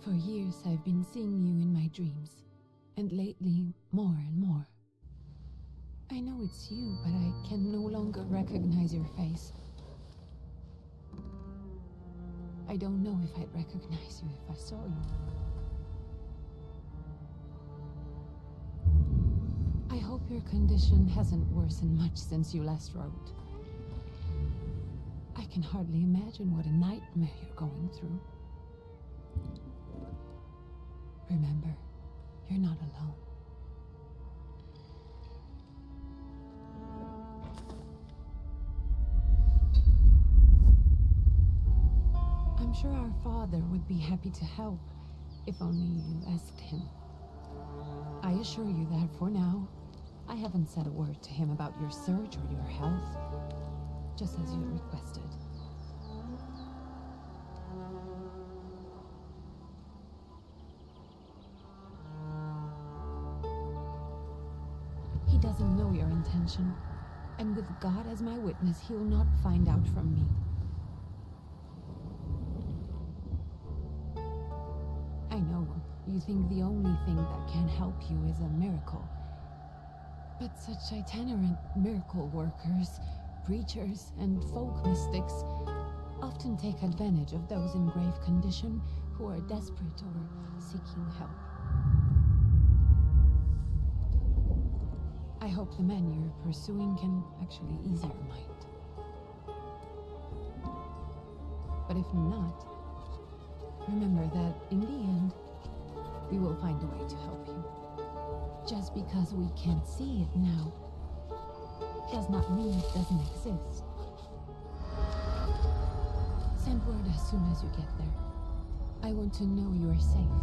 For years I've been seeing you in my dreams, and lately more and more. I know it's you, but I can no longer recognize your face. I don't know if I'd recognize you if I saw you. I hope your condition hasn't worsened much since you last wrote. I can hardly imagine what a nightmare you're going through. Remember, you're not alone. I'm sure our father would be happy to help, if only you asked him. I assure you that for now, I haven't said a word to him about your search or your health, just as you requested. He doesn't know your intention, and with God as my witness, he'll not find out from me. I know you think the only thing that can help you is a miracle. But such itinerant miracle workers, preachers, and folk mystics often take advantage of those in grave condition who are desperate or seeking help. I hope the man you're pursuing can actually ease your mind. But if not, remember that in the end, we will find a way to help you. Just because we can't see it now, does not mean it doesn't exist. Send word as soon as you get there. I want to know you are safe.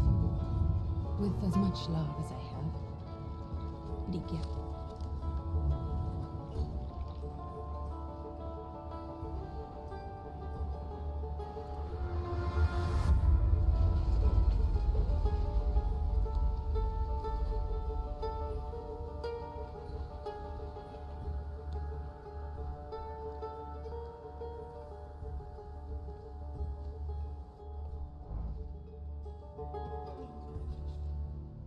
With as much love as I have. Ligia.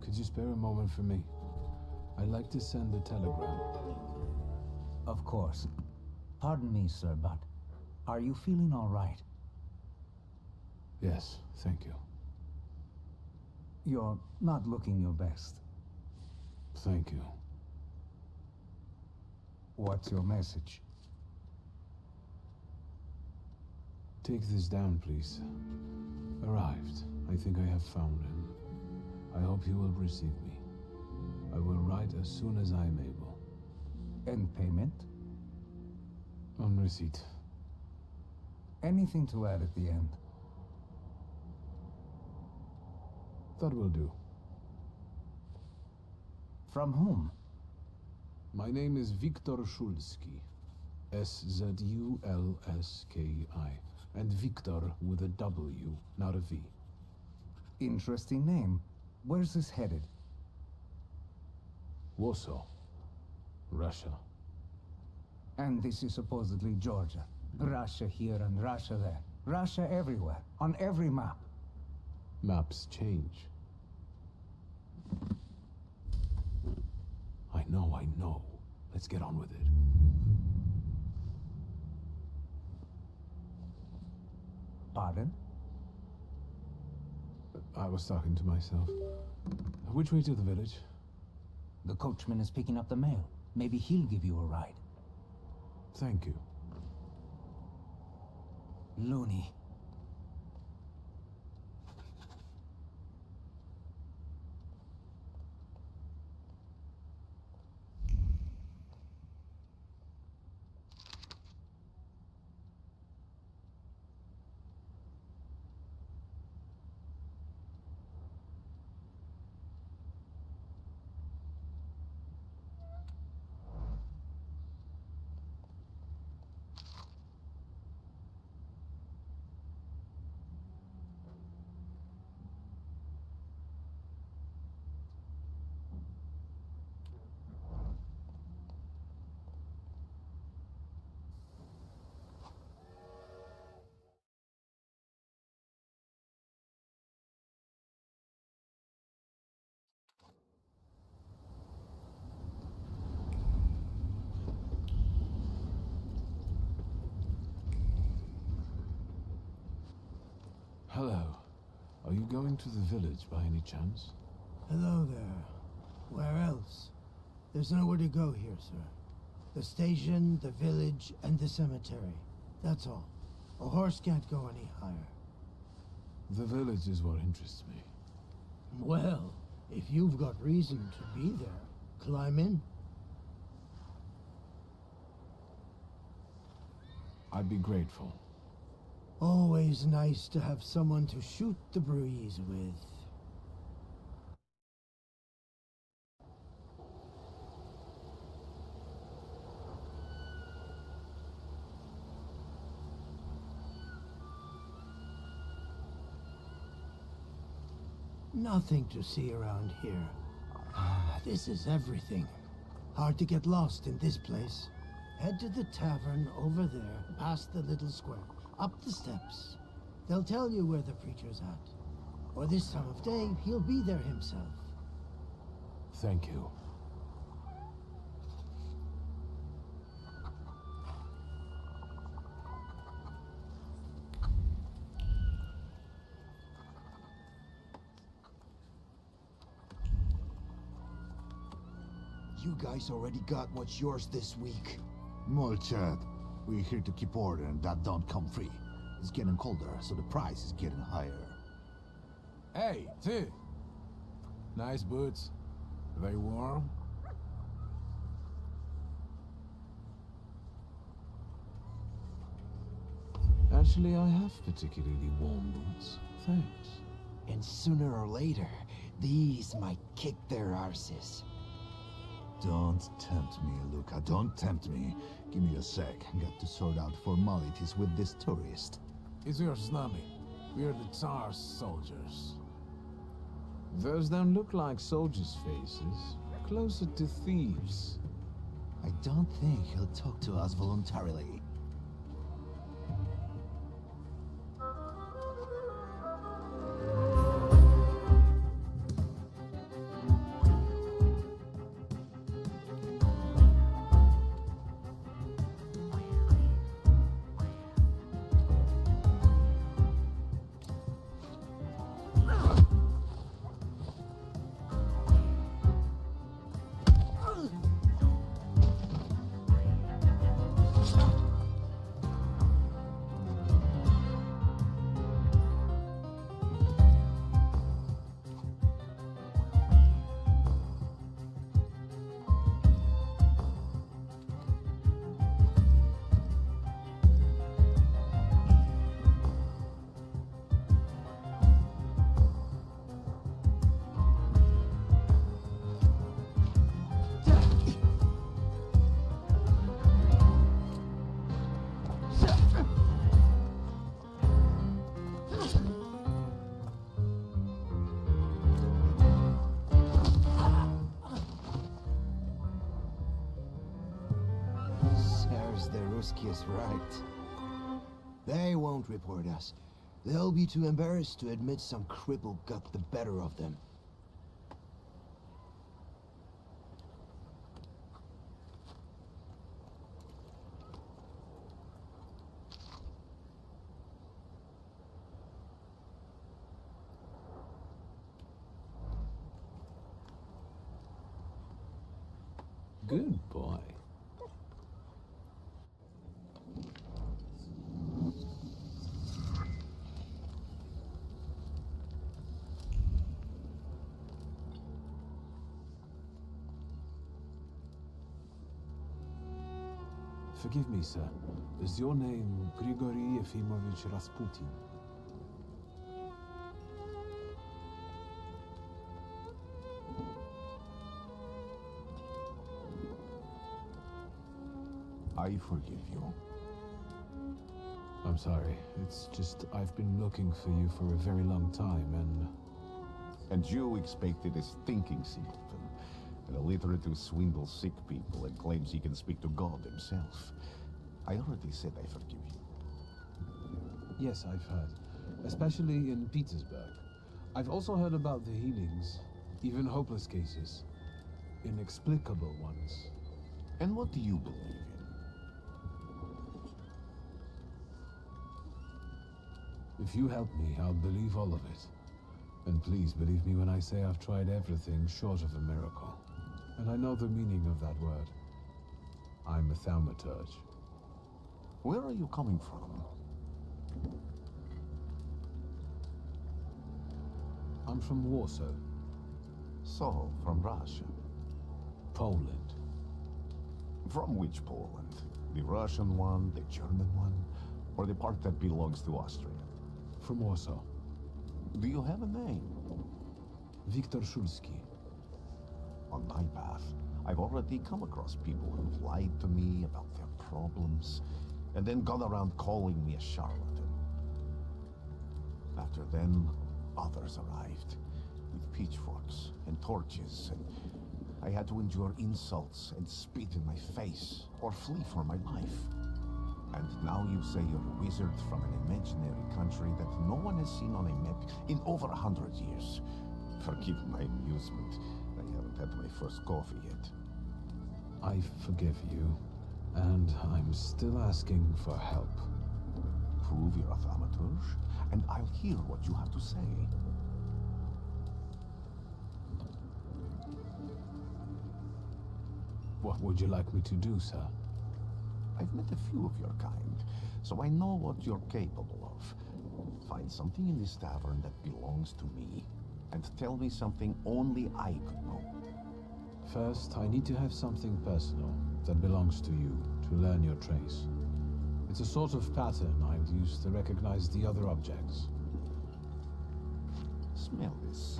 Could you spare a moment for me? I'd like to send a telegram. Of course. Pardon me, sir, but are you feeling all right? Yes, thank you. You're not looking your best. Thank you. What's your message? Take this down, please. Arrived. I think I have found him. I hope you will receive me. I will write as soon as I am able. And payment? On receipt. Anything to add at the end? That will do. From whom? My name is Viktor Szulski. Szulski. And Viktor with a W, not a V. Interesting name. Where's this headed? Warsaw. Russia. And this is supposedly Georgia. Russia here and Russia there. Russia everywhere. On every map. Maps change. I know. Let's get on with it. Pardon? I was talking to myself. Which way to the village? The coachman is picking up the mail. Maybe he'll give you a ride. Thank you. Loony. going to the village by any chance? Hello there. Where else? There's nowhere to go here, sir. The station, the village, and the cemetery. That's all. A horse can't go any higher. The village is what interests me. Well, if you've got reason to be there, climb in. I'd be grateful. Always nice to have someone to shoot the breeze with. Nothing to see around here. This is everything. Hard to get lost in this place. Head to the tavern over there, past the little square. Up the steps. They'll tell you where the preacher's at. Or this time of day, he'll be there himself. Thank you. You guys already got what's yours this week. Molchad, we're here to keep order and that don't come free. It's getting colder, so the price is getting higher. Hey, T! Nice boots. Are they warm? Actually, I have particularly warm boots. Thanks. And sooner or later, these might kick their arses. Don't tempt me, Luca. Don't tempt me. Give me a sec. Got to sort out formalities with this tourist. It's your snummy. We're the Tsar's soldiers. Those don't look like soldiers' faces. Closer to thieves. I don't think he'll talk to us voluntarily. Is right. They won't report us. They'll be too embarrassed to admit some cripple got the better of them. Good boy. Forgive me, sir. Is your name Grigory Yefimovich Rasputin? I forgive you. I'm sorry. It's just I've been looking for you for a very long time, and... And you expected a thinking simpleton, an illiterate who swindles sick people and claims he can speak to God himself. I already said I forgive you. Yes, I've heard. Especially in Petersburg. I've also heard about the healings, even hopeless cases. Inexplicable ones. And what do you believe in? If you help me, I'll believe all of it. And please believe me when I say I've tried everything short of a miracle. And I know the meaning of that word. I'm a Thaumaturge. Where are you coming from? I'm from Warsaw, So, from Russia. Poland. From which Poland? The Russian one, the German one, or the part that belongs to Austria? From Warsaw. Do you have a name? Wiktor Szulski. On my path, I've already come across people who've lied to me about their problems, and then gone around calling me a charlatan. After them, others arrived, with pitchforks and torches, and I had to endure insults and spit in my face, or flee for my life. And now you say you're a wizard from an imaginary country that no one has seen on a map in over 100 years. Forgive my amusement. I haven't had my first coffee yet. I forgive you, and I'm still asking for help. Prove you're a Thaumaturge, and I'll hear what you have to say. What would you like me to do, sir? I've met a few of your kind, so I know what you're capable of. Find something in this tavern that belongs to me, and tell me something only I could know. First, I need to have something personal that belongs to you to learn your trace. It's a sort of pattern I would use to recognize the other objects. Smell this.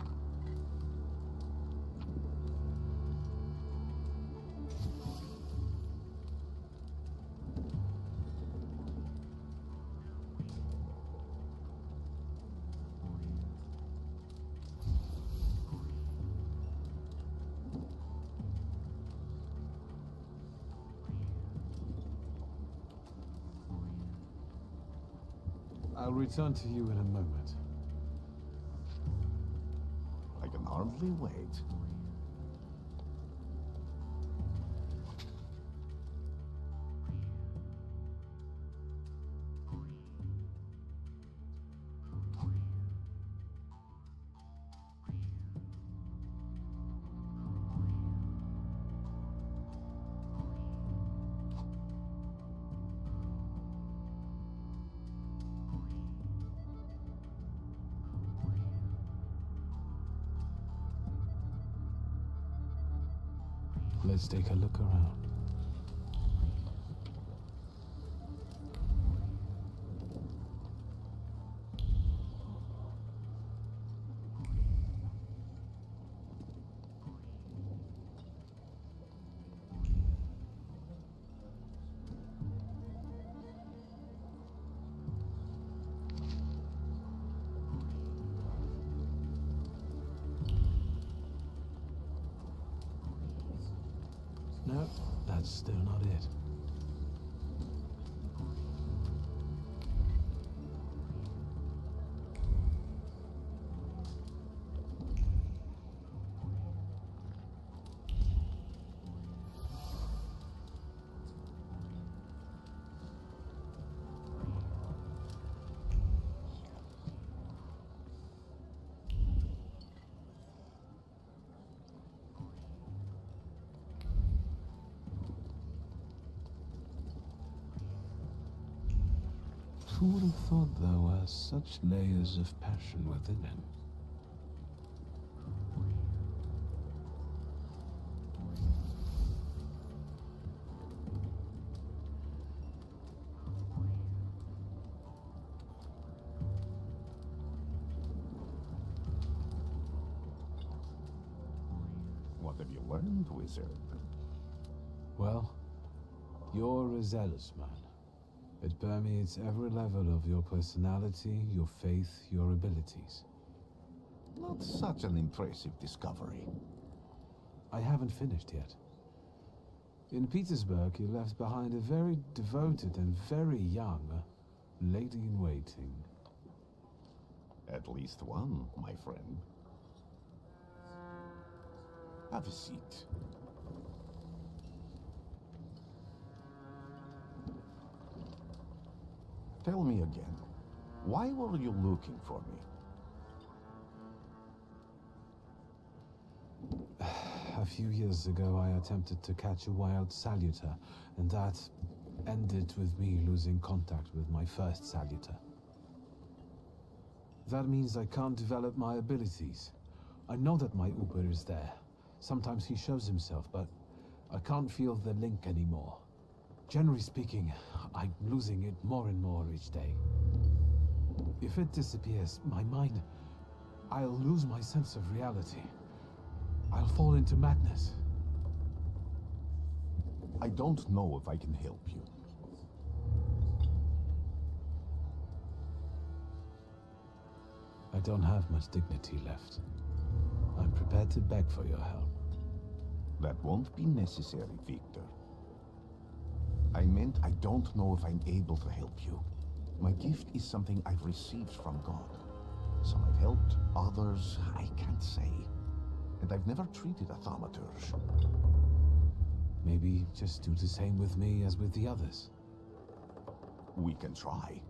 I'll return to you in a moment. I can hardly wait. Let's take a look around. No, that's still not it. Who would have thought there were such layers of passion within him? What have you learned, wizard? Well, you're a zealous man. It permeates every level of your personality, your faith, your abilities. Not such an impressive discovery. I haven't finished yet. In Petersburg, you left behind a very devoted and very young lady-in-waiting. At least one, my friend. Have a seat. Tell me again, why were you looking for me? few years ago, I attempted to catch a wild saluter, and that ended with me losing contact with my first saluter. That means I can't develop my abilities. I know that my Uber is there. Sometimes he shows himself, but I can't feel the link anymore. Generally speaking, I'm losing it more and more each day. If it disappears, my mind... I'll lose my sense of reality. I'll fall into madness. I don't know if I can help you. I don't have much dignity left. I'm prepared to beg for your help. That won't be necessary, Victor. I meant I don't know if I'm able to help you. My gift is something I've received from God. Some I've helped, others I can't say. And I've never treated a Thaumaturge. Maybe just do the same with me as with the others. We can try.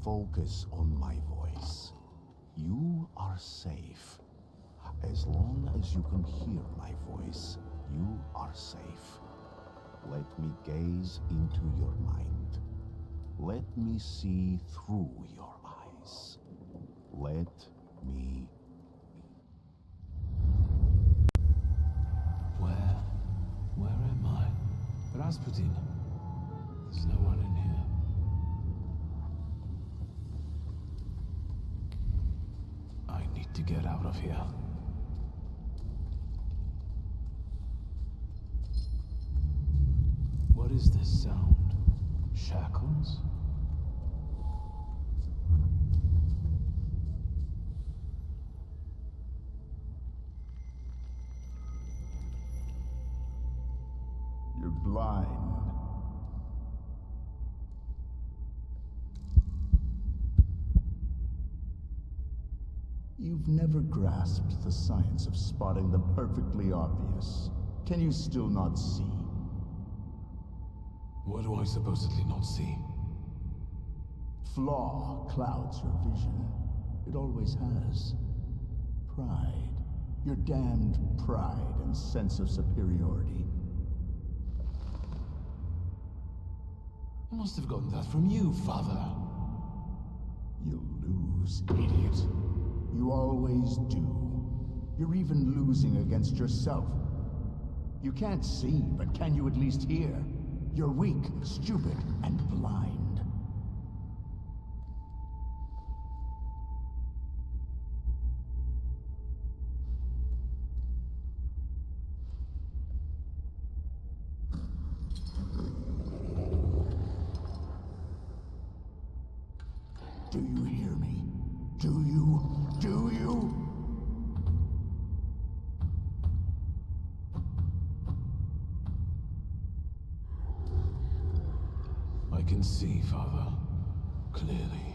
Focus on my voice. You are safe. As long as you can hear my voice, you are safe. Let me gaze into your mind. Let me see through your eyes. Let me... Where am I? Rasputin. There's no one in here. I need to get out of here. What is this sound? Shackles? You're blind. You've never grasped the science of spotting the perfectly obvious. Can you still not see? What do I supposedly not see? Flaw clouds your vision. It always has. Pride. Your damned pride and sense of superiority. I must have gotten that from you, Father. You'll lose, idiot. You always do. You're even losing against yourself. You can't see, but can you at least hear? You're weak, stupid, and blind. Do you hear me? Do you? Do you? I can see, Father. Clearly.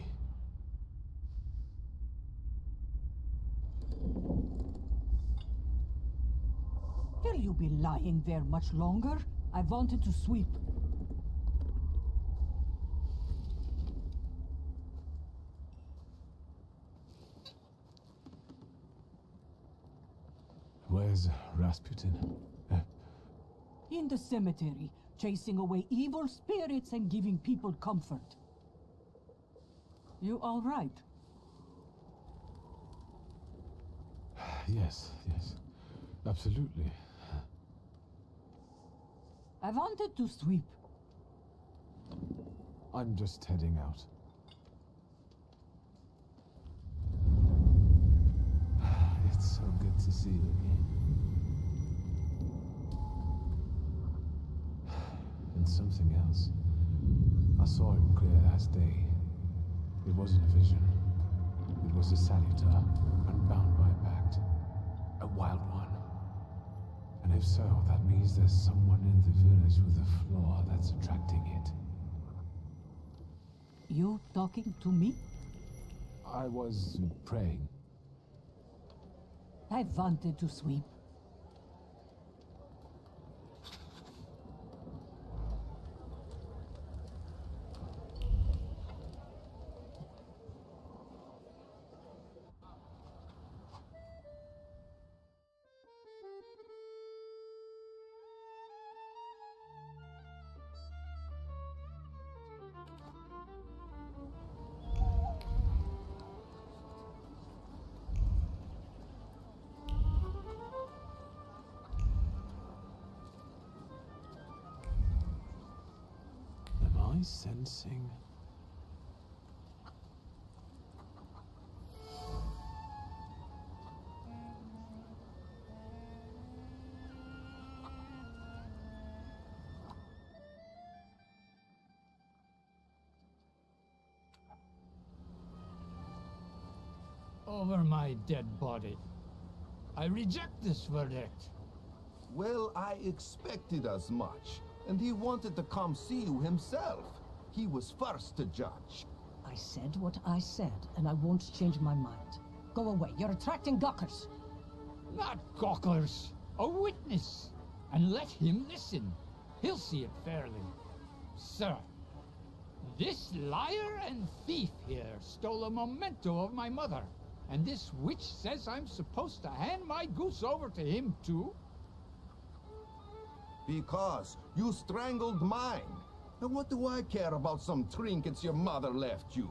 Will you be lying there much longer? I wanted to sweep. Where's Rasputin? In the cemetery, chasing away evil spirits and giving people comfort. You all right? Yes, absolutely. I wanted to sweep. I'm just heading out. It's so good to see you again. And something else. I saw him clear as day. It wasn't a vision. It was a saluter, unbound by a pact. A wild one. And if so, that means there's someone in the village with a flaw that's attracting it. You talking to me? I was praying. I wanted to sweep. sensing? Over my dead body. I reject this verdict. Well, I expected as much. And he wanted to come see you himself. He was first to judge. I said what I said, and I won't change my mind. Go away. You're attracting gawkers. Not gawkers. A witness. And let him listen. He'll see it fairly. Sir, this liar and thief here stole a memento of my mother. And this witch says I'm supposed to hand my goose over to him too? Because you strangled mine. And what do I care about some trinkets your mother left you?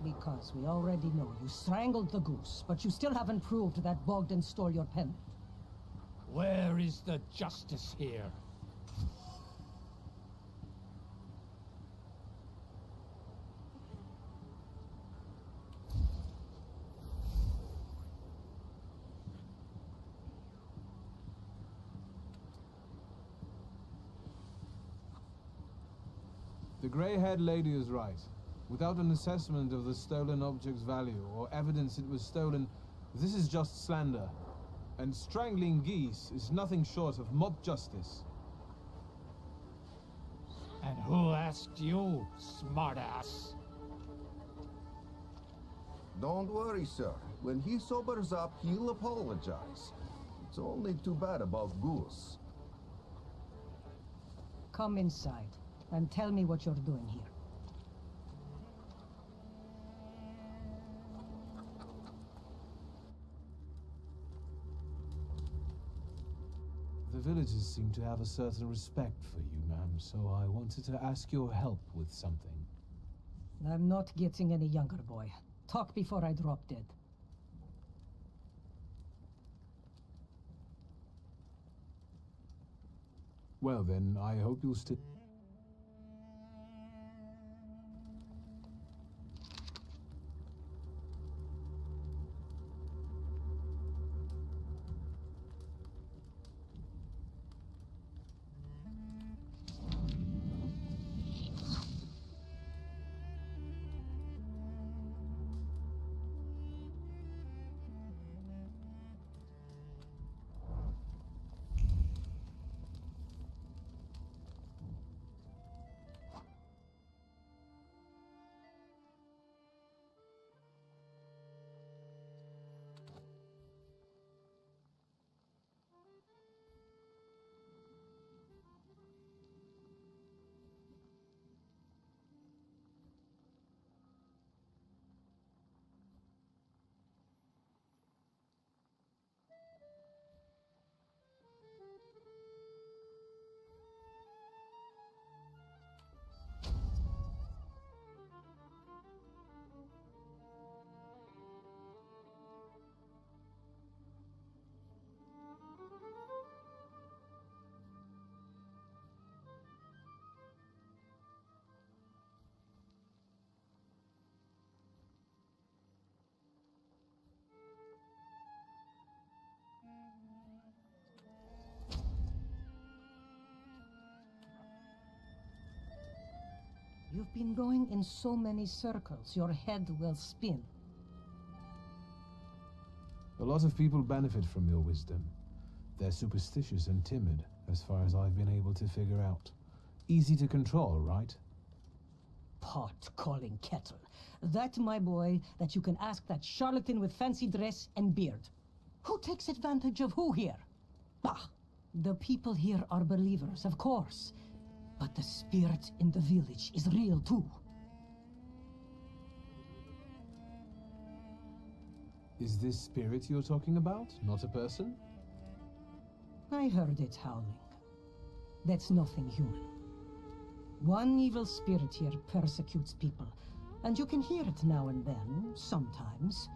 Because we already know you strangled the goose, but you still haven't proved that Bogdan stole your pendant. Where is the justice here? The grey-haired lady is right. Without an assessment of the stolen object's value or evidence it was stolen, this is just slander. And strangling geese is nothing short of mob justice. And who asked you, smartass? Don't worry, sir. When he sobers up, he'll apologize. It's only too bad about Goose. Come inside, and tell me what you're doing here. The villagers seem to have a certain respect for you, ma'am, so I wanted to ask your help with something. I'm not getting any younger, boy. Talk before I drop dead. Well then, I hope you'll stick. You've been going in so many circles, your head will spin. A lot of people benefit from your wisdom. They're superstitious and timid, as far as I've been able to figure out. Easy to control, right? Pot calling kettle. That, my boy, that you can ask that charlatan with fancy dress and beard. Who takes advantage of who here? Bah! The people here are believers, of course. But the spirit in the village is real too. Is this spirit you're talking about, not a person? I heard it howling. That's nothing human. One evil spirit here persecutes people, and you can hear it now and then, sometimes.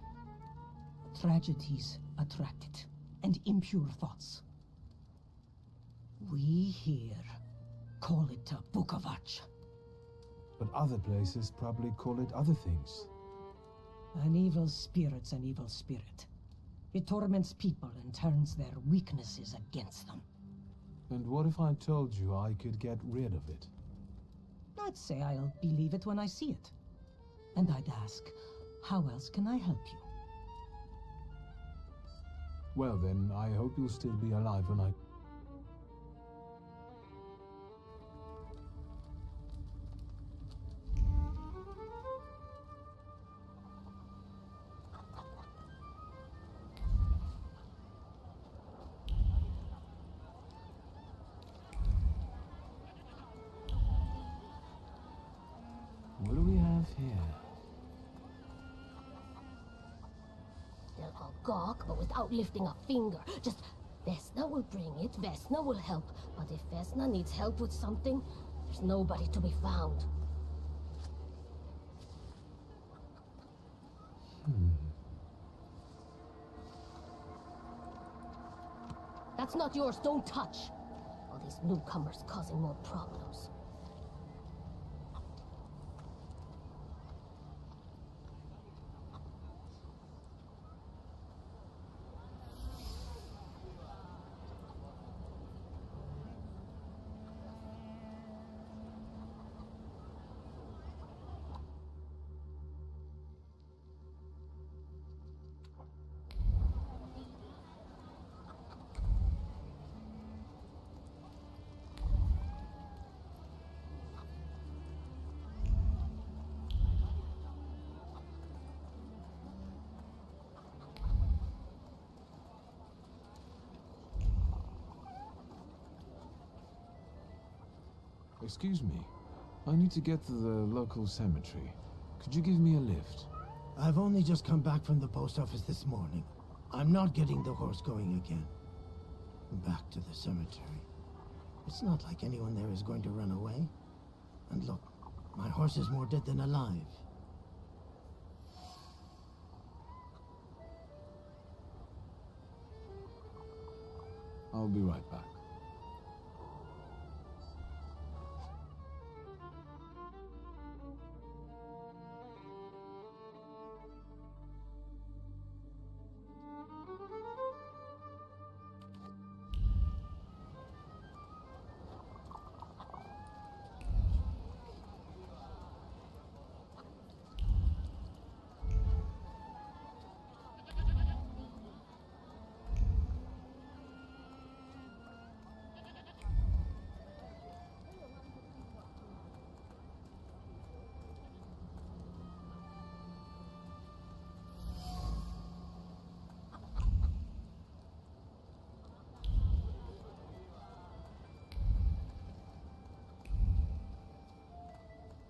Tragedies attract it, and impure thoughts. We here call it a Bukovac. But other places probably call it other things. An evil spirit's an evil spirit. It torments people and turns their weaknesses against them. And what if I told you I could get rid of it? I'd say I'll believe it when I see it. And I'd ask, how else can I help you? Well then, I hope you'll still be alive when I... What do we have here? They'll all gawk, but without lifting a finger. Just, Vesna will bring it, Vesna will help. But if Vesna needs help with something, there's nobody to be found. That's not yours, don't touch. All these newcomers causing more problems. Excuse me. I need to get to the local cemetery. Could you give me a lift? I've only just come back from the post office this morning. I'm not getting the horse going again. Back to the cemetery. It's not like anyone there is going to run away. And look, my horse is more dead than alive. I'll be right back.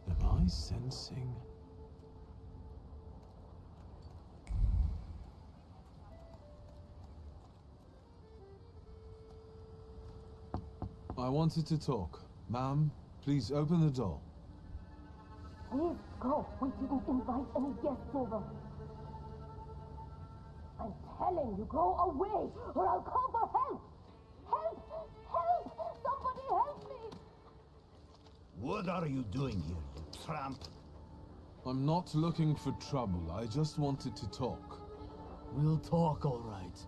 Am I sensing? I wanted to talk. Ma'am, please open the door. Please go. We didn't invite any guests over. I'm telling you, go away, or I'll call for help. Help! Help! Somebody help me! What are you doing here, you tramp? I'm not looking for trouble. I just wanted to talk. We'll talk, all right.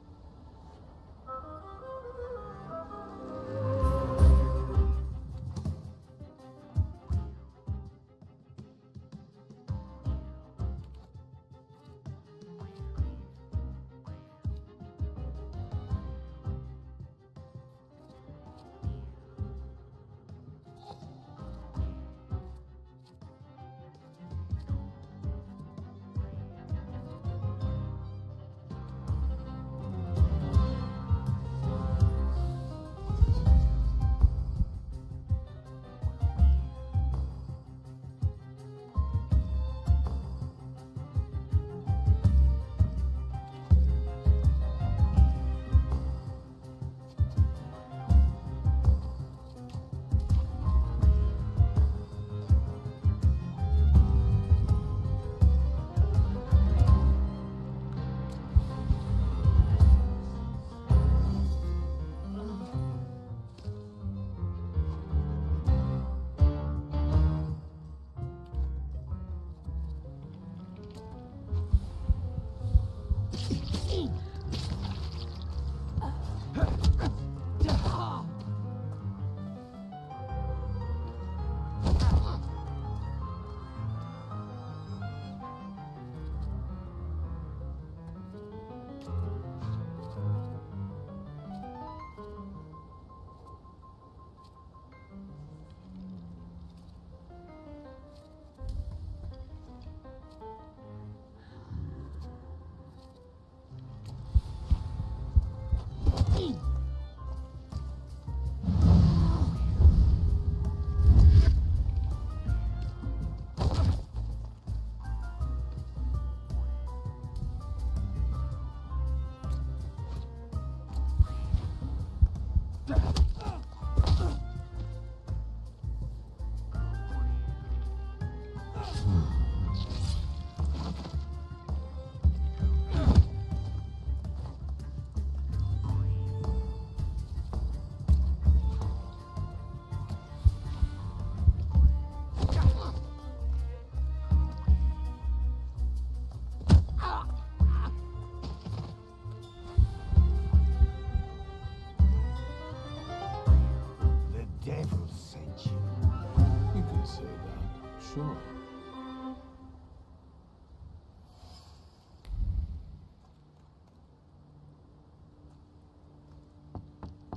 Sure.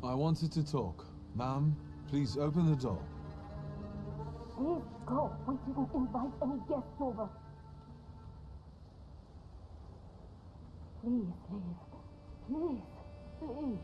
I wanted to talk. Ma'am, please open the door. Please go. We didn't invite any guests over. Please, please. Please, please.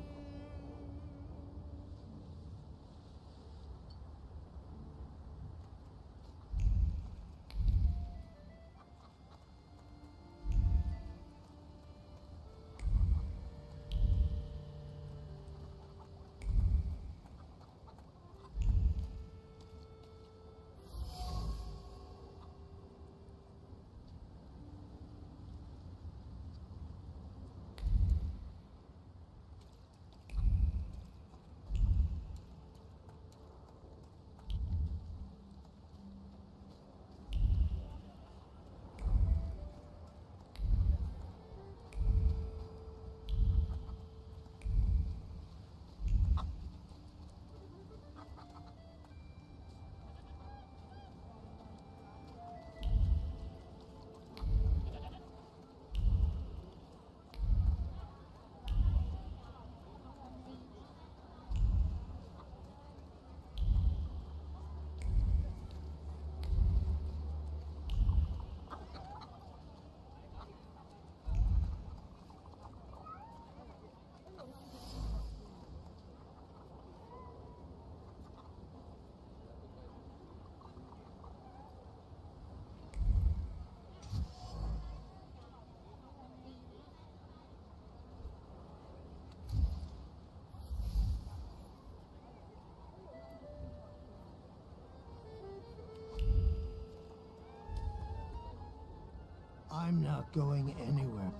I'm not going anywhere.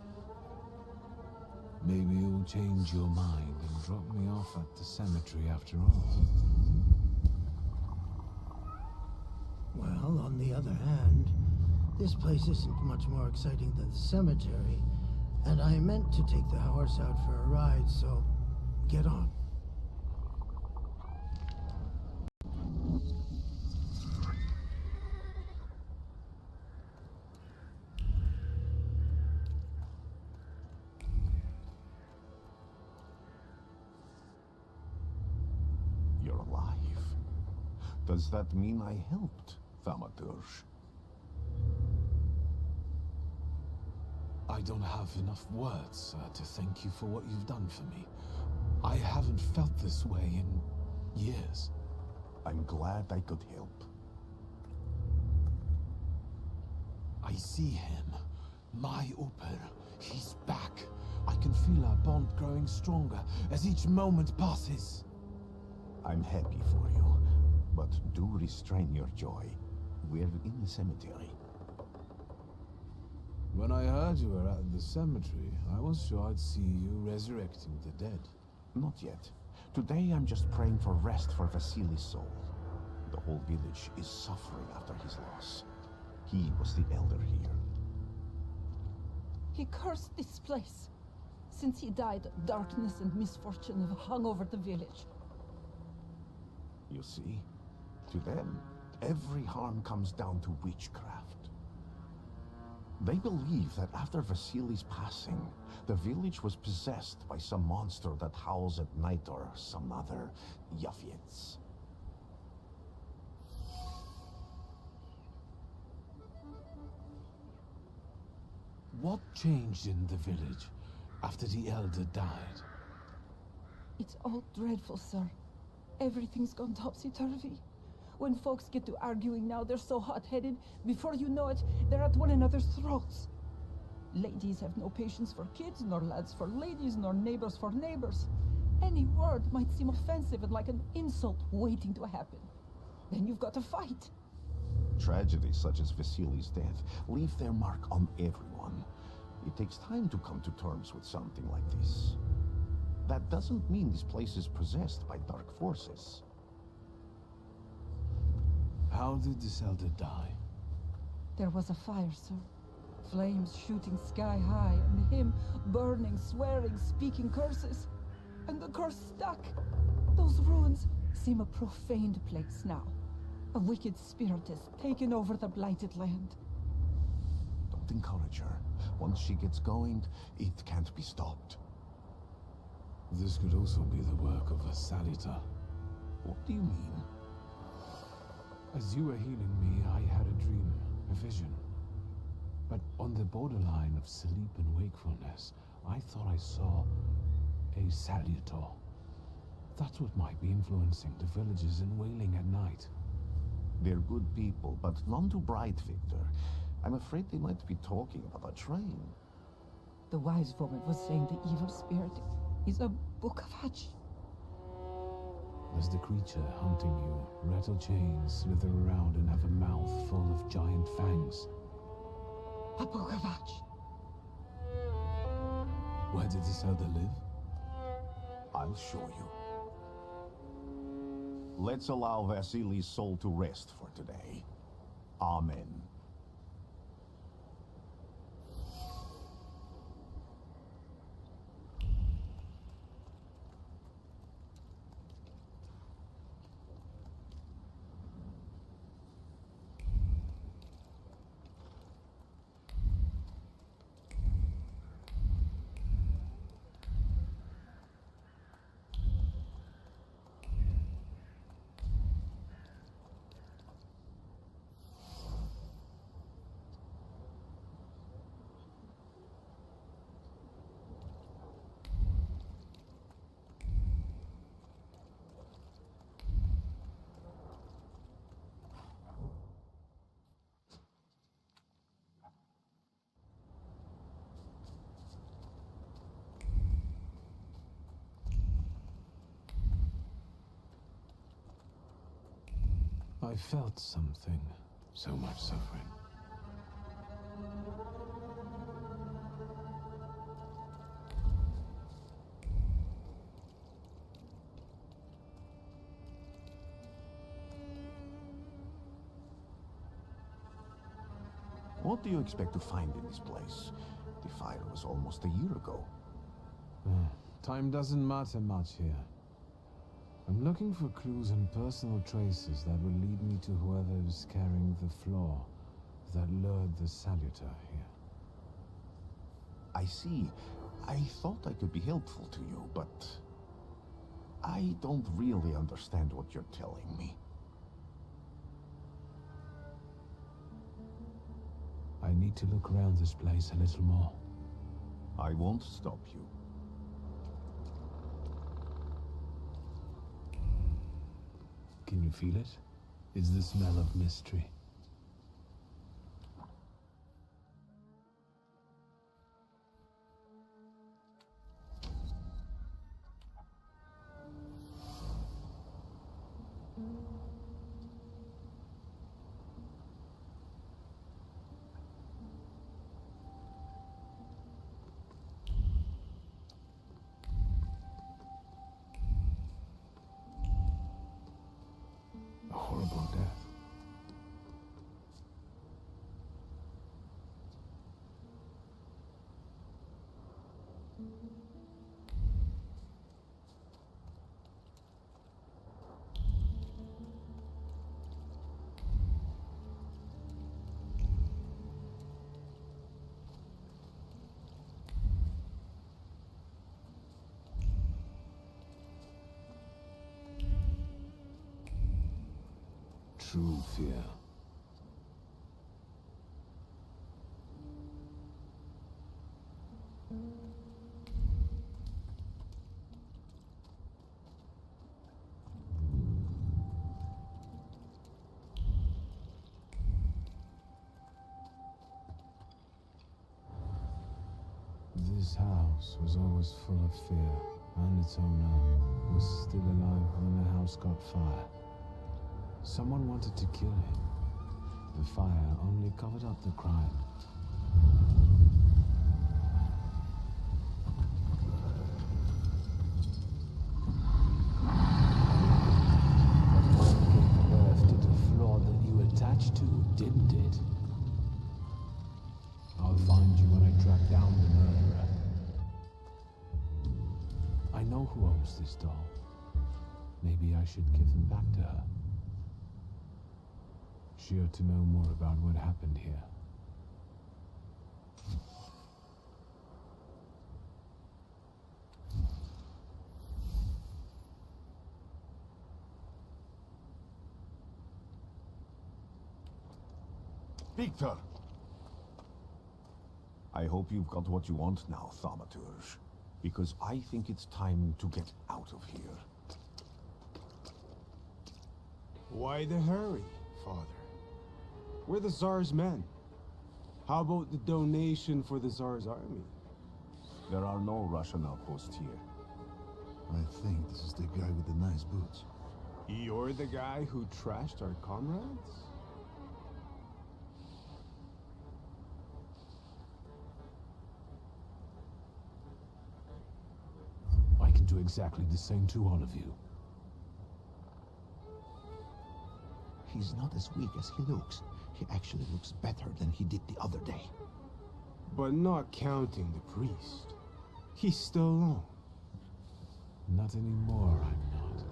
Maybe you'll change your mind and drop me off at the cemetery after all. Well, on the other hand, this place isn't much more exciting than the cemetery, and I meant to take the horse out for a ride, so get on. You're alive. Does that mean I helped, Thaumaturge? I don't have enough words to thank you for what you've done for me. I haven't felt this way in years. I'm glad I could help. I see him. My Uper. He's back. I can feel our bond growing stronger as each moment passes. I'm happy for you, but do restrain your joy. We're in the cemetery. When I heard you were at the cemetery, I was sure I'd see you resurrecting the dead. Not yet. Today I'm just praying for rest for Vasily's soul. The whole village is suffering after his loss. He was the elder here. He cursed this place. Since he died, darkness and misfortune have hung over the village. You see, to them, every harm comes down to witchcraft. They believe that after Vasily's passing, the village was possessed by some monster that howls at night or some other Yafiets. What changed in the village after the elder died? It's all dreadful, sir. Everything's gone topsy-turvy. When folks get to arguing now, they're so hot-headed, before you know it, they're at one another's throats. Ladies have no patience for kids, nor lads for ladies, nor neighbors for neighbors. Any word might seem offensive and like an insult waiting to happen. Then you've got to fight. Tragedies such as Vasily's death leave their mark on everyone. It takes time to come to terms with something like this. That doesn't mean this place is possessed by dark forces. How did this elder die? There was a fire, sir. Flames shooting sky high, and him burning, swearing, speaking curses. And the curse stuck. Those ruins seem a profaned place now. A wicked spirit has taken over the blighted land. Don't encourage her. Once she gets going, it can't be stopped. This could also be the work of a Salita. What do you mean? As you were healing me, I had a dream, a vision. But on the borderline of sleep and wakefulness, I thought I saw a Salutor. That's what might be influencing the villagers in Wailing at night. They're good people, but none too bright, Victor. I'm afraid they might be talking about a train. The wise woman was saying the evil spirit is a book of hatch. Does the creature hunting you rattle chains, slither around, and have a mouth full of giant fangs? A book of hatch. Where did this elder live? I'll show you. Let's allow Vasily's soul to rest for today. Amen. I felt something. So much suffering. What do you expect to find in this place? The fire was almost a year ago. Time doesn't matter much here. I'm looking for clues and personal traces that will lead me to whoever is carrying the flaw that lured the Salutor here. I see. I thought I could be helpful to you, but I don't really understand what you're telling me. I need to look around this place a little more. I won't stop you. Can you feel it? It's the smell of mystery. A horrible death. True fear. This house was always full of fear and its owner was still alive when the house got fire. Someone wanted to kill him. The fire only covered up the crime. Attached to, didn't it? I'll find you when I track down the murderer. I know who owns this doll. Maybe I should give them back to her. She ought to know more about what happened here. Victor! I hope you've got what you want now, Thaumaturge. Because I think it's time to get out of here. Why the hurry, Father? We're the Tsar's men. How about the donation for the Tsar's army? There are no Russian outposts here. I think this is the guy with the nice boots. You're the guy who trashed our comrades? I can do exactly the same to all of you. He's not as weak as he looks. He actually looks better than he did the other day. But not counting the priest. He's still alone. Not anymore, I'm not.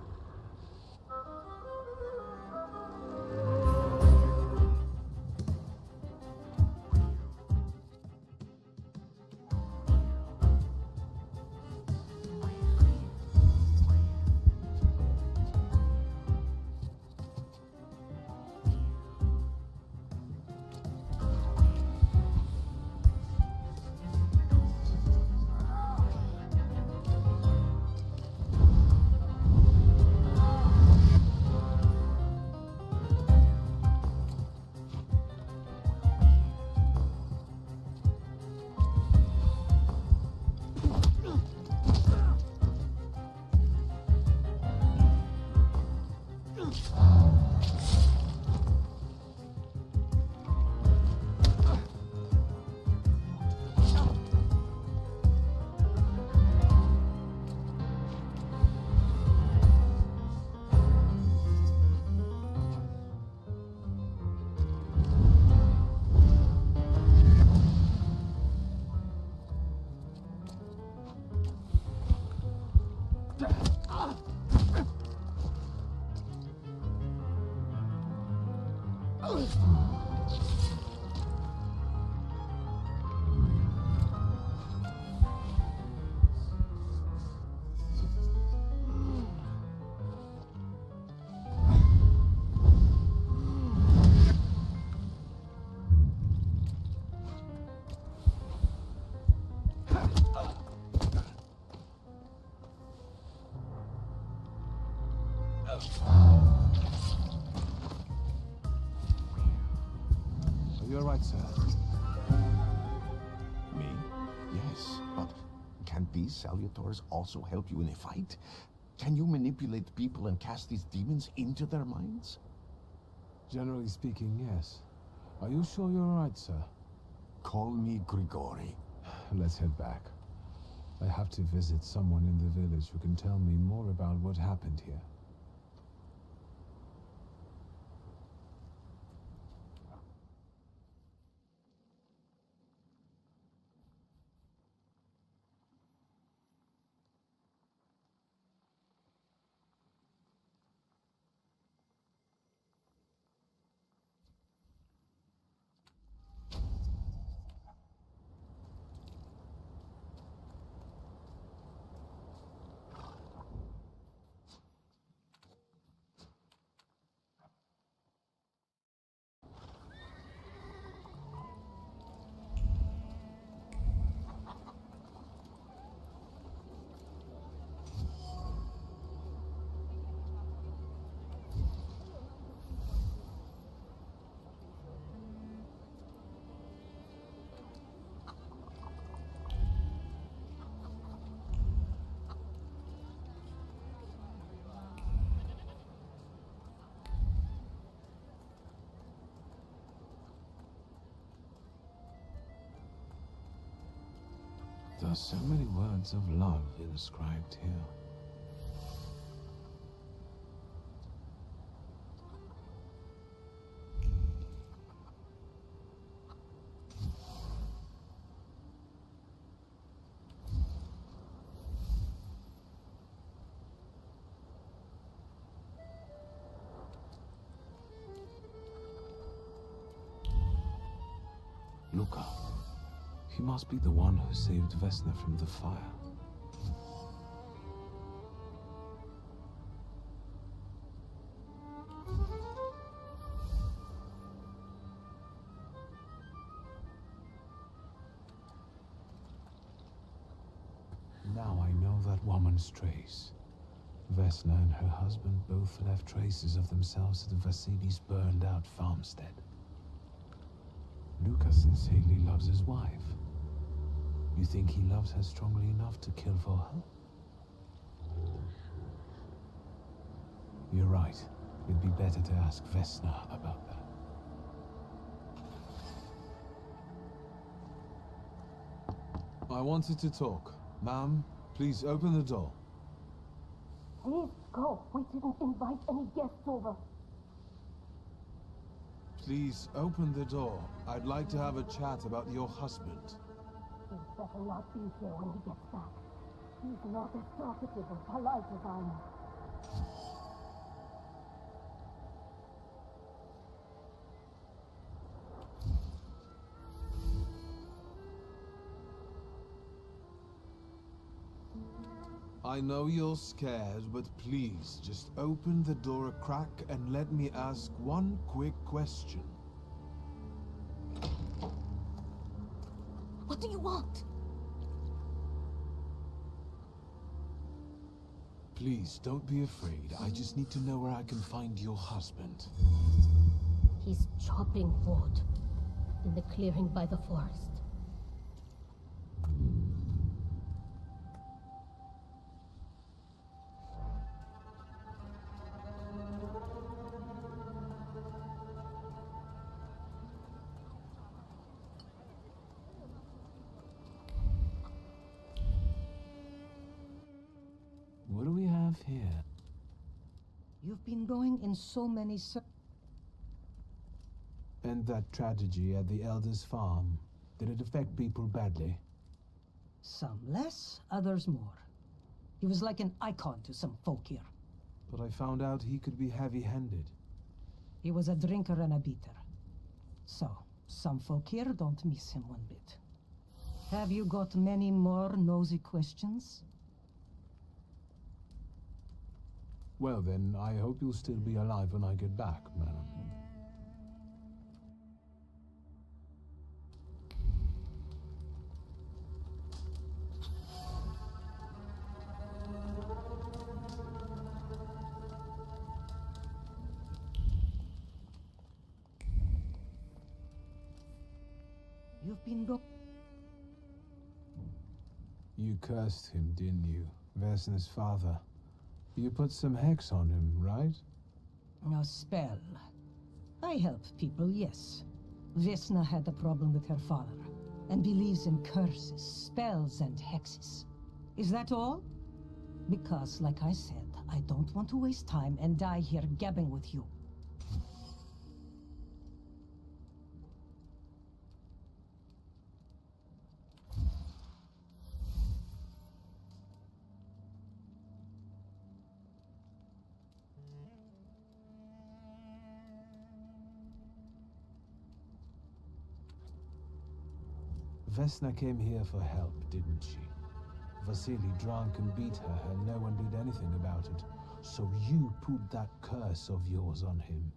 You're right, sir. Me? Yes, but can these salutors also help you in a fight? Can you manipulate people and cast these demons into their minds? Generally speaking, yes. Are you sure you're right, sir? Call me Grigori. Let's head back. I have to visit someone in the village who can tell me more about what happened here. so many words of love inscribed here. Luca. He must be the one who saved Vesna from the fire. Now I know that woman's trace. Vesna and her husband both left traces of themselves at Vasily's burned-out farmstead. Luca sincerely loves his wife. You think he loves her strongly enough to kill for her? You're right. It'd be better to ask Vesna about that. I wanted to talk. Ma'am, please open the door. Please go. We didn't invite any guests over. Please open the door. I'd like to have a chat about your husband. He'd better not be here when he gets back. He's not as talkative or polite as I am. I know you're scared, but please, just open the door a crack and let me ask one quick question. What do you want? Please, don't be afraid. I just need to know where I can find your husband. He's chopping wood in the clearing by the forest. What do we have here? You've been going in so many And that tragedy at the Elder's farm, did it affect people badly? Some less, others more. He was like an icon to some folk here. But I found out he could be heavy-handed. He was a drinker and a beater. So, some folk here don't miss him one bit. Have you got many more nosy questions? Well then, I hope you'll still be alive when I get back, madam. You've been You cursed him, didn't you? Vesna's father. You put some hex on him, right? A spell. I help people, yes. Vesna had a problem with her father, and believes in curses, spells, and hexes. Is that all? Because, like I said, I don't want to waste time and die here gabbing with you. Vesna came here for help, didn't she? Vasily drank and beat her, and no one did anything about it. So you put that curse of yours on him.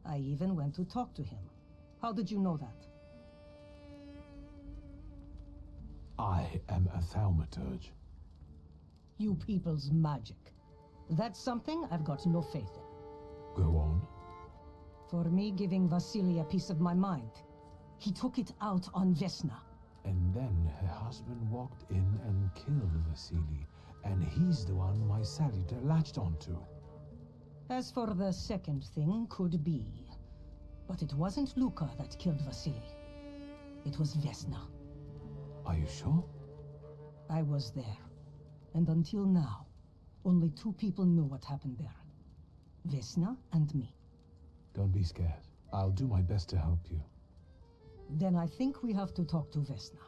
I even went to talk to him. How did you know that? I am a Thaumaturge. You people's magic. That's something I've got no faith in. Go on. For me giving Vasily a piece of my mind, he took it out on Vesna. And then her husband walked in and killed Vasily, and he's the one my salutor latched onto. As for the second thing, could be. But it wasn't Luca that killed Vasily. It was Vesna. Are you sure? I was there. And until now, only two people know what happened there. Vesna and me. Don't be scared. I'll do my best to help you. Then I think we have to talk to Vesna.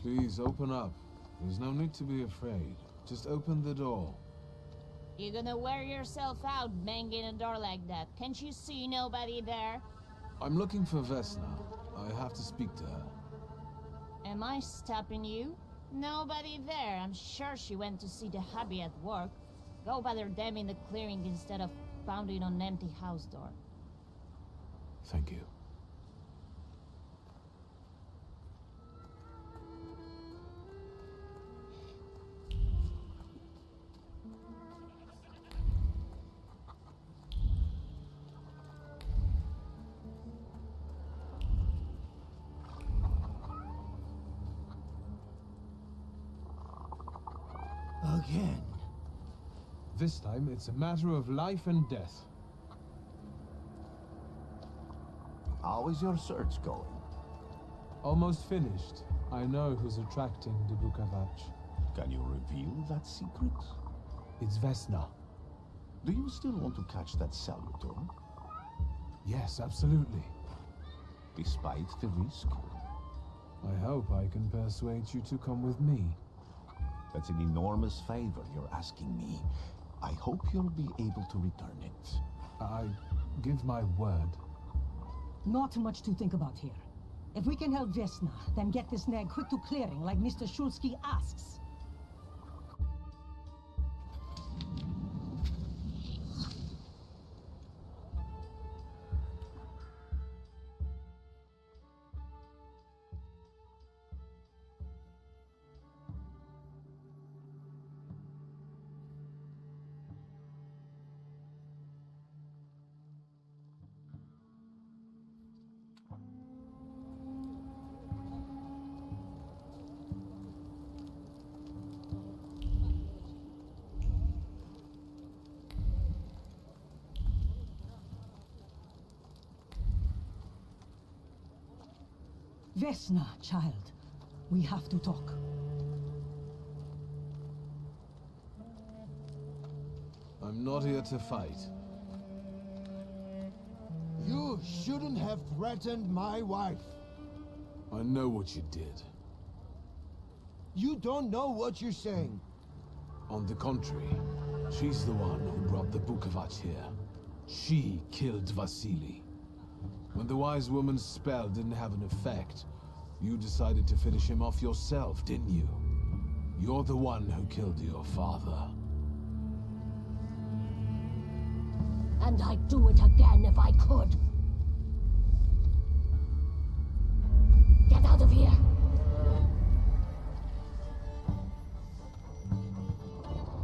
Please, open up. There's no need to be afraid. Just open the door. You gonna wear yourself out banging a door like that? Can't you see nobody there? I'm looking for Vesna. I have to speak to her. Am I stopping you? Nobody there. I'm sure she went to see the hubby at work. Go bother them in the clearing instead of pounding on an empty house door. Thank you. Again. This time, it's a matter of life and death. How is your search going? Almost finished. I know who's attracting the Bukavach. Can you reveal that secret? It's Vesna. Do you still want to catch that Salutor? Yes, absolutely. Despite the risk? I hope I can persuade you to come with me. That's an enormous favor you're asking me. I hope you'll be able to return it. I give my word. Not much to think about here. If we can help Vesna, then get this nag quick to clearing like Mr. Shulsky asks. Vesna, child. We have to talk. I'm not here to fight. You shouldn't have threatened my wife. I know what you did. You don't know what you're saying. On the contrary, she's the one who brought the Bukavach here. She killed Vasily. When the wise woman's spell didn't have an effect, you decided to finish him off yourself, didn't you? You're the one who killed your father. And I'd do it again if I could. Get out of here!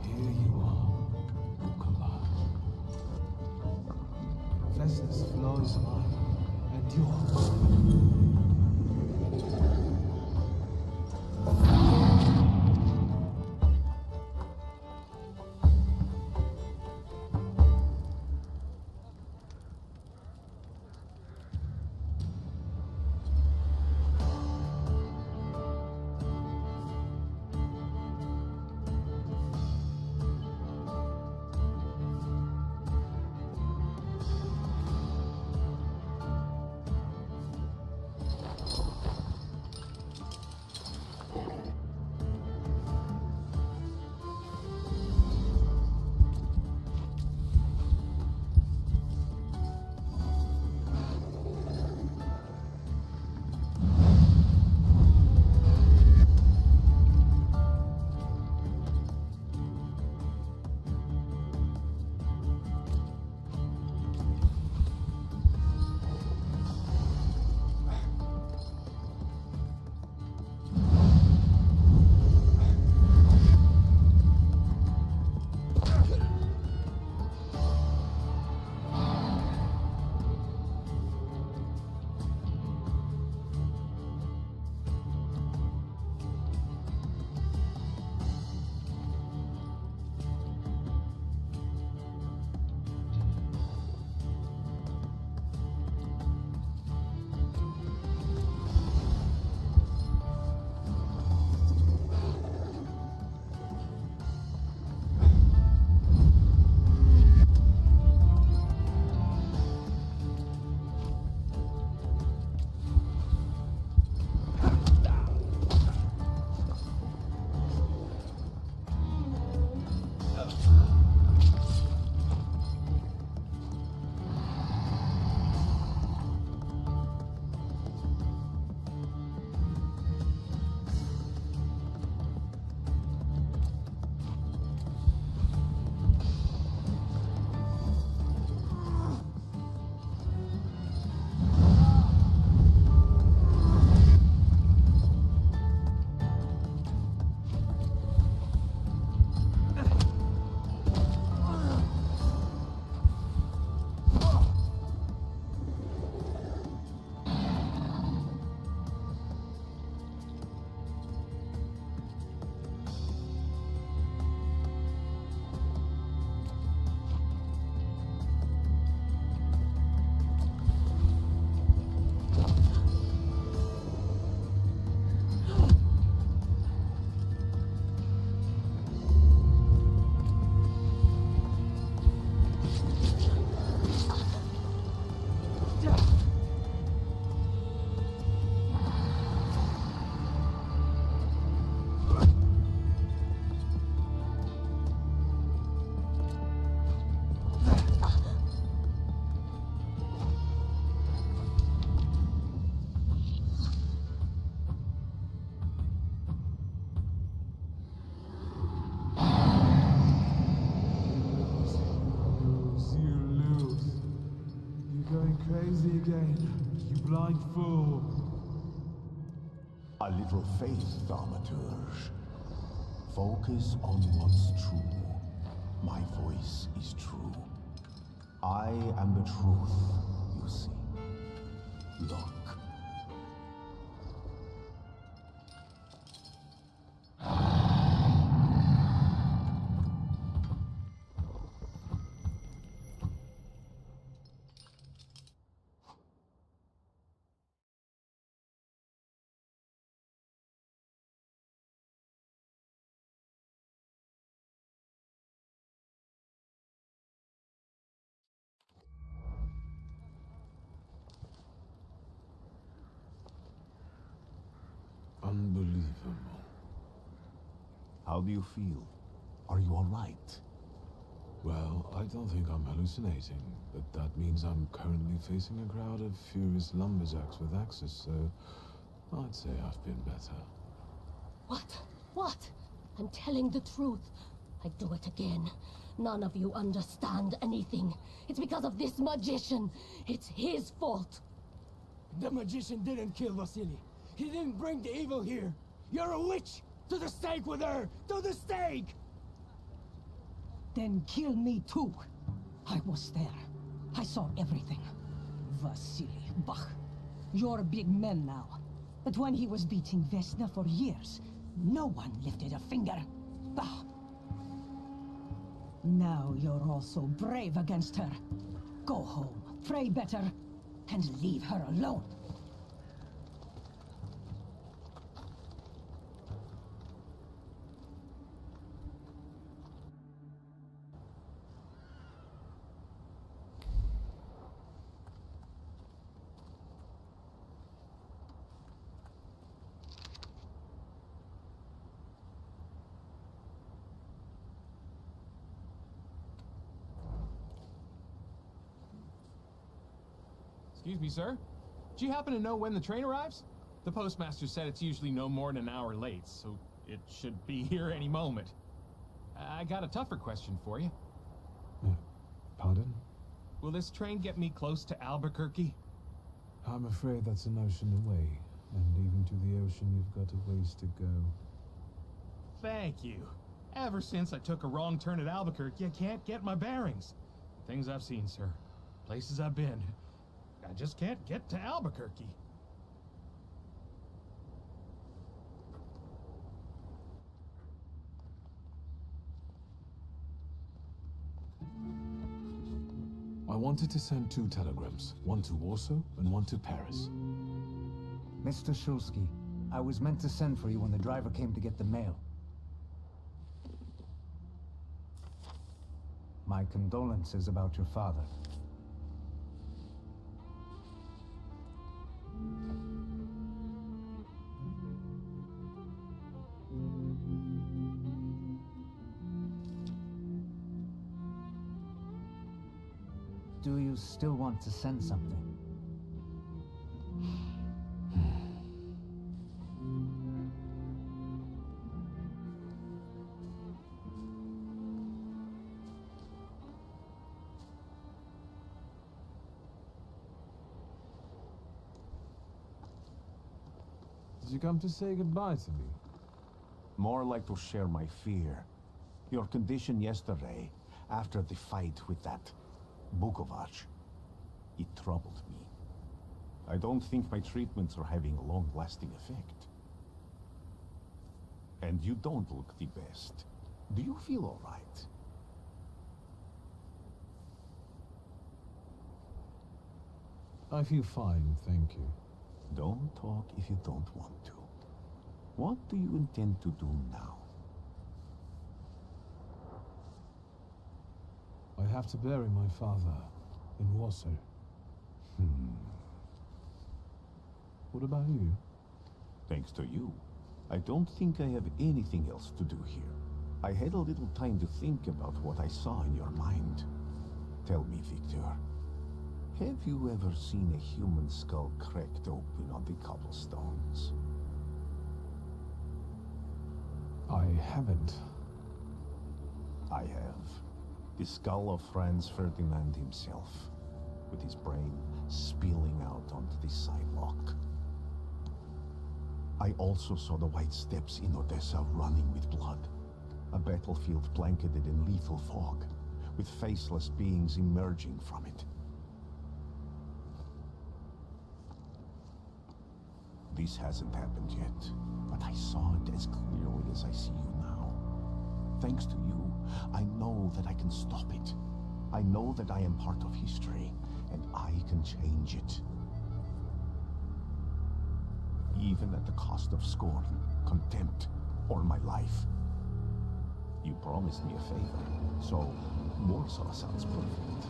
Here you are, Bukavach. Vesna's flaw is mine, and yours. crazy again, you blind fool. A little faith, Thaumaturge. Focus on what's true. My voice is true. I am the truth, you see. Look. Unbelievable. How do you feel? Are you all right? Well, I don't think I'm hallucinating, but that means I'm currently facing a crowd of furious lumberjacks with axes, so I'd say I've been better. What? What? I'm telling the truth. I do it again. None of you understand anything. It's because of this magician. It's his fault. The magician didn't kill Vasily. He didn't bring the evil here. You're a witch! To the stake with her! To the stake! Then kill me too. I was there. I saw everything. Vasily, bah. You're big men now. But when he was beating Vesna for years, no one lifted a finger. Bah. Now you're all so brave against her. Go home, pray better, and leave her alone. Excuse me, sir. Do you happen to know when the train arrives? The postmaster said it's usually no more than an hour late, so it should be here any moment. I got a tougher question for you. Pardon? Will this train get me close to Albuquerque? I'm afraid that's an ocean away, and even to the ocean you've got a ways to go. Thank you. Ever since I took a wrong turn at Albuquerque, I can't get my bearings. Things I've seen, sir. Places I've been. I just can't get to Albuquerque. I wanted to send 2 telegrams, one to Warsaw and one to Paris. Mr. Shulsky, I was meant to send for you when the driver came to get the mail. My condolences about your father. Do you still want to send something? Did you come to say goodbye to me? More like to share my fear. Your condition yesterday, after the fight with that Bukovac, it troubled me. I don't think my treatments are having a long-lasting effect. And you don't look the best. Do you feel all right? I feel fine, thank you. Don't talk if you don't want to. What do you intend to do now? I have to bury my father in Warsaw. What about you? Thanks to you, I don't think I have anything else to do here. I had a little time to think about what I saw in your mind. Tell me, Victor, have you ever seen a human skull cracked open on the cobblestones? I haven't. I have. The skull of Franz Ferdinand himself. with his brain spilling out onto the sidewalk. I also saw the white steps in Odessa running with blood. A battlefield blanketed in lethal fog, with faceless beings emerging from it. This hasn't happened yet, but I saw it as clearly as I see you now. Thanks to you, I know that I can stop it. I know that I am part of history, and I can change it. Even at the cost of scorn, contempt, or my life. You promised me a favor, so Warsaw sounds perfect.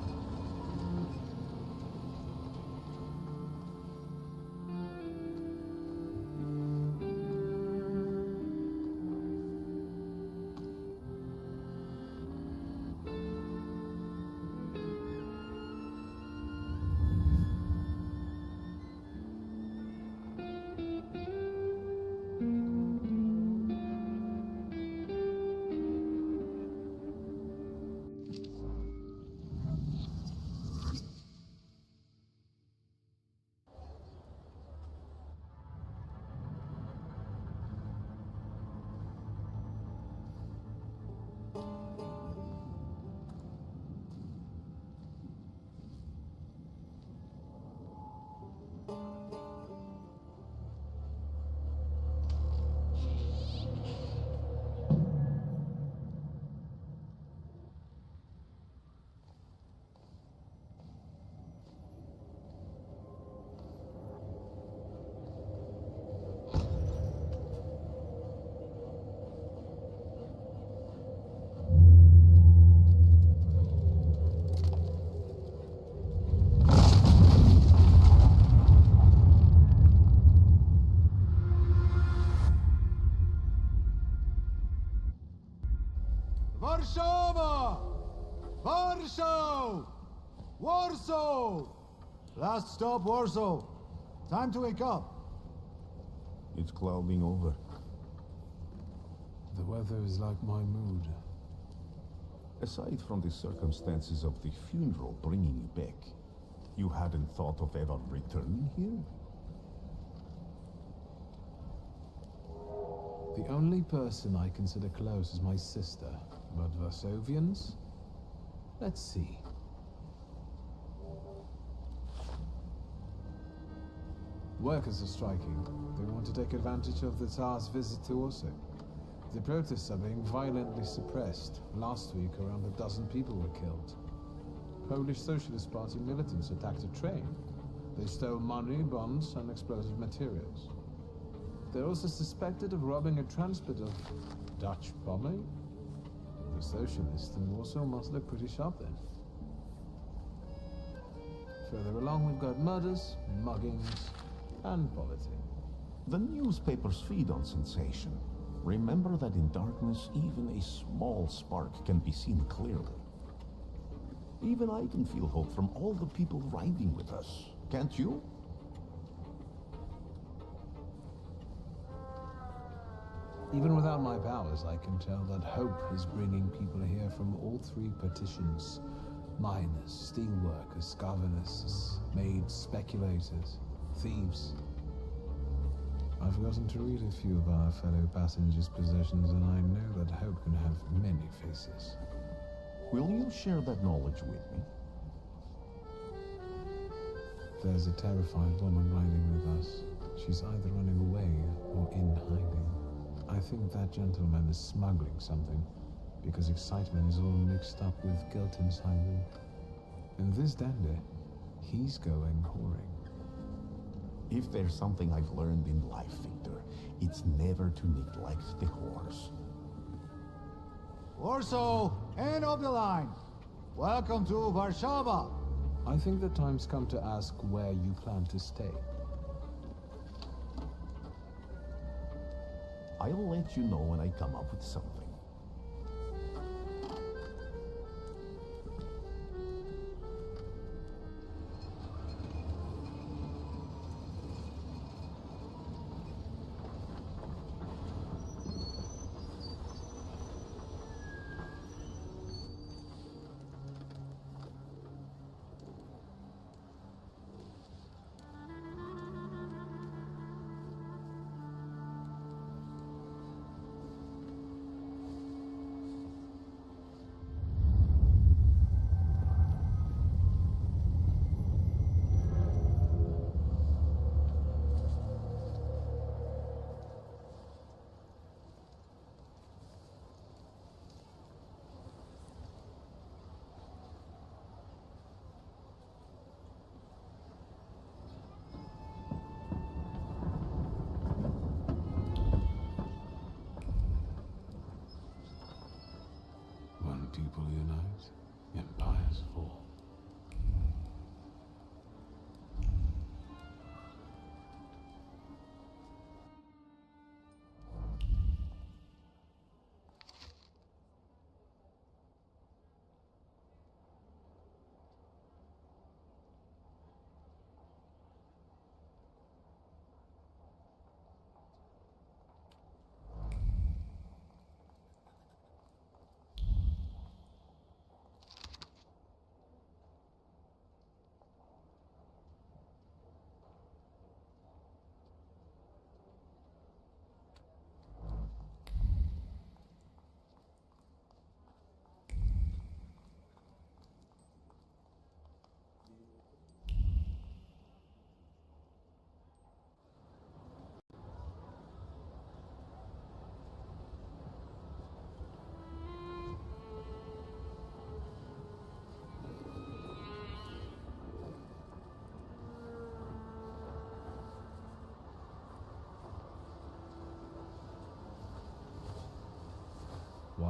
Warszawa! Warsaw! Warsaw! Last stop, Warsaw. Time to wake up. It's clouding over. The weather is like my mood. Aside from the circumstances of the funeral bringing you back, you hadn't thought of ever returning here? The only person I consider close is my sister, but Varsovians? Let's see. Workers are striking. They want to take advantage of the Tsar's visit to Warsaw. The protests are being violently suppressed. Last week, around a dozen people were killed. Polish Socialist Party militants attacked a train. They stole money, bonds, and explosive materials. They're also suspected of robbing a transport of Dutch bombing. The socialists in Warsaw must look pretty sharp then. Further along, we've got murders, muggings, and poverty. The newspapers feed on sensation. Remember that in darkness, even a small spark can be seen clearly. Even I can feel hope from all the people riding with us. Can't you? Even without my powers, I can tell that hope is bringing people here from all three petitions. Miners, steelworkers, governors, maids, speculators, thieves. I've gotten to read a few of our fellow passengers' possessions, and I know that hope can have many faces. Will you share that knowledge with me? There's a terrified woman riding with us. She's either running away or in hiding. I think that gentleman is smuggling something, because excitement is all mixed up with guilt inside him. And this dandy, he's going whoring. If there's something I've learned in life, Victor, it's never to neglect the horse. Warsaw, end of the line. Welcome to Warszawa. I think the time's come to ask where you plan to stay. I'll let you know when I come up with something.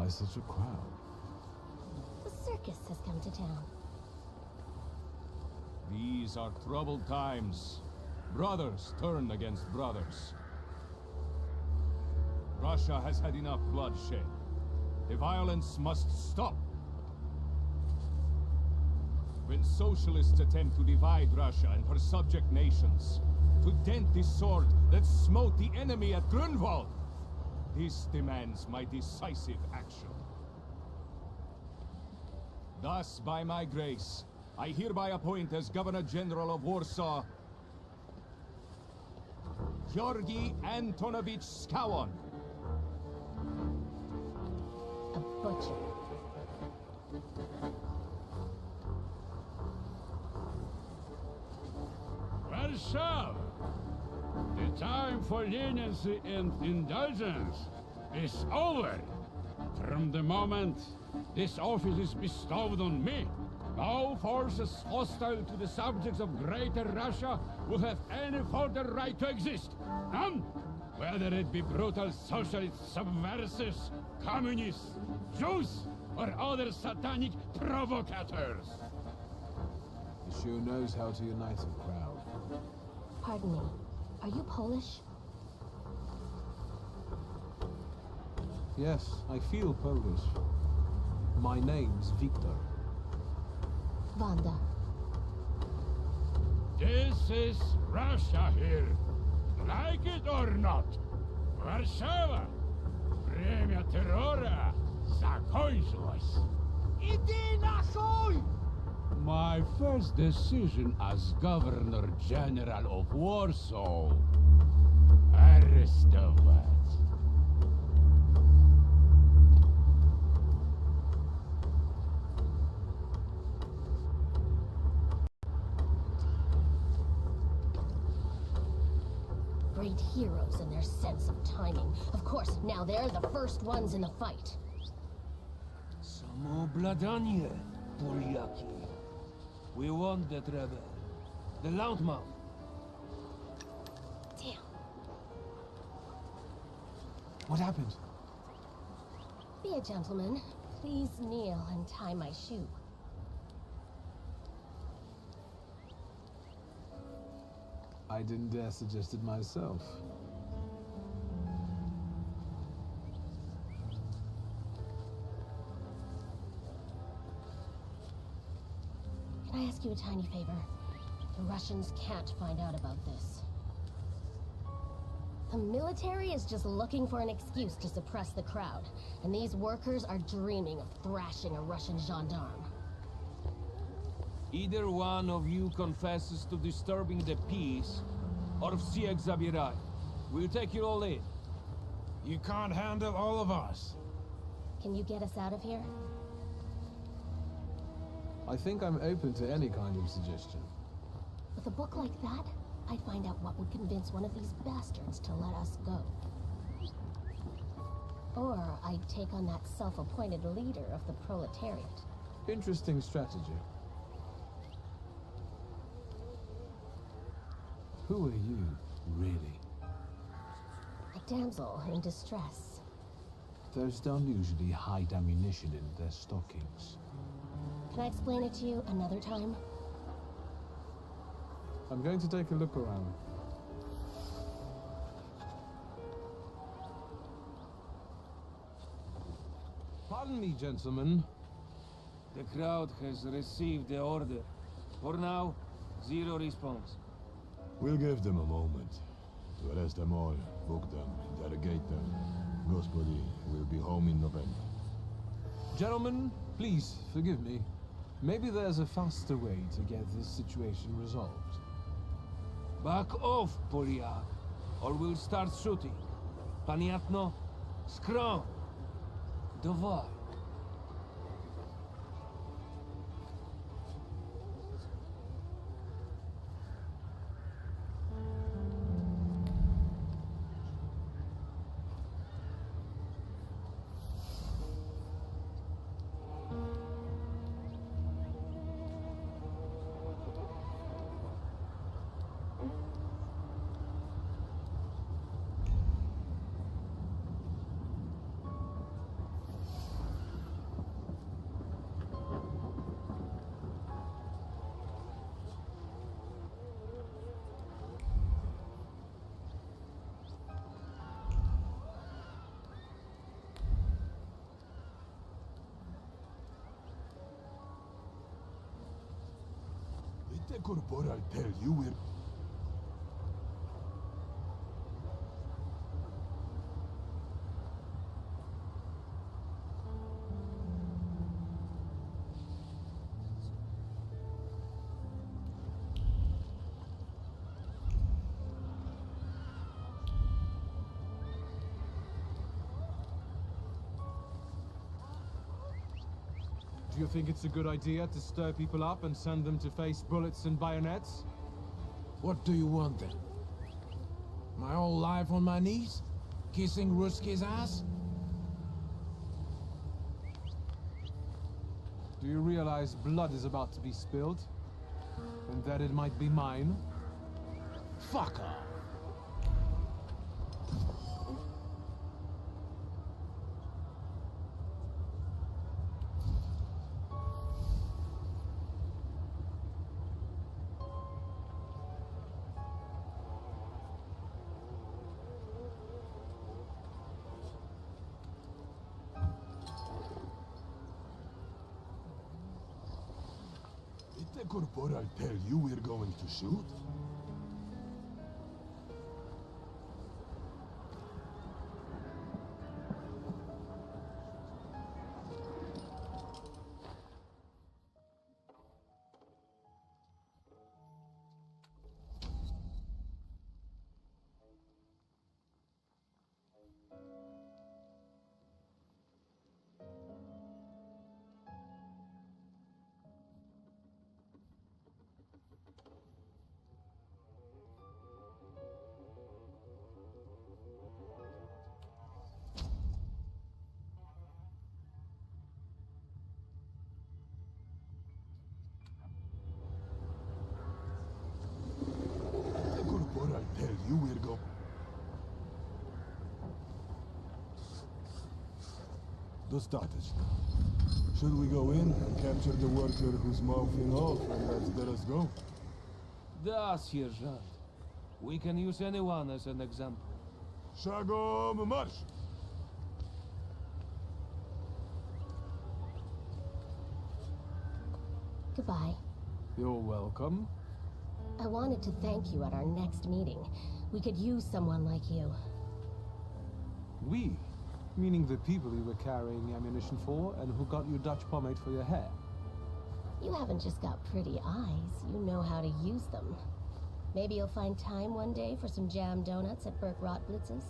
Why such a crowd? The circus has come to town. These are troubled times. Brothers turn against brothers. Russia has had enough bloodshed. The violence must stop. When socialists attempt to divide Russia and her subject nations, to dent the sword that smote the enemy at Grunwald, this demands my decisive action. Thus, by my grace, I hereby appoint as Governor General of Warsaw Georgi Antonovich Skowon. A butcher. Warsaw! The time for leniency and indulgence is over. From the moment this office is bestowed on me, no forces hostile to the subjects of Greater Russia will have any further right to exist. None! Whether it be brutal socialist subversives, communists, Jews, or other satanic provocators. He sure knows how to unite a crowd. Pardon me. Are you Polish? Yes, I feel Polish. My name's Victor. Wanda. This is Russia here. Like it or not. Warszawa. Время террора закончилось. Иди нахуй! My first decision as Governor General of Warsaw. Arrestovать. Great heroes in their sense of timing. Of course, now they're the first ones in the fight. Samobladanie, Polyaki. We want that rebel. The loudmouth. Damn. What happened? Be a gentleman. Please kneel and tie my shoe. I didn't dare suggest it myself. Can I ask you a tiny favor? The Russians can't find out about this. The military is just looking for an excuse to suppress the crowd, and these workers are dreaming of thrashing a Russian gendarme. Either one of you confesses to disturbing the peace, or всех забирай. We'll take you all in. You can't handle all of us. Can you get us out of here? I think I'm open to any kind of suggestion. With a book like that, I'd find out what would convince one of these bastards to let us go. Or I'd take on that self-appointed leader of the proletariat. Interesting strategy. Who are you, really? A damsel in distress. Those don't usually hide ammunition in their stockings. Can I explain it to you another time? I'm going to take a look around. Pardon me, gentlemen. The crowd has received the order. For now, zero response. We'll give them a moment. To arrest them all, book them, interrogate them. Господи, we'll be home in November. Gentlemen, please, forgive me. Maybe there's a faster way to get this situation resolved. Back off, Polyak, or we'll start shooting. Paniatno, skrom. Dawaj. The corporal tell you we're... Do you think it's a good idea to stir people up and send them to face bullets and bayonets? What do you want then? My whole life on my knees? Kissing Ruski's ass? Do you realize blood is about to be spilled? And that it might be mine? Fuck off! Did the corporal tell you we're going to shoot? The corporal tell you we're going... Dostateczno. Should we go in and capture the worker who's mouthing off and let us go? Da, sierżant. We can use anyone as an example. Szagom marsz! Goodbye. You're welcome. I wanted to thank you at our next meeting. We could use someone like you. We? Meaning the people you were carrying ammunition for and who got you Dutch pomade for your hair. You haven't just got pretty eyes, you know how to use them. Maybe you'll find time one day for some jam donuts at Burke Rotblitz's.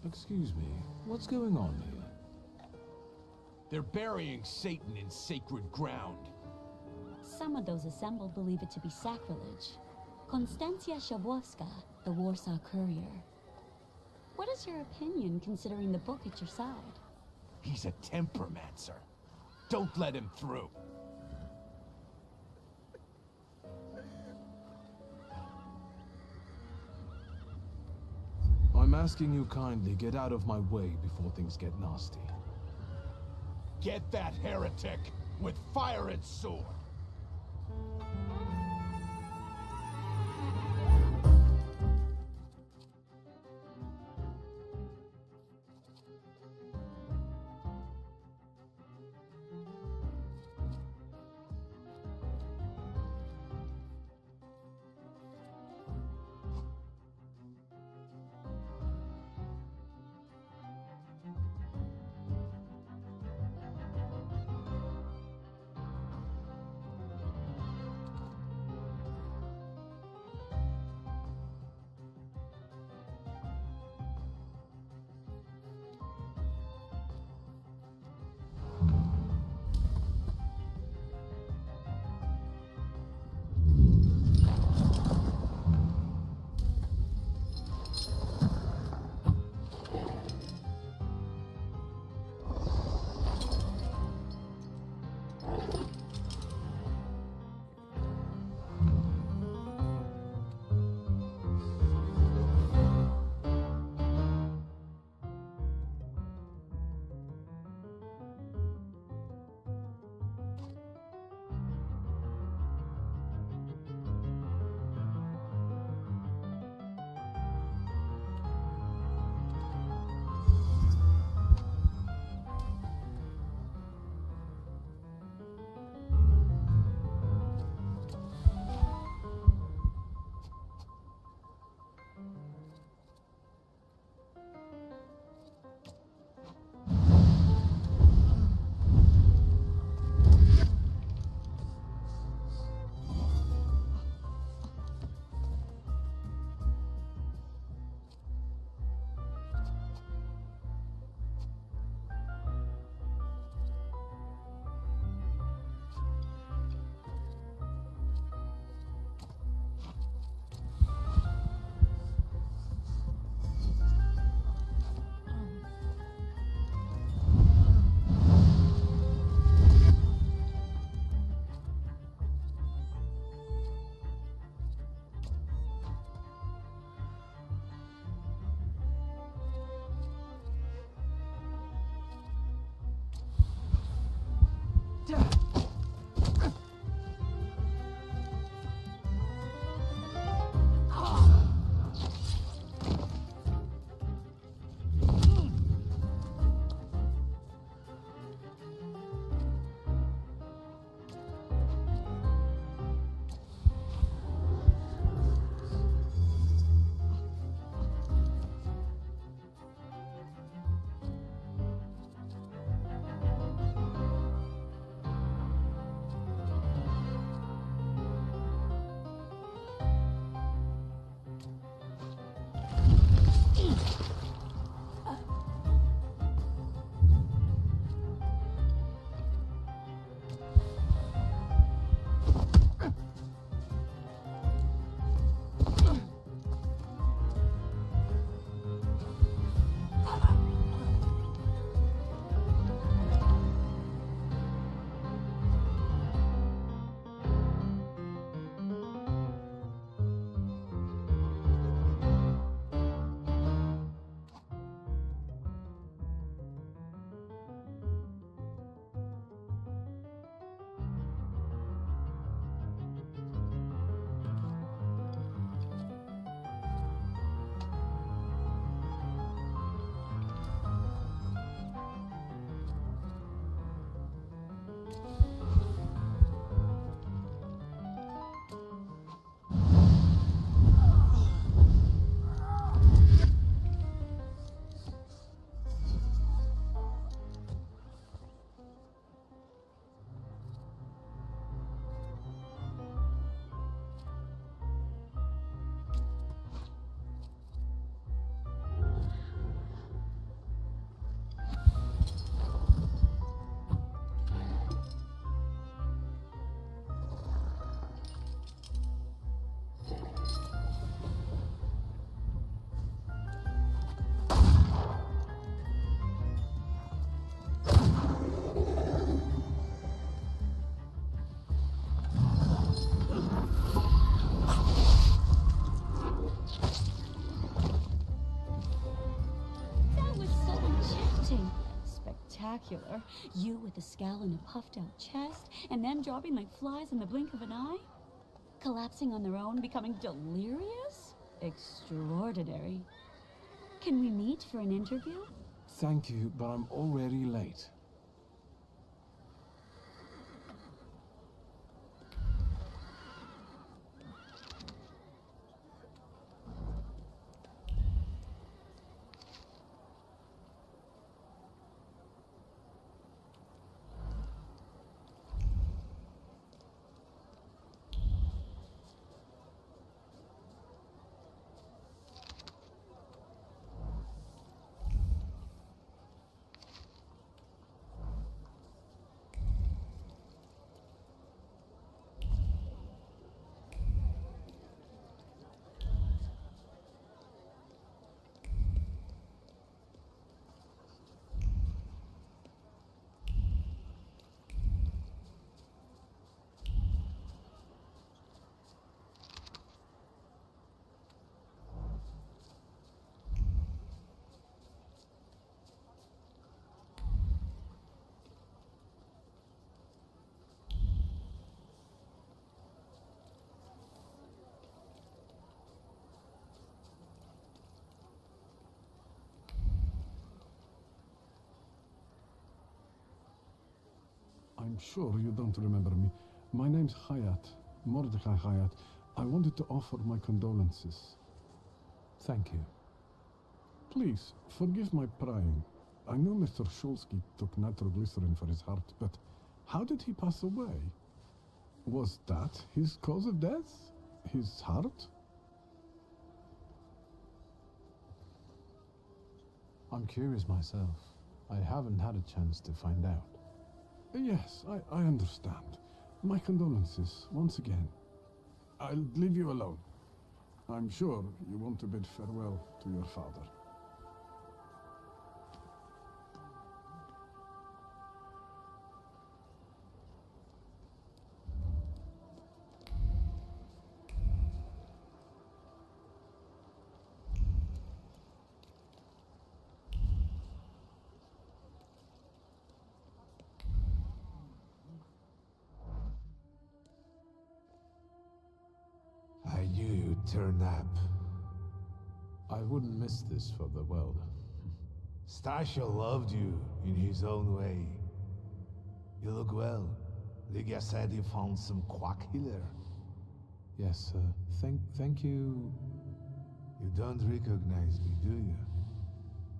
Excuse me, what's going on here? They're burying Satan in sacred ground. Some of those assembled believe it to be sacrilege. Konstancja Shabowska, the Warsaw Courier. What is your opinion, considering the book at your side? He's a tempermancer. Don't let him through. I'm asking you kindly get out of my way before things get nasty. Get that heretic with fire and sword. Spectacular. You with a scowl and a puffed out chest, and then dropping like flies in the blink of an eye? Collapsing on their own, becoming delirious? Extraordinary. Can we meet for an interview? Thank you, but I'm already late. I'm sure you don't remember me. My name's Hayat, Mordecai Hayat. I wanted to offer my condolences. Thank you. Please, forgive my prying. I know Mr. Shulsky took nitroglycerin for his heart, but how did he pass away? Was that his cause of death? His heart? I'm curious myself. I haven't had a chance to find out. Yes, I understand. My condolences, once again. I'll leave you alone. I'm sure you want to bid farewell to your father. I knew you'd turn up. I wouldn't miss this for the world. Stasha loved you in his own way. You look well. Ligia said he found some quack healer. Yes, thank you. You don't recognize me, do you?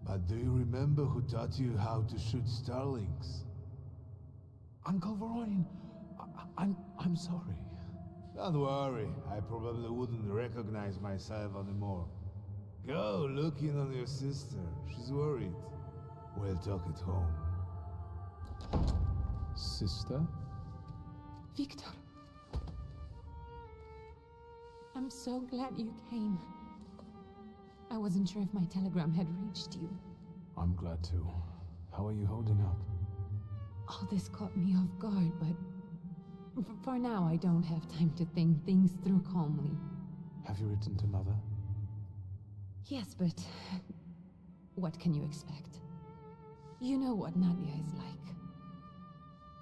But do you remember who taught you how to shoot starlings? Uncle Veronin, I'm sorry. Don't worry, I probably wouldn't recognize myself anymore. Go look in on your sister. She's worried. We'll talk at home. Sister? Victor. I'm so glad you came. I wasn't sure if my telegram had reached you. I'm glad too. How are you holding up? All this caught me off guard, but for now I don't have time to think things through calmly. Have you written to Mother? Yes, but what can you expect? You know what Nadia is like.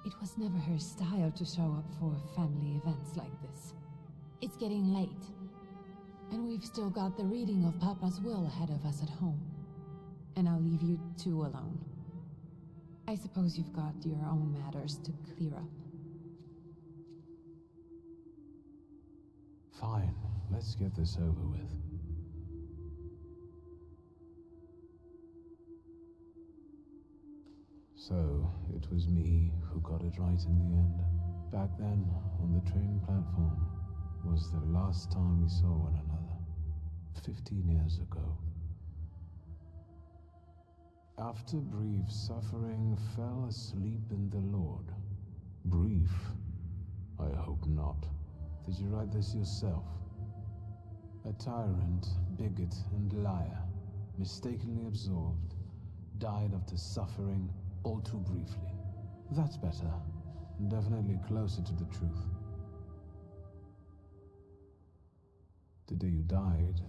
It was never her style to show up for family events like this. It's getting late, and we've still got the reading of Papa's will ahead of us at home. And I'll leave you two alone. I suppose you've got your own matters to clear up. Fine, let's get this over with. So, it was me who got it right in the end. Back then, on the train platform, was the last time we saw one another. 15 years ago. After brief suffering, fell asleep in the Lord. Brief? I hope not. Did you write this yourself? A tyrant, bigot, and liar, mistakenly absolved, died after suffering all too briefly. That's better. Definitely closer to the truth. The day you died,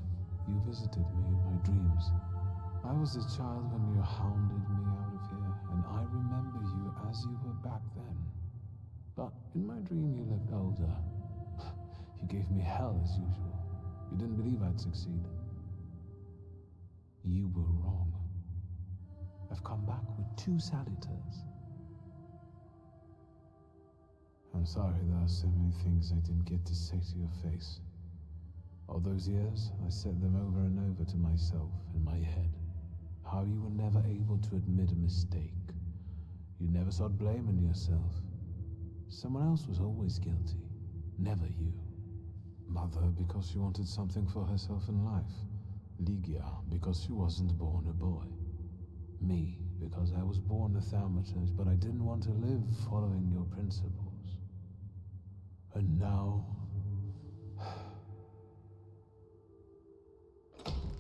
you visited me in my dreams. I was a child when you hounded me out of here, and I remember you as you were back then. But in my dream you looked older. You gave me hell as usual. You didn't believe I'd succeed. You were wrong. I've come back with 2 salutars. I'm sorry there are so many things I didn't get to say to your face. All those years, I said them over and over to myself in my head. How you were never able to admit a mistake. You never sought blame in yourself. Someone else was always guilty, never you. Mother because she wanted something for herself in life. Ligia because she wasn't born a boy. Me because I was born a Thaumaturge, but I didn't want to live following your principles. And now...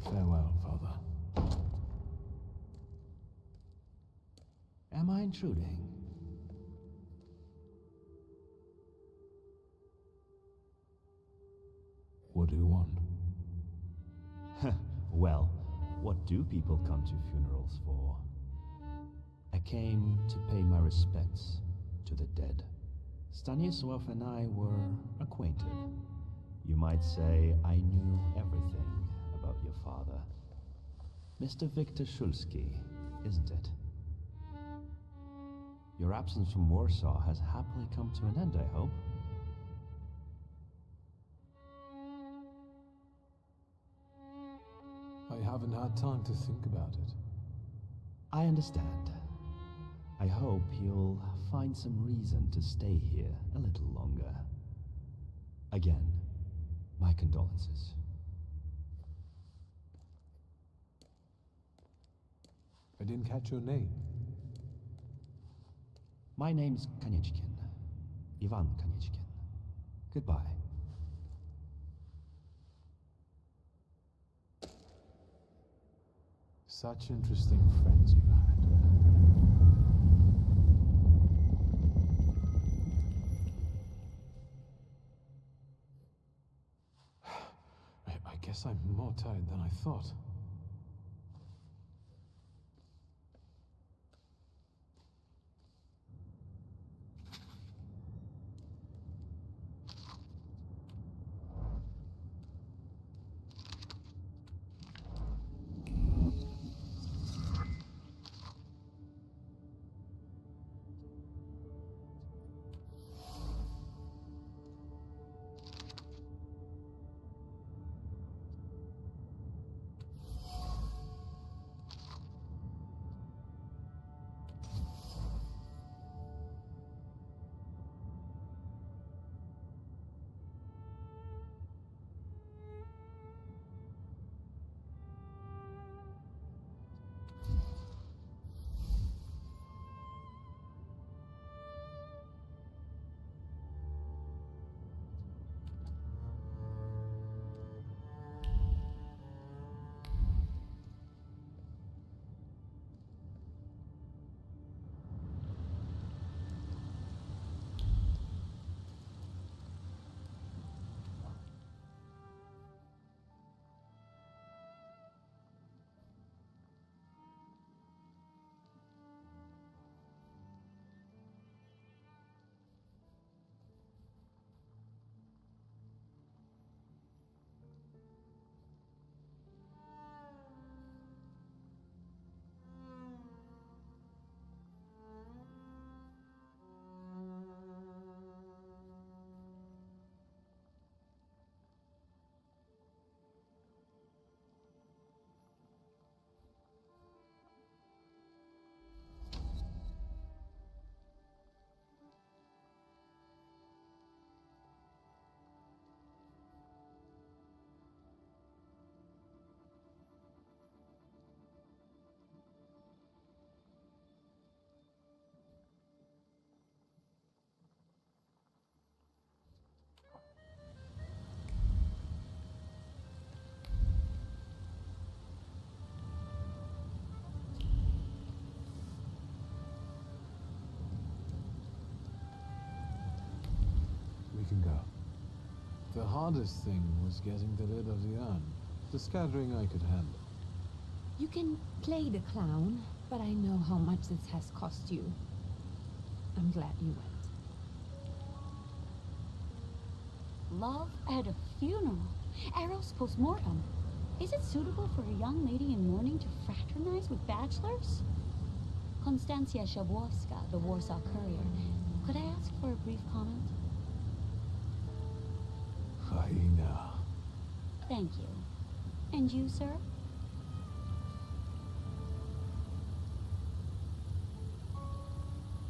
Farewell, Father. Am I intruding? What do you want? Well, what do people come to funerals for? I came to pay my respects to the dead. Stanisław and I were acquainted. You might say I knew everything about your father. Mr. Victor Szulski, isn't it? Your absence from Warsaw has happily come to an end, I hope. I haven't had time to think about it. I understand. I hope you'll find some reason to stay here a little longer. Again, my condolences. I didn't catch your name. My name's Kanieczkin. Ivan Kanieczkin. Goodbye. Such interesting friends you had. I guess I'm more tired than I thought. The hardest thing was getting rid of the urn. The scattering I could handle. You can play the clown, but I know how much this has cost you. I'm glad you went. Love at a funeral. Eros postmortem. Is it suitable for a young lady in mourning to fraternize with bachelors? Konstancja Shabowska, the Warsaw Courier. Could I ask for a brief comment? Hyena. Thank you. And you, sir?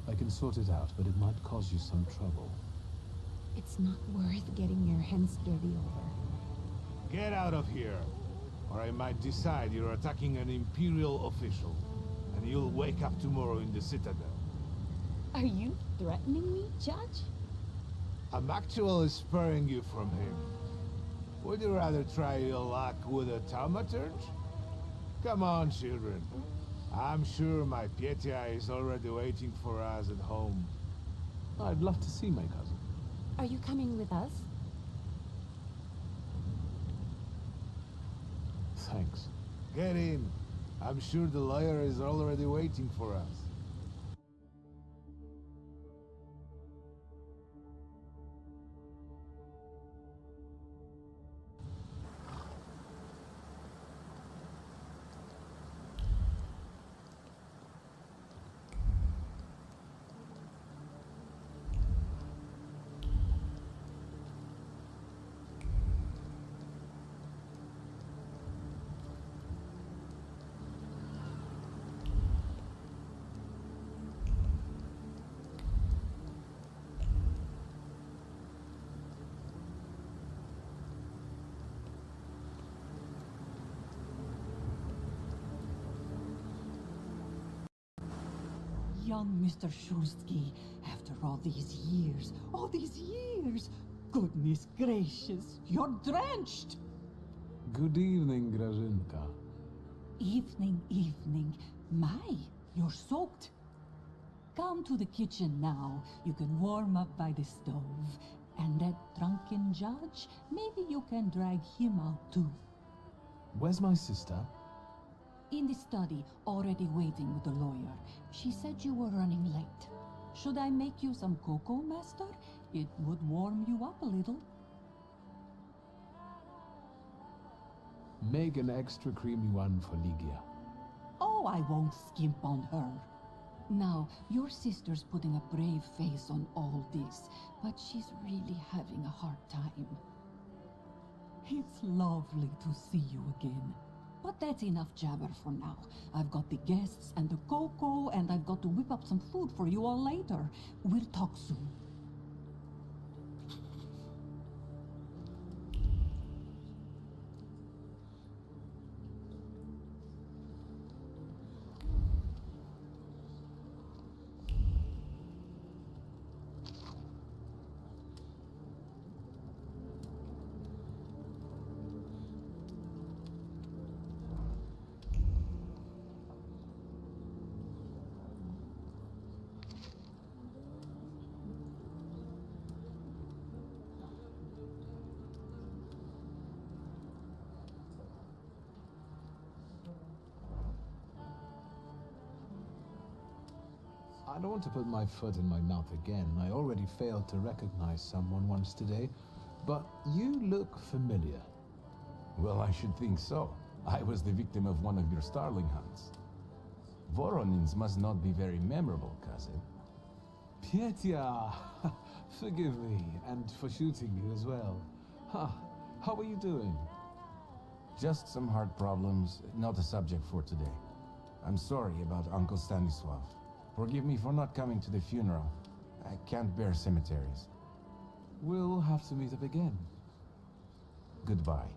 I can sort it out, but it might cause you some trouble. It's not worth getting your hands dirty over. Get out of here, or I might decide you're attacking an Imperial official, and you'll wake up tomorrow in the Citadel. Are you threatening me, Judge? I'm actually spurring you from him. Would you rather try your luck with a Thaumaturge? Come on, children. I'm sure my Pietia is already waiting for us at home. I'd love to see my cousin. Are you coming with us? Thanks. Get in. I'm sure the lawyer is already waiting for us. Young Mr. Shulsky, after all these years, goodness gracious, you're drenched! Good evening, Grażynka. Evening. My, you're soaked. Come to the kitchen now. You can warm up by the stove. And that drunken judge, maybe you can drag him out too. Where's my sister? In the study, already waiting with the lawyer. She said you were running late. Should I make you some cocoa, master? It would warm you up a little. Make an extra creamy one for Ligia. Oh, I won't skimp on her. Now, your sister's putting a brave face on all this, but she's really having a hard time. It's lovely to see you again. But that's enough jabber for now. I've got the guests and the cocoa, and I've got to whip up some food for you all later. We'll talk soon. I don't want to put my foot in my mouth again. I already failed to recognize someone once today, but you look familiar. Well, I should think so. I was the victim of one of your starling hunts. Voronins must not be very memorable, cousin. Pietia! Forgive me, and for shooting you as well. How are you doing? Just some heart problems, not a subject for today. I'm sorry about Uncle Stanislav. Forgive me for not coming to the funeral. I can't bear cemeteries. We'll have to meet up again. Goodbye.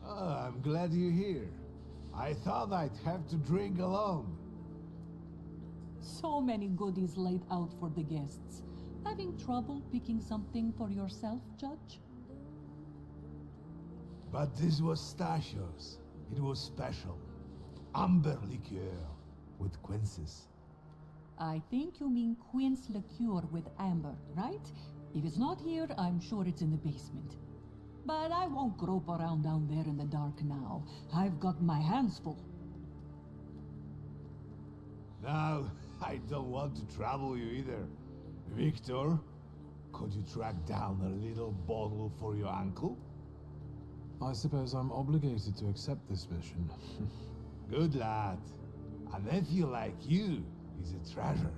I'm glad you're here. I thought I'd have to drink alone. So many goodies laid out for the guests. Having trouble picking something for yourself, Judge? But this was Stashio's. It was special. Amber liqueur with quinces. I think you mean quince liqueur with amber, right? If it's not here, I'm sure it's in the basement. But I won't grope around down there in the dark now. I've got my hands full. Now, I don't want to trouble you either. Victor, could you track down a little bottle for your uncle? I suppose I'm obligated to accept this mission. Good lad. A nephew like you is a treasure.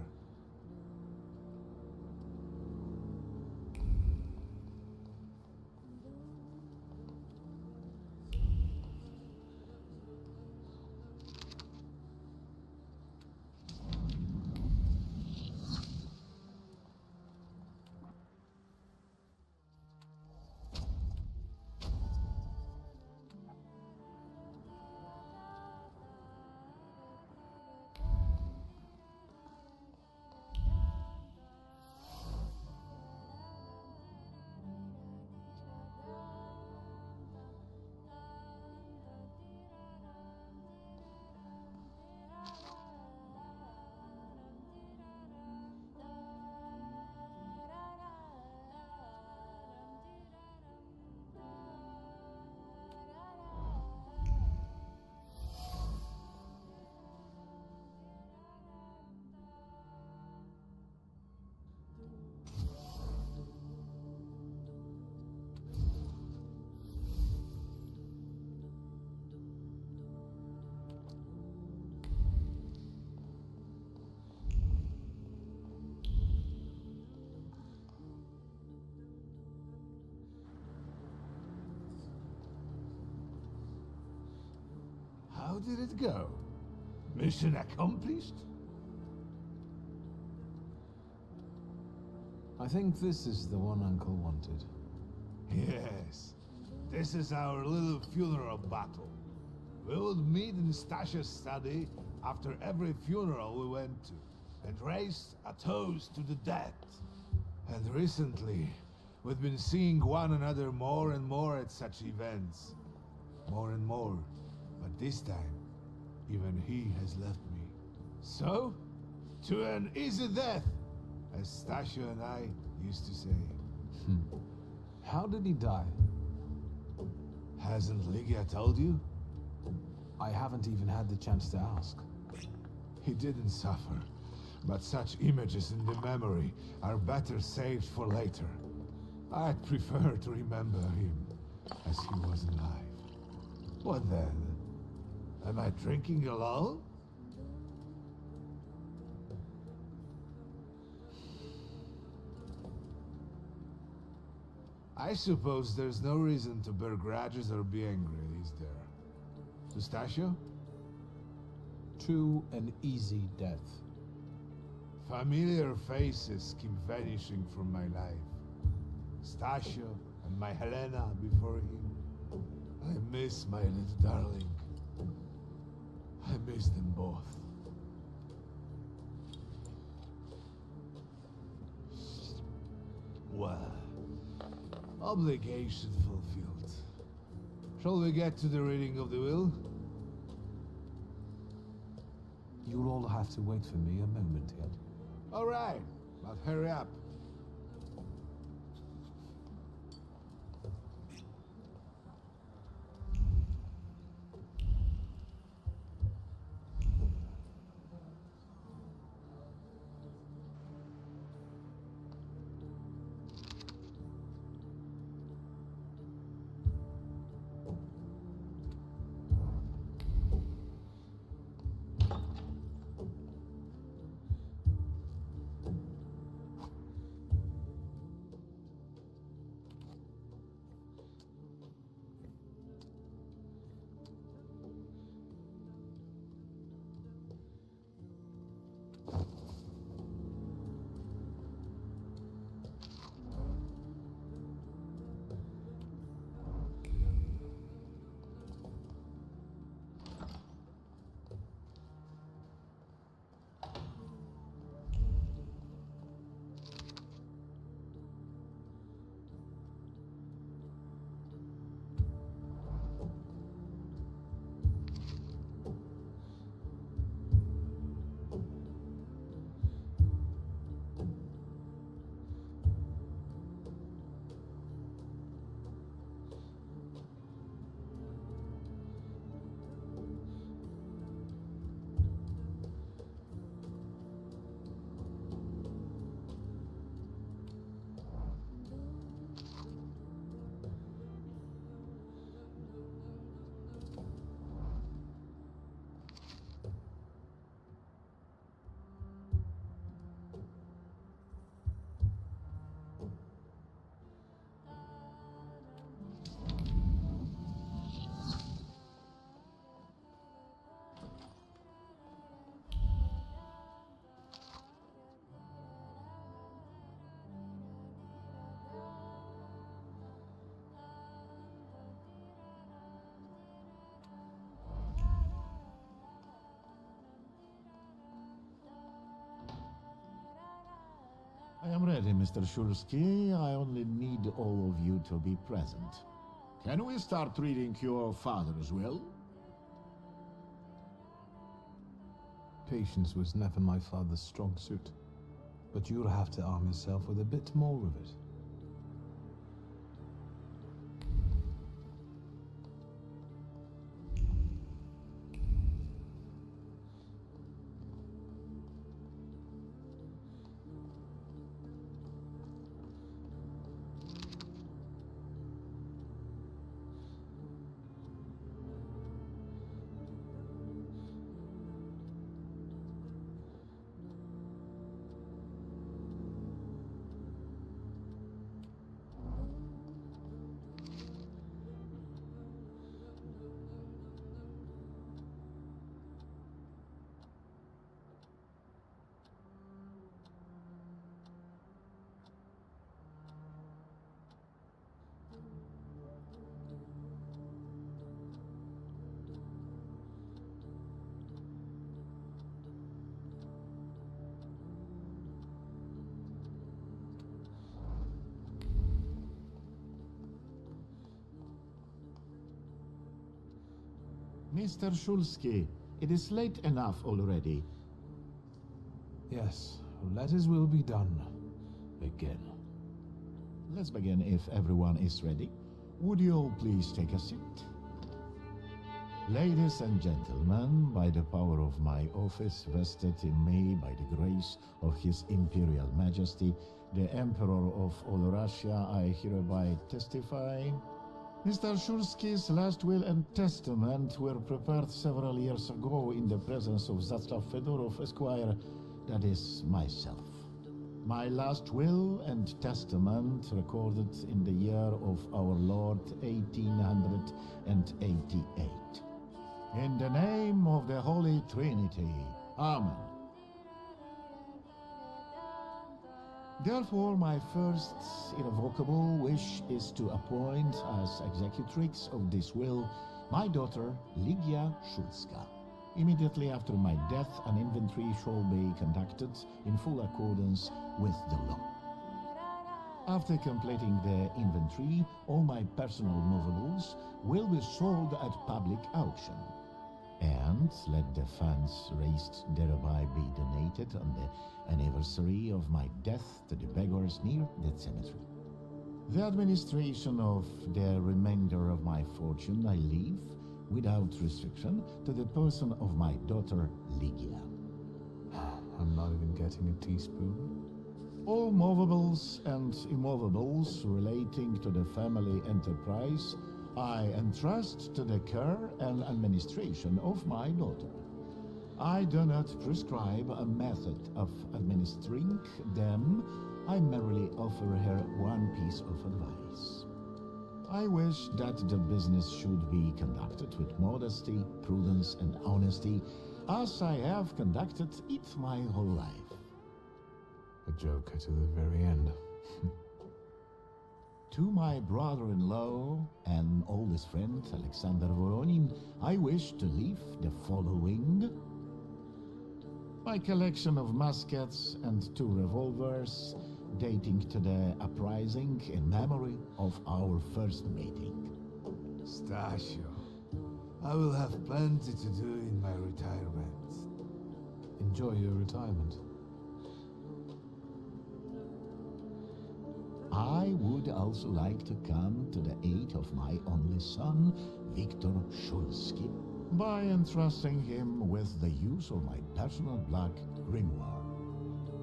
How did it go? Mission accomplished? I think this is the one Uncle wanted. Yes. This is our little funeral battle. We would meet in Stasha's study after every funeral we went to, and raise a toast to the dead. And recently, we've been seeing one another more and more at such events. More and more. But this time, even he has left me. So, to an easy death, as Stasha and I used to say. How did he die? Hasn't Lygia told you? I haven't even had the chance to ask. He didn't suffer, but such images in the memory are better saved for later. I'd prefer to remember him as he was alive. What then? Am I drinking alone? I suppose there's no reason to bear grudges or be angry, is there? Pistachio? To an easy death. Familiar faces keep vanishing from my life. Pistachio and my Helena before him. I miss my little darling. I miss them both. Well, obligation fulfilled. Shall we get to the reading of the will? You'll all have to wait for me a moment yet. All right, but hurry up. I am ready, Mr. Shulsky. I only need all of you to be present. Can we start reading your father's will? Patience was never my father's strong suit, but you'll have to arm yourself with a bit more of it. Mr. Shulsky, it is late enough already. Yes, let his will be done. Again. Let's begin if everyone is ready. Would you all please take a seat? Ladies and gentlemen, by the power of my office vested in me by the grace of His Imperial Majesty, the Emperor of all Russia, I hereby testify. Mr. Shulsky's last will and testament were prepared several years ago in the presence of Zaslav Fedorov, Esquire, that is, myself. My last will and testament recorded in the year of our Lord 1888. In the name of the Holy Trinity. Amen. Therefore, my first irrevocable wish is to appoint as executrix of this will my daughter, Ligia Shulska. Immediately after my death, an inventory shall be conducted in full accordance with the law. After completing the inventory, all my personal movables will be sold at public auction. And let the funds raised thereby be donated on the anniversary of my death to the beggars near that cemetery. The administration of the remainder of my fortune I leave, without restriction, to the person of my daughter Ligia. I'm not even getting a teaspoon. All movables and immovables relating to the family enterprise I entrust to the care and administration of my daughter. I do not prescribe a method of administering them. I merely offer her one piece of advice. I wish that the business should be conducted with modesty, prudence, and honesty, as I have conducted it my whole life. A joker to the very end. To my brother-in-law and oldest friend, Alexander Voronin, I wish to leave the following. My collection of muskets and 2 revolvers, dating to the uprising in memory of our first meeting. Stasio, I will have plenty to do in my retirement. Enjoy your retirement. I would also like to come to the aid of my only son, Viktor Shulsky, by entrusting him with the use of my personal black grimoire,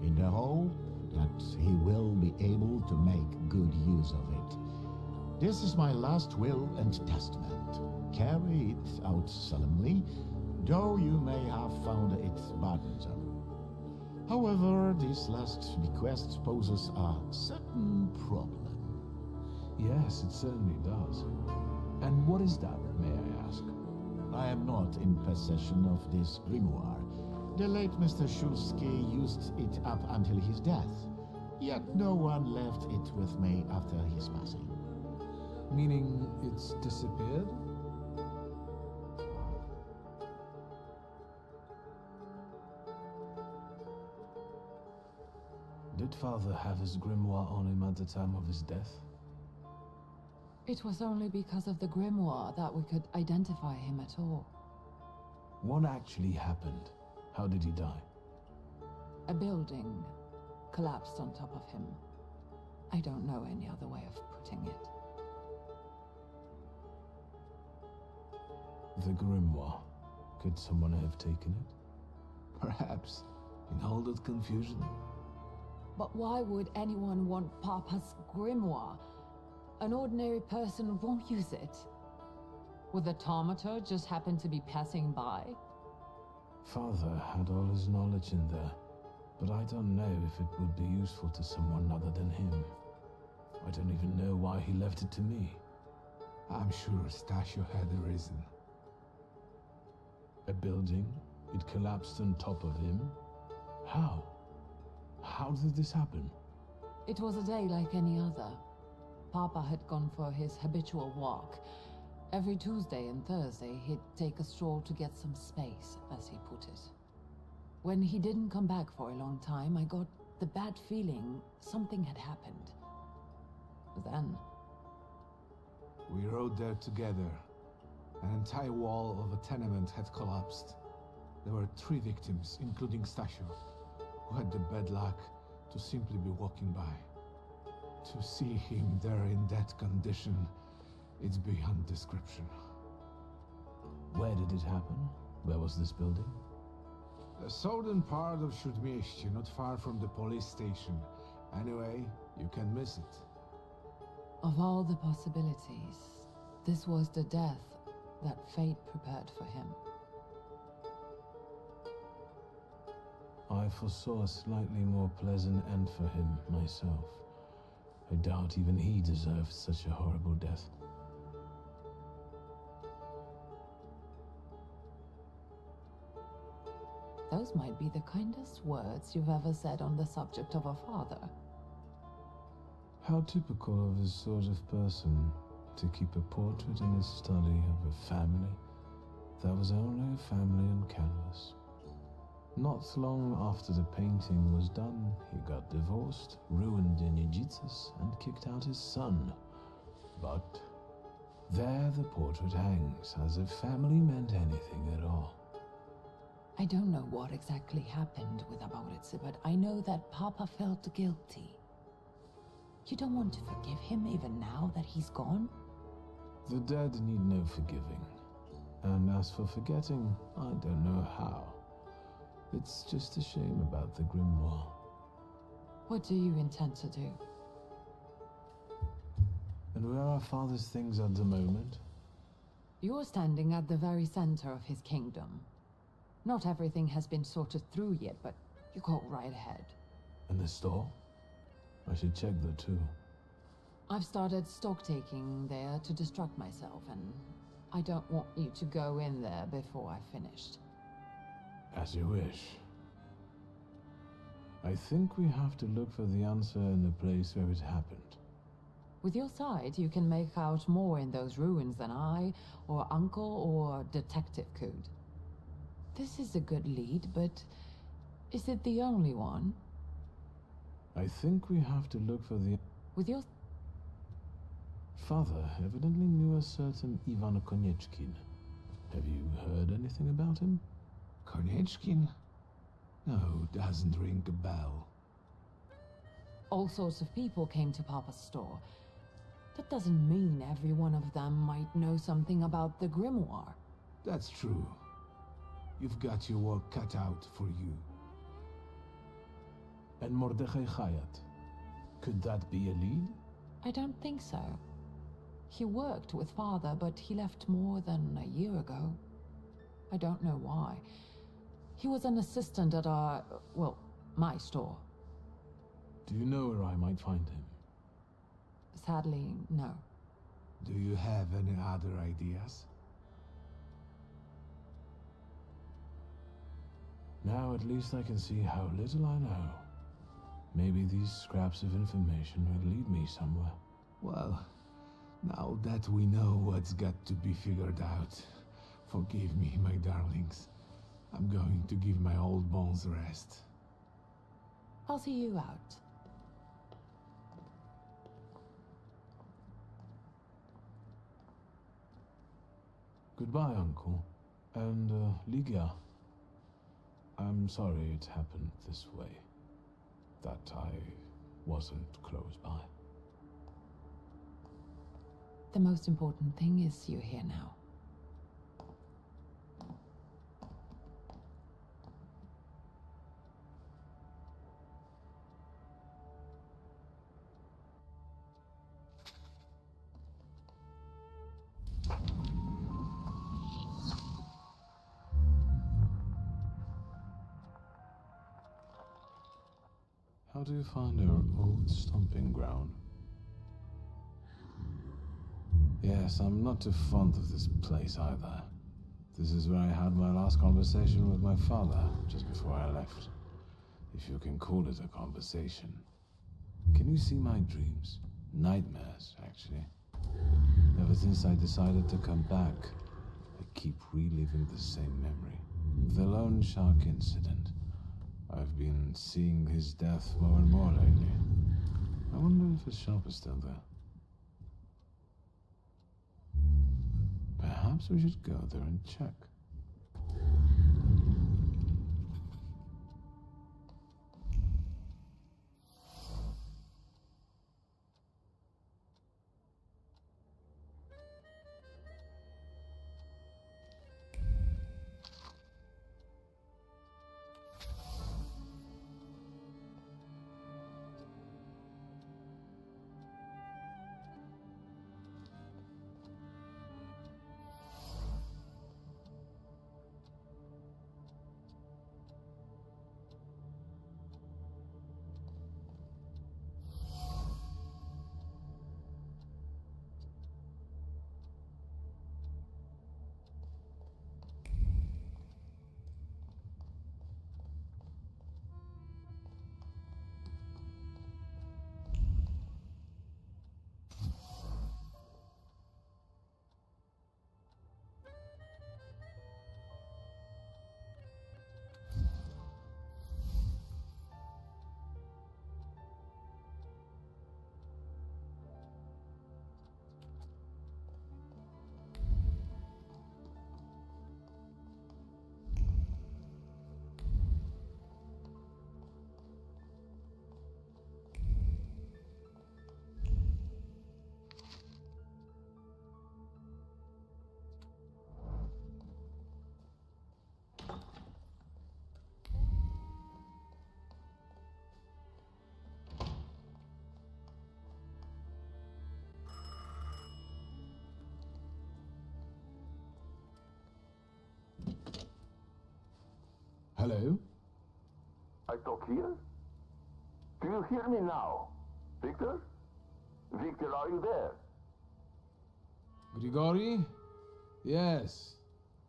in the hope that he will be able to make good use of it. This is my last will and testament. Carry it out solemnly, though you may have found it burdensome. However, this last bequest poses a certain problem. Yes, it certainly does. And what is that, may I ask? I am not in possession of this grimoire. The late Mr. Shulsky used it up until his death, yet no one left it with me after his passing. Meaning it's disappeared? Did Father have his grimoire on him at the time of his death? It was only because of the grimoire that we could identify him at all. What actually happened? How did he die? A building collapsed on top of him. I don't know any other way of putting it. The grimoire. Could someone have taken it? Perhaps, in all that confusion. But why would anyone want Papa's grimoire? An ordinary person won't use it. Would the Thaumaturge just happen to be passing by? Father had all his knowledge in there, but I don't know if it would be useful to someone other than him. I don't even know why he left it to me. I'm sure Stasio had a reason. A building? It collapsed on top of him? How? How did this happen? It was a day like any other. Papa had gone for his habitual walk. Every Tuesday and Thursday, he'd take a stroll to get some space, as he put it. When he didn't come back for a long time, I got the bad feeling something had happened. Then... We rode there together. An entire wall of a tenement had collapsed. There were 3 victims, including Stasio, who had the bad luck to simply be walking by. To see him there in that condition, it's beyond description. Where did it happen? Where was this building? The southern part of Śródmieście, not far from the police station. Anyway, you can miss it. Of all the possibilities, this was the death that fate prepared for him. I foresaw a slightly more pleasant end for him myself. I doubt even he deserved such a horrible death. Those might be the kindest words you've ever said on the subject of a father. How typical of his sort of person to keep a portrait in his study of a family that was only a family on canvas. Not long after the painting was done, he got divorced, ruined the Nijitsus, and kicked out his son. But there the portrait hangs, as if family meant anything at all. I don't know what exactly happened with Aboritse, but I know that Papa felt guilty. You don't want to forgive him even now that he's gone? The dead need no forgiving. And as for forgetting, I don't know how. It's just a shame about the grimoire. What do you intend to do? And where are Father's things at the moment? You're standing at the very center of his kingdom. Not everything has been sorted through yet, but you go right ahead. And the store? I should check there too. I've started stock-taking there to distract myself, and I don't want you to go in there before I've finished. As you wish. I think we have to look for the answer in the place where it happened. With your sight, you can make out more in those ruins than I, or Uncle, or Detective could. This is a good lead, but is it the only one? I think we have to look for the... With your... Father evidently knew a certain Ivan Konieczkin. Have you heard anything about him? Konieczkin? No, doesn't ring a bell. All sorts of people came to Papa's store. That doesn't mean every one of them might know something about the grimoire. That's true. You've got your work cut out for you. And Mordechai Chayat? Could that be a lead? I don't think so. He worked with Father, but he left more than a year ago. I don't know why. He was an assistant at our, well, my store. Do you know where I might find him? Sadly, no. Do you have any other ideas? Now at least I can see how little I know. Maybe these scraps of information will lead me somewhere. Well, now that we know what's got to be figured out, forgive me, my darlings. I'm going to give my old bones a rest. I'll see you out. Goodbye, Uncle. And, Ligia. I'm sorry it happened this way. That I wasn't close by. The most important thing is you're here now. How do you find our old stomping ground? Yes, I'm not too fond of this place either. This is where I had my last conversation with my father, just before I left. If you can call it a conversation. Can you see my dreams? Nightmares, actually. Ever since I decided to come back, I keep reliving the same memory. The loan shark incident. I've been seeing his death more and more lately. I wonder if his shop is still there. Perhaps we should go there and check. Hello? I talk here? Do you hear me now? Victor? Victor, are you there? Grigori? Yes.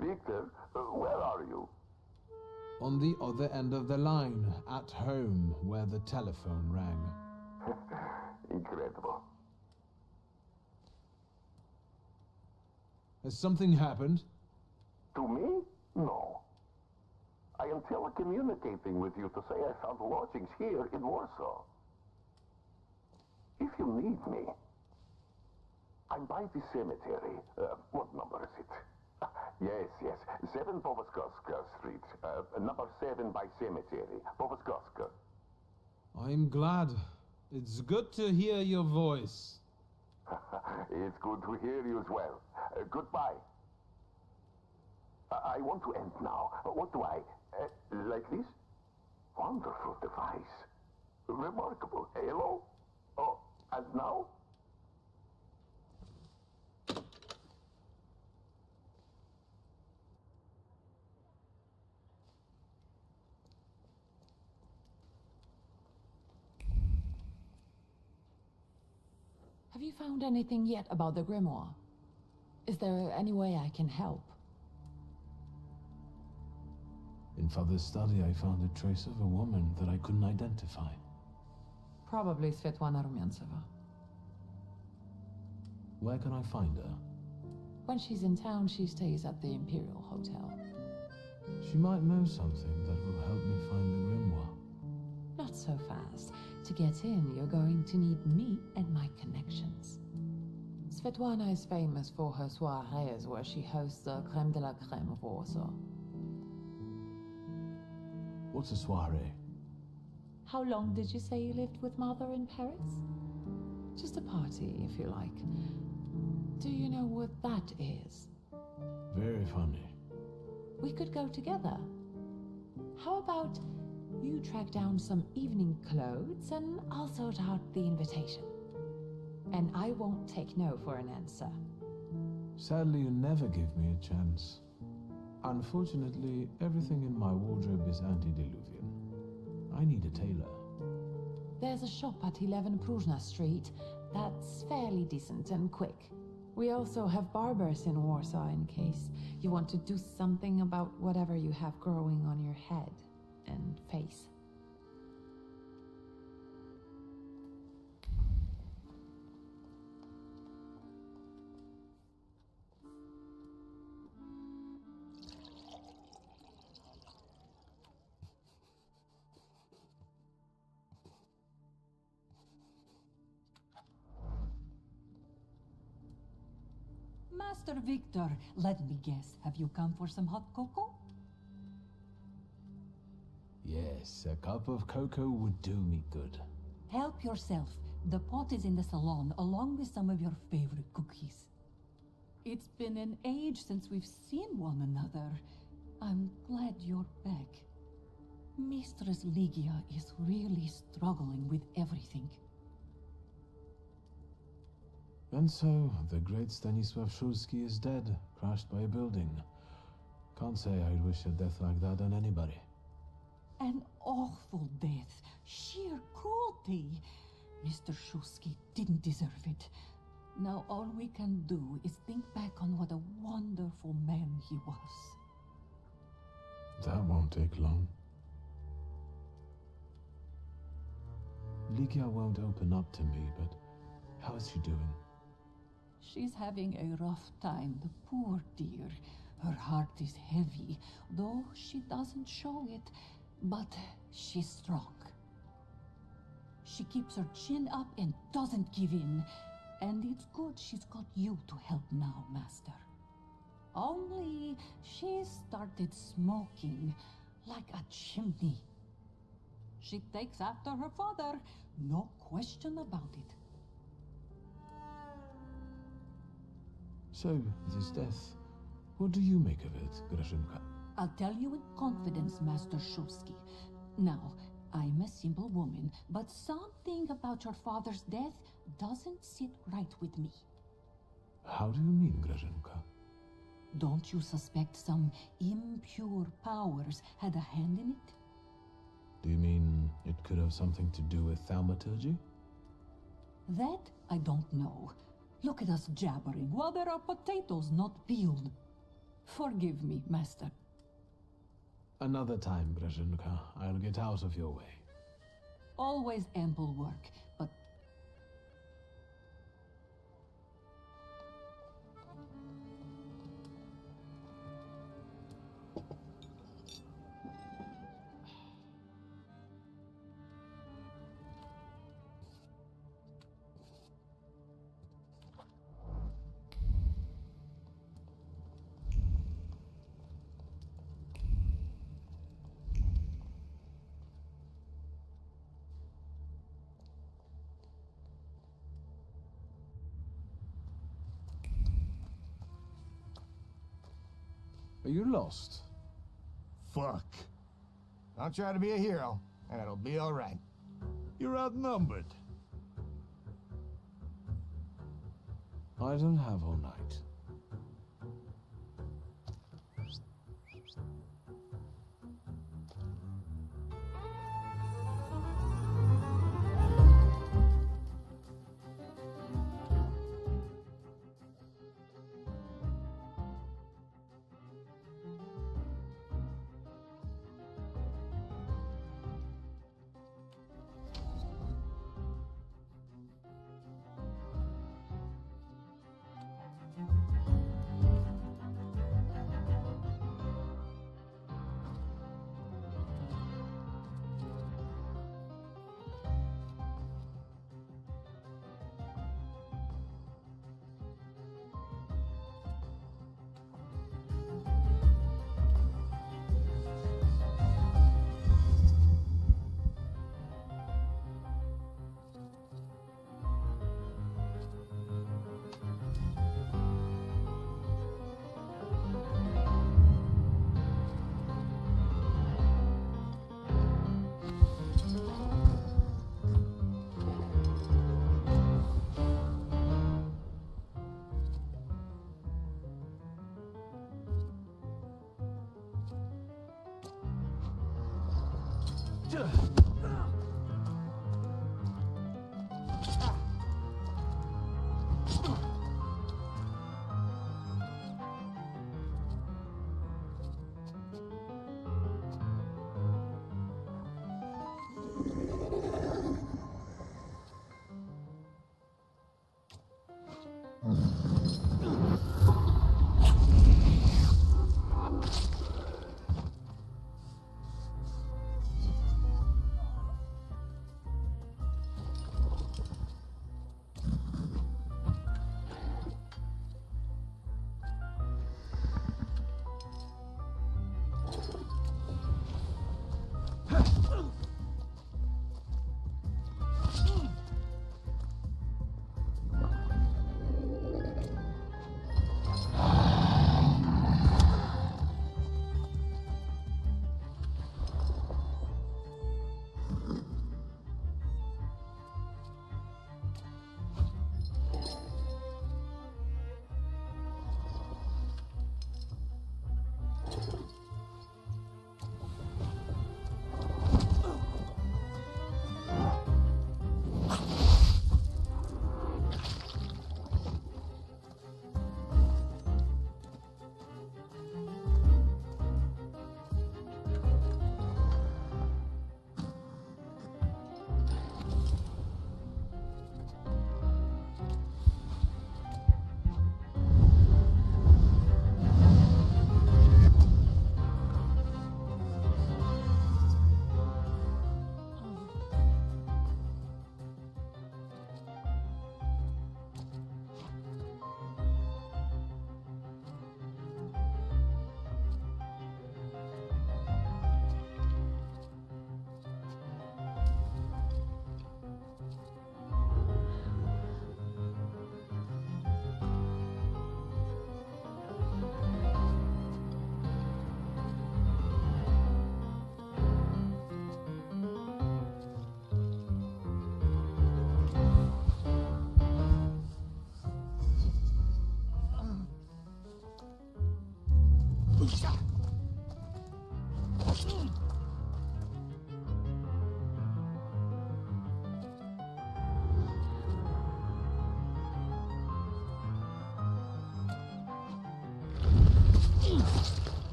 Victor, where are you? On the other end of the line, at home, where the telephone rang. Incredible. Has something happened? To me? No. I am telecommunicating with you to say I found lodgings here in Warsaw. If you need me, I'm by the cemetery. What number is it? Yes. 7 Powaskowska Street. Number 7 by cemetery. Powaskowska. I'm glad. It's good to hear your voice. It's good to hear you as well. Goodbye. I want to end now. What do I... like this? Wonderful device. Remarkable. Hello? Oh, and now? Have you found anything yet about the grimoire? Is there any way I can help? In Father's study, I found a trace of a woman that I couldn't identify. Probably Svetlana Rumyantseva. Where can I find her? When she's in town, she stays at the Imperial Hotel. She might know something that will help me find the grimoire. Not so fast. To get in, you're going to need me and my connections. Svetlana is famous for her soirees where she hosts the creme de la creme of Warsaw. What's a soiree? How long did you say you lived with Mother in Paris? Just a party, if you like. Do you know what that is? Very funny. We could go together. How about you track down some evening clothes and I'll sort out the invitation? And I won't take no for an answer. Sadly, you never give me a chance. Unfortunately, everything in my wardrobe is antediluvian. I need a tailor. There's a shop at 11 Pruzhna Street that's fairly decent and quick. We also have barbers in Warsaw in case you want to do something about whatever you have growing on your head and face. Master Victor, let me guess. Have you come for some hot cocoa? Yes, a cup of cocoa would do me good. Help yourself. The pot is in the salon, along with some of your favorite cookies. It's been an age since we've seen one another. I'm glad you're back. Mistress Ligia is really struggling with everything. And so, the great Stanisław Szulski is dead, crashed by a building. Can't say I'd wish a death like that on anybody. An awful death. Sheer cruelty. Mr. Szulski didn't deserve it. Now all we can do is think back on what a wonderful man he was. That won't take long. Ligia won't open up to me, but how is she doing? She's having a rough time, the poor dear. Her heart is heavy, though she doesn't show it, but she's strong. She keeps her chin up and doesn't give in, and it's good she's got you to help now, Master. Only she started smoking like a chimney. She takes after her father, no question about it. So, this death, what do you make of it, Grażynka? I'll tell you in confidence, Master Szulski. Now, I'm a simple woman, but something about your father's death doesn't sit right with me. How do you mean, Grażynka? Don't you suspect some impure powers had a hand in it? Do you mean it could have something to do with Thaumaturge? That I don't know. Look at us jabbering while there are potatoes not peeled. Forgive me, Master. Another time, Grażynka. I'll get out of your way. Always ample work, but... Are you lost? Fuck. I'll try to be a hero, and it'll be all right. You're outnumbered. I don't have all night.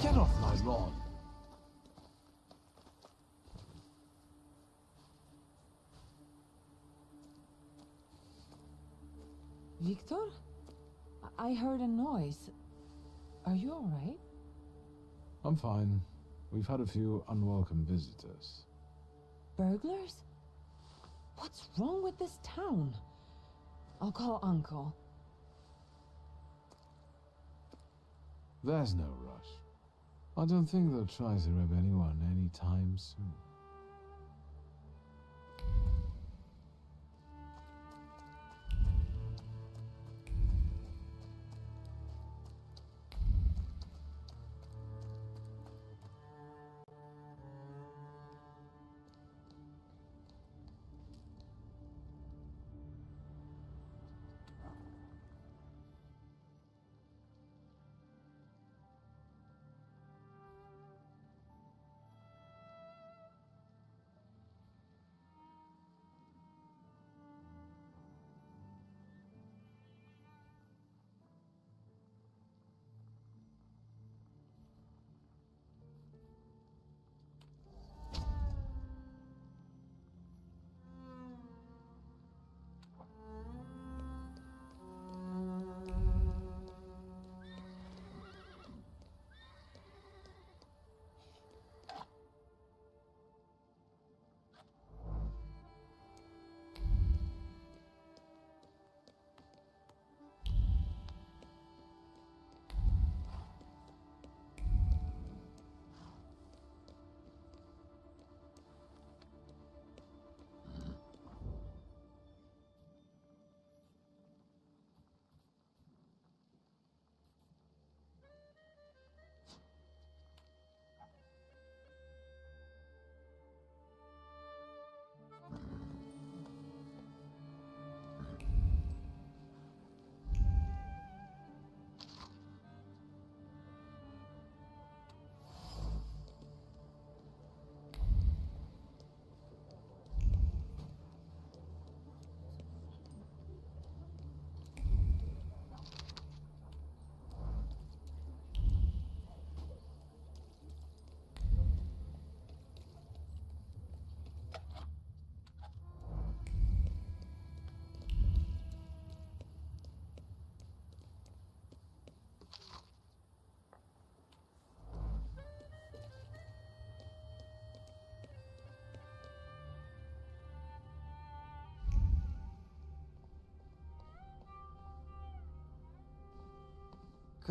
Get off my lawn. Victor? I heard a noise. Are you all right? I'm fine. We've had a few unwelcome visitors. Burglars? What's wrong with this town? I'll call Uncle. There's no rush. I don't think they'll try to rob anyone anytime soon.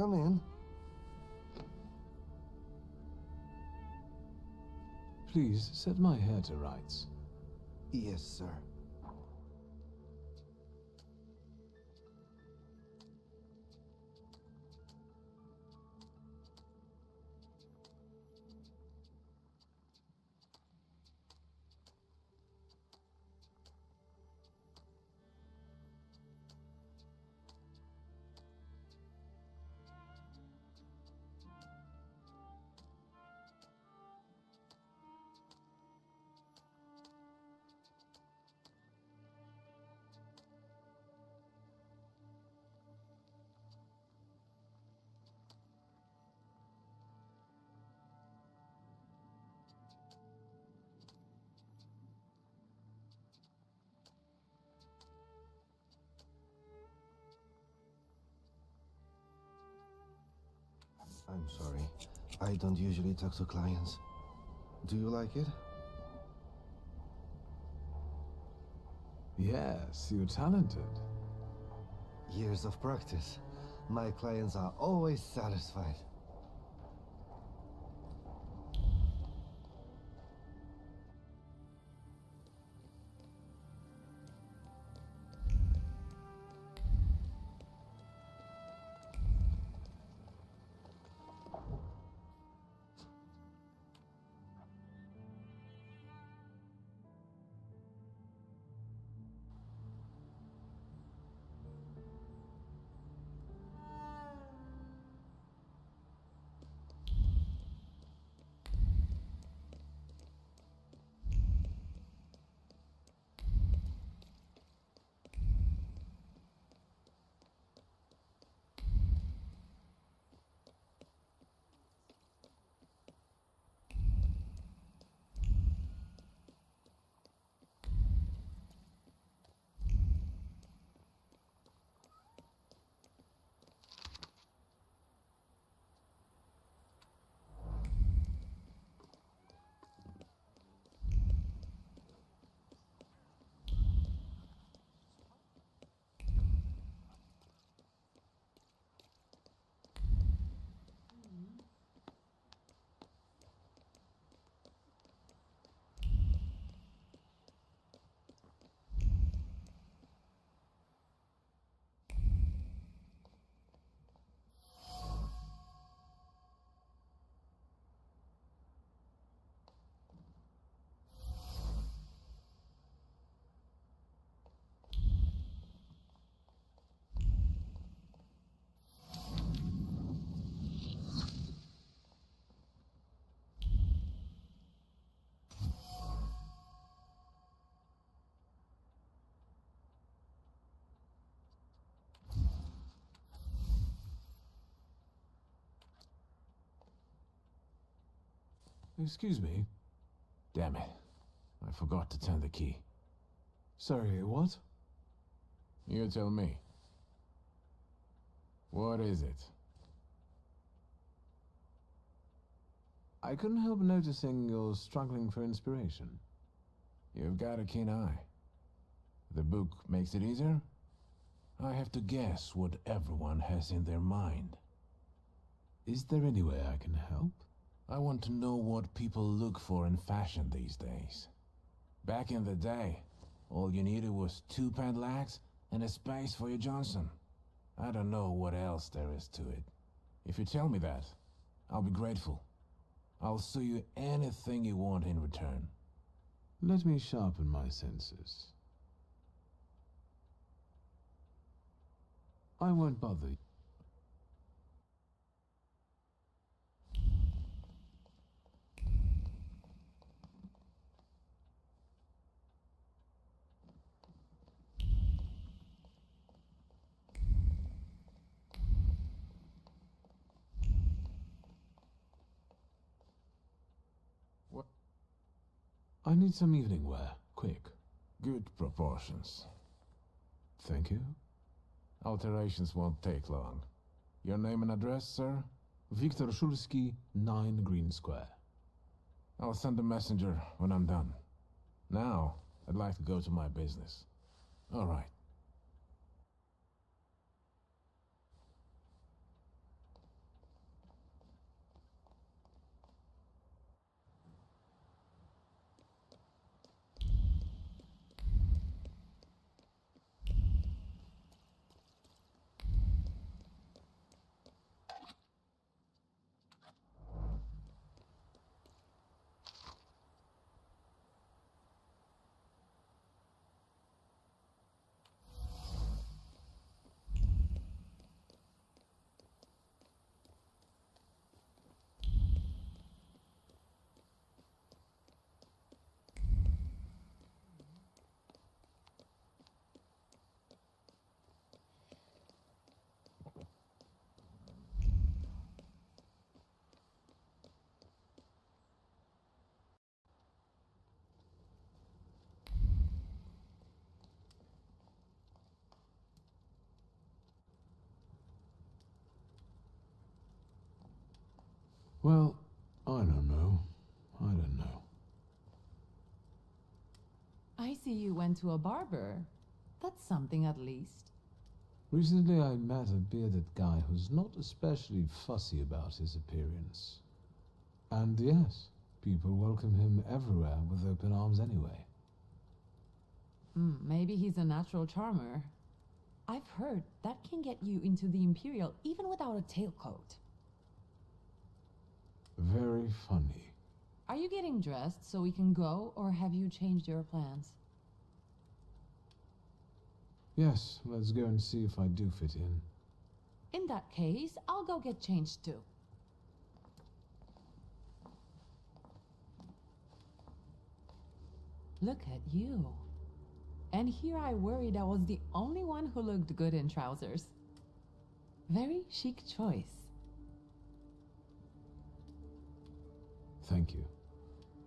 Come in. Please set my hair to rights. Yes, sir. I'm sorry. I don't usually talk to clients. Do you like it? Yes, you're talented. Years of practice. My clients are always satisfied. Excuse me. Damn it. I forgot to turn the key. Sorry, what? You tell me. What is it? I couldn't help noticing you're struggling for inspiration. You've got a keen eye. The book makes it easier? I have to guess what everyone has in their mind. Is there any way I can help? I want to know what people look for in fashion these days. Back in the day, all you needed was 2 padlocks and a space for your Johnson. I don't know what else there is to it. If you tell me that, I'll be grateful. I'll sew you anything you want in return. Let me sharpen my senses. I won't bother you. What? I need some evening wear, quick. Good proportions. Thank you. Alterations won't take long. Your name and address, sir? Viktor Szulski, 9 Green Square. I'll send a messenger when I'm done. Now, I'd like to go to my business. All right. Well, I don't know. I don't know. I see you went to a barber. That's something at least. Recently I met a bearded guy who's not especially fussy about his appearance. And yes, people welcome him everywhere with open arms anyway. Maybe he's a natural charmer. I've heard that can get you into the Imperial even without a tailcoat. Very funny. Are you getting dressed so we can go, or have you changed your plans? Yes, let's go and see if I do fit in. In that case, I'll go get changed too. Look at you. And here I worried I was the only one who looked good in trousers. Very chic choice. Thank you.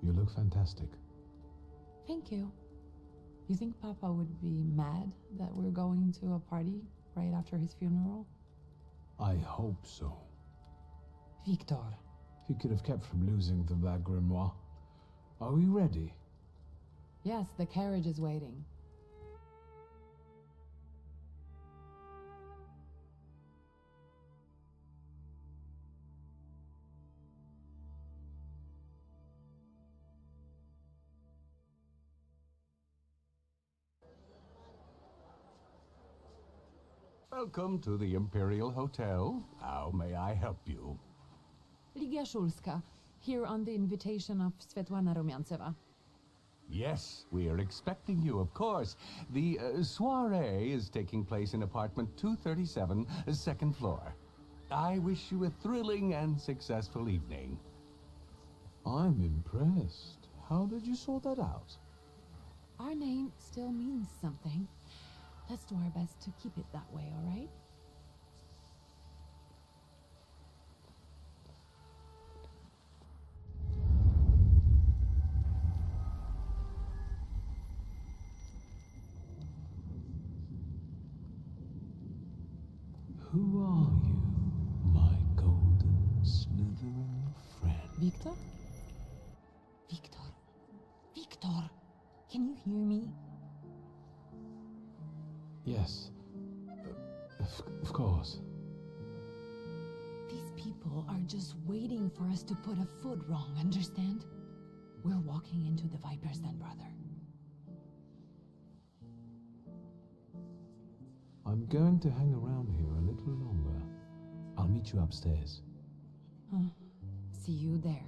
You look fantastic. Thank you. You think Papa would be mad that we're going to a party right after his funeral? I hope so. Victor. He could have kept from losing the Black Grimoire. Are we ready? Yes, the carriage is waiting. Welcome to the Imperial Hotel. How may I help you? Ligia Szulska, here on the invitation of Svetlana Rumyantseva. Yes, we are expecting you, of course. The soiree is taking place in apartment 237, second floor. I wish you a thrilling and successful evening. I'm impressed. How did you sort that out? Our name still means something. Let's do our best to keep it that way, all right? Victor? Victor. Victor! Can you hear me? Yes. Of course. These people are just waiting for us to put a foot wrong, understand? We're walking into the Vipers then, brother. I'm going to hang around here a little longer. I'll meet you upstairs. Huh. See you there.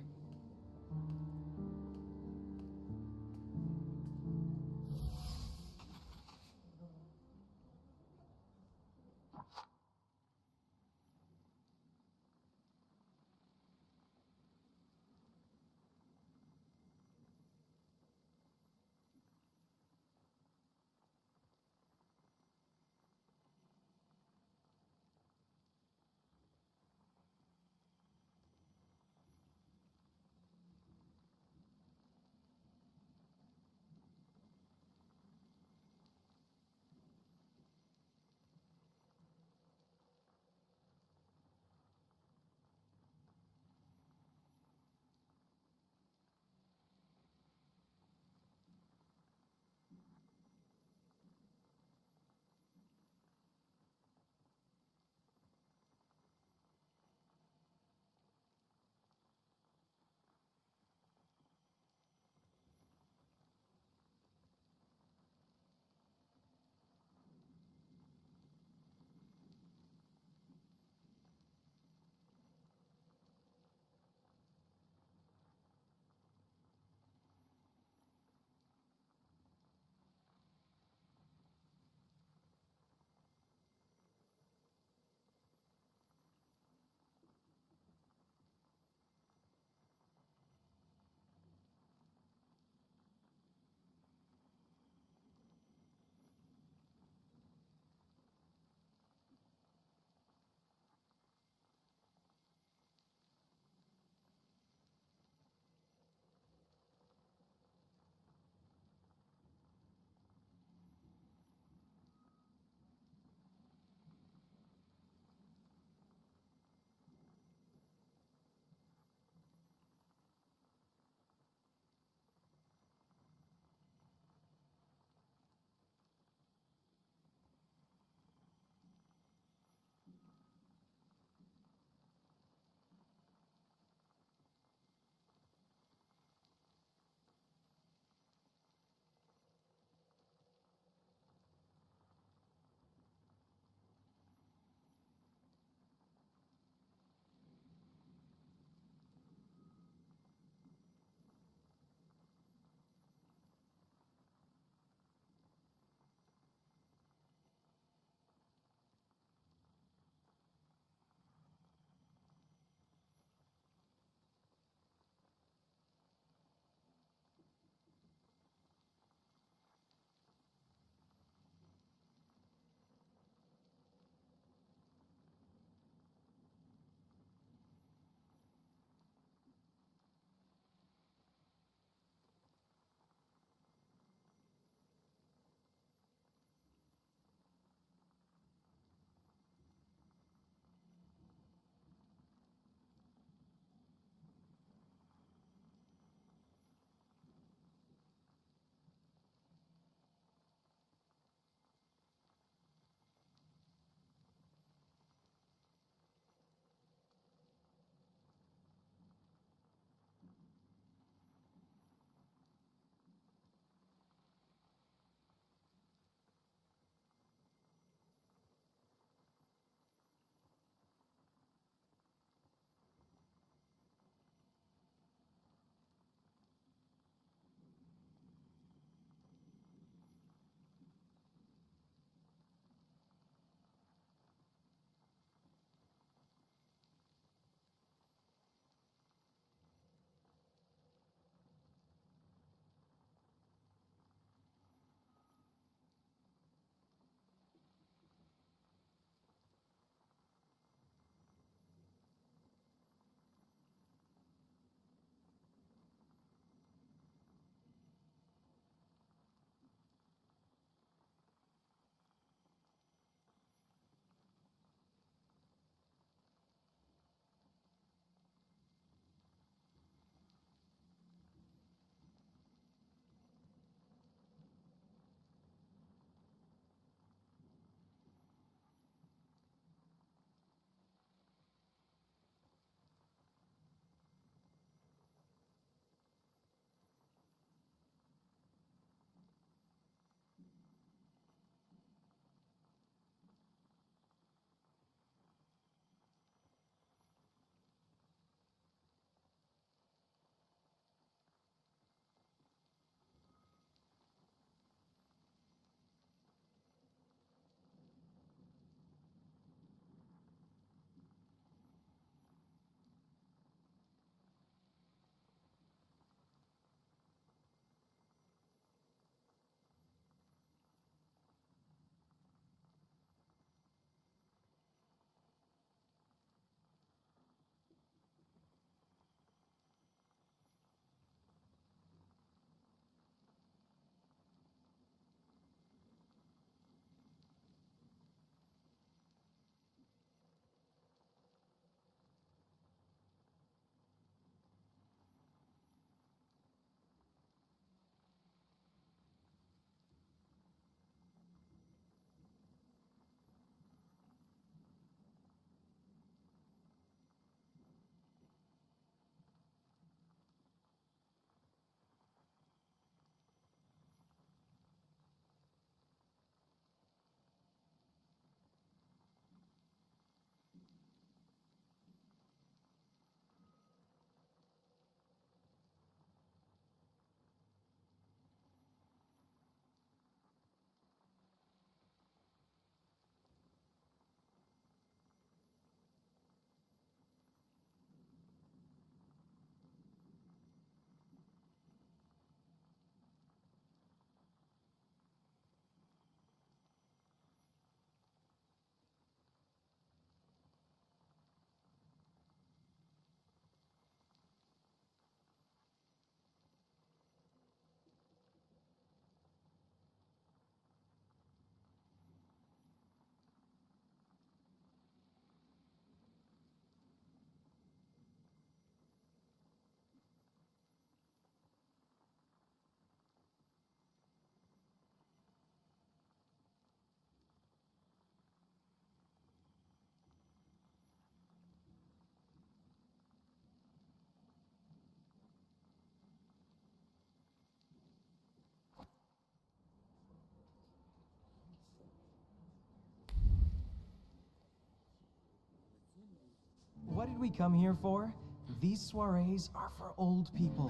did we come here for? These soirees are for old people.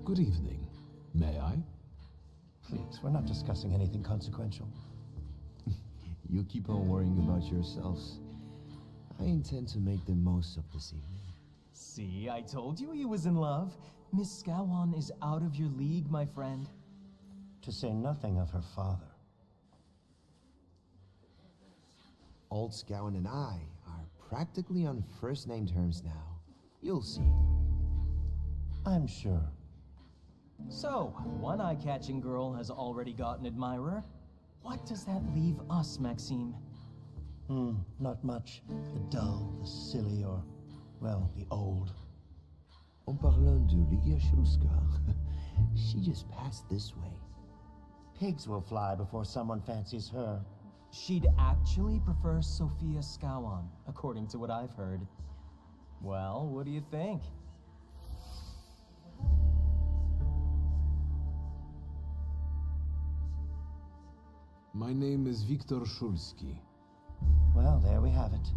Good evening. May I? Please, we're not discussing anything consequential. You keep on worrying about yourselves. I intend to make the most of this evening. See, I told you he was in love. Miss Scowan is out of your league, my friend. To say nothing of her father. Old Scowan and I are practically on first-name terms now. You'll see. I'm sure. So, one eye-catching girl has already got an admirer. What does that leave us, Maxime? Not much. The dull, the silly, or, well, the old. En parlant de Lydia Shulska, she just passed this way. Pigs will fly before someone fancies her. She'd actually prefer Sophia Scowan, according to what I've heard. Well, what do you think? My name is Viktor Shulski. Well, there we have it.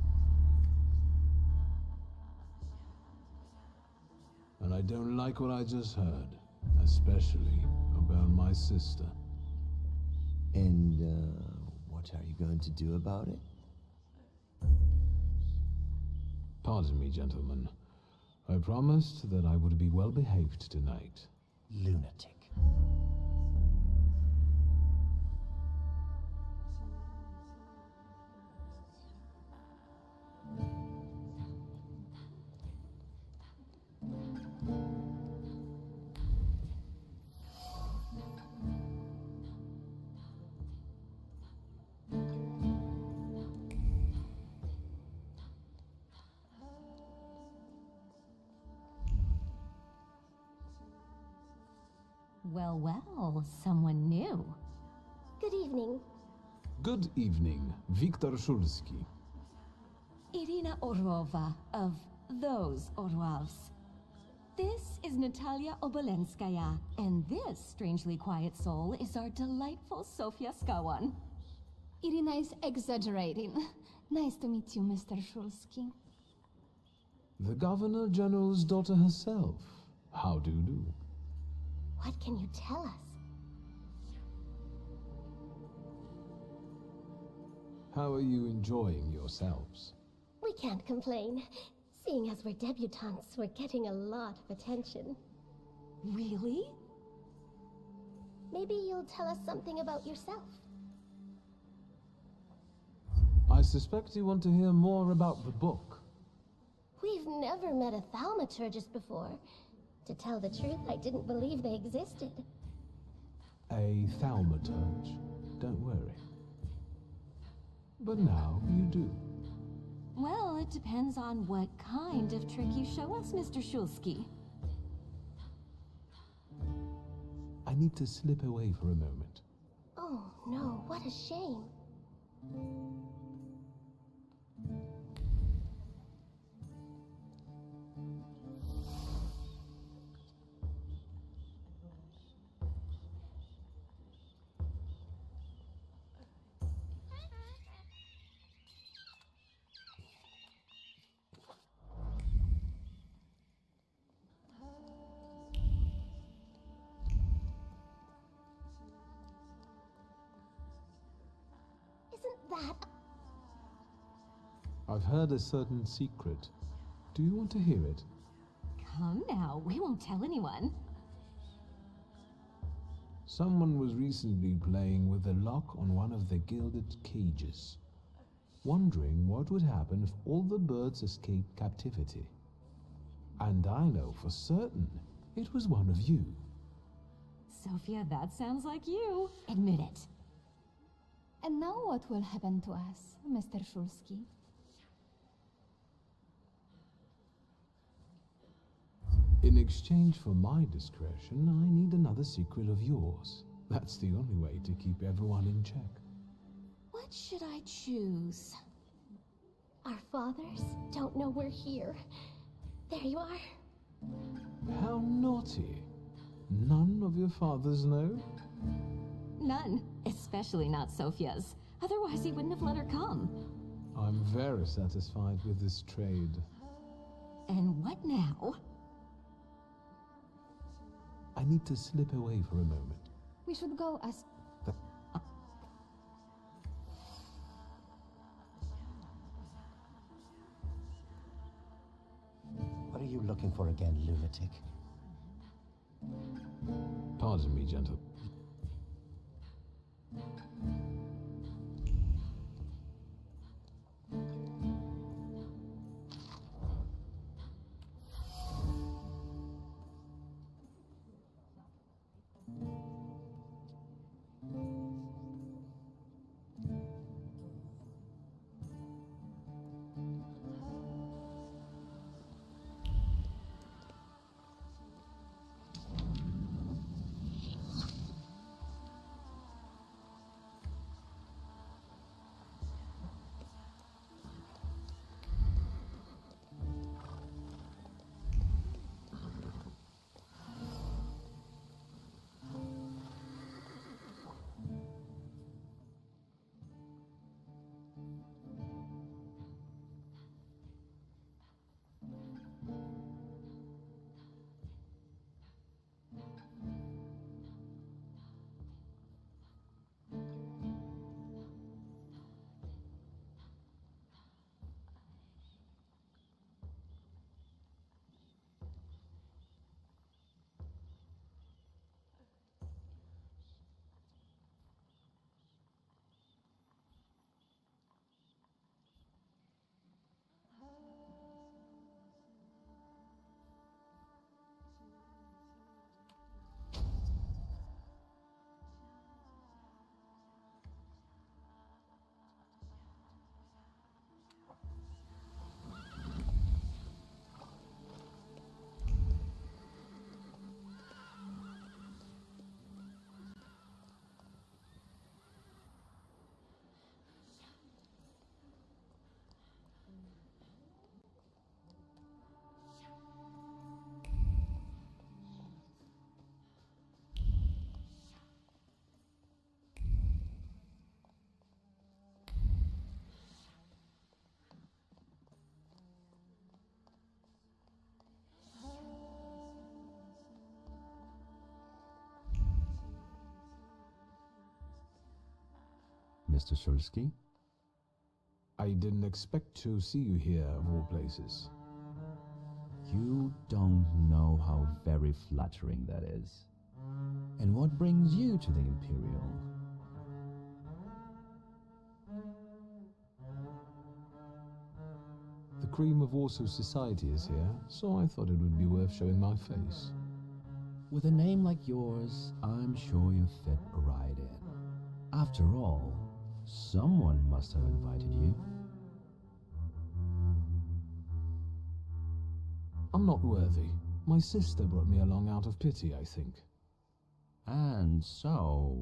And I don't like what I just heard, especially about my sister. And, what are you going to do about it? Pardon me, gentlemen. I promised that I would be well behaved tonight. Lunatic. Well, well, someone new. Good evening. Good evening, Viktor Shulski. Irina Orlova of those Orlovs. This is Natalia Obolenskaya, and this strangely quiet soul is our delightful Sofia Skawan. Irina is exaggerating. Nice to meet you, Mr. Shulski. The Governor General's daughter herself. How do you do? What can you tell us? How are you enjoying yourselves? We can't complain. Seeing as we're debutantes, we're getting a lot of attention. Really? Maybe you'll tell us something about yourself. I suspect you want to hear more about the book. We've never met a Thaumaturgist before. To tell the truth, I didn't believe they existed. A Thaumaturge. Don't worry. But now you do. Well, it depends on what kind of trick you show us, Mr. Shulski. I need to slip away for a moment. Oh, no, what a shame. That... I've heard a certain secret. Do you want to hear it? Come now, we won't tell anyone. Someone was recently playing with the lock on one of the gilded cages, wondering what would happen if all the birds escaped captivity. And I know for certain it was one of you. Sophia, that sounds like you. Admit it. And now what will happen to us, Mr. Shulski? In exchange for my discretion, I need another secret of yours. That's the only way to keep everyone in check. What should I choose? Our fathers don't know we're here. There you are. How naughty. None of your fathers know? None, especially not Sophia's. Otherwise he wouldn't have let her come. I'm very satisfied with this trade. And what now? I need to slip away for a moment. We should go as... What are you looking for again, lunatic? Pardon me, gentle. Mr. Shulsky? I didn't expect to see you here, of all places. You don't know how very flattering that is. And what brings you to the Imperial? The cream of Warsaw society is here, so I thought it would be worth showing my face. With a name like yours, I'm sure you fit right in. After all, someone must have invited you. I'm not worthy. My sister brought me along out of pity, I think. And so,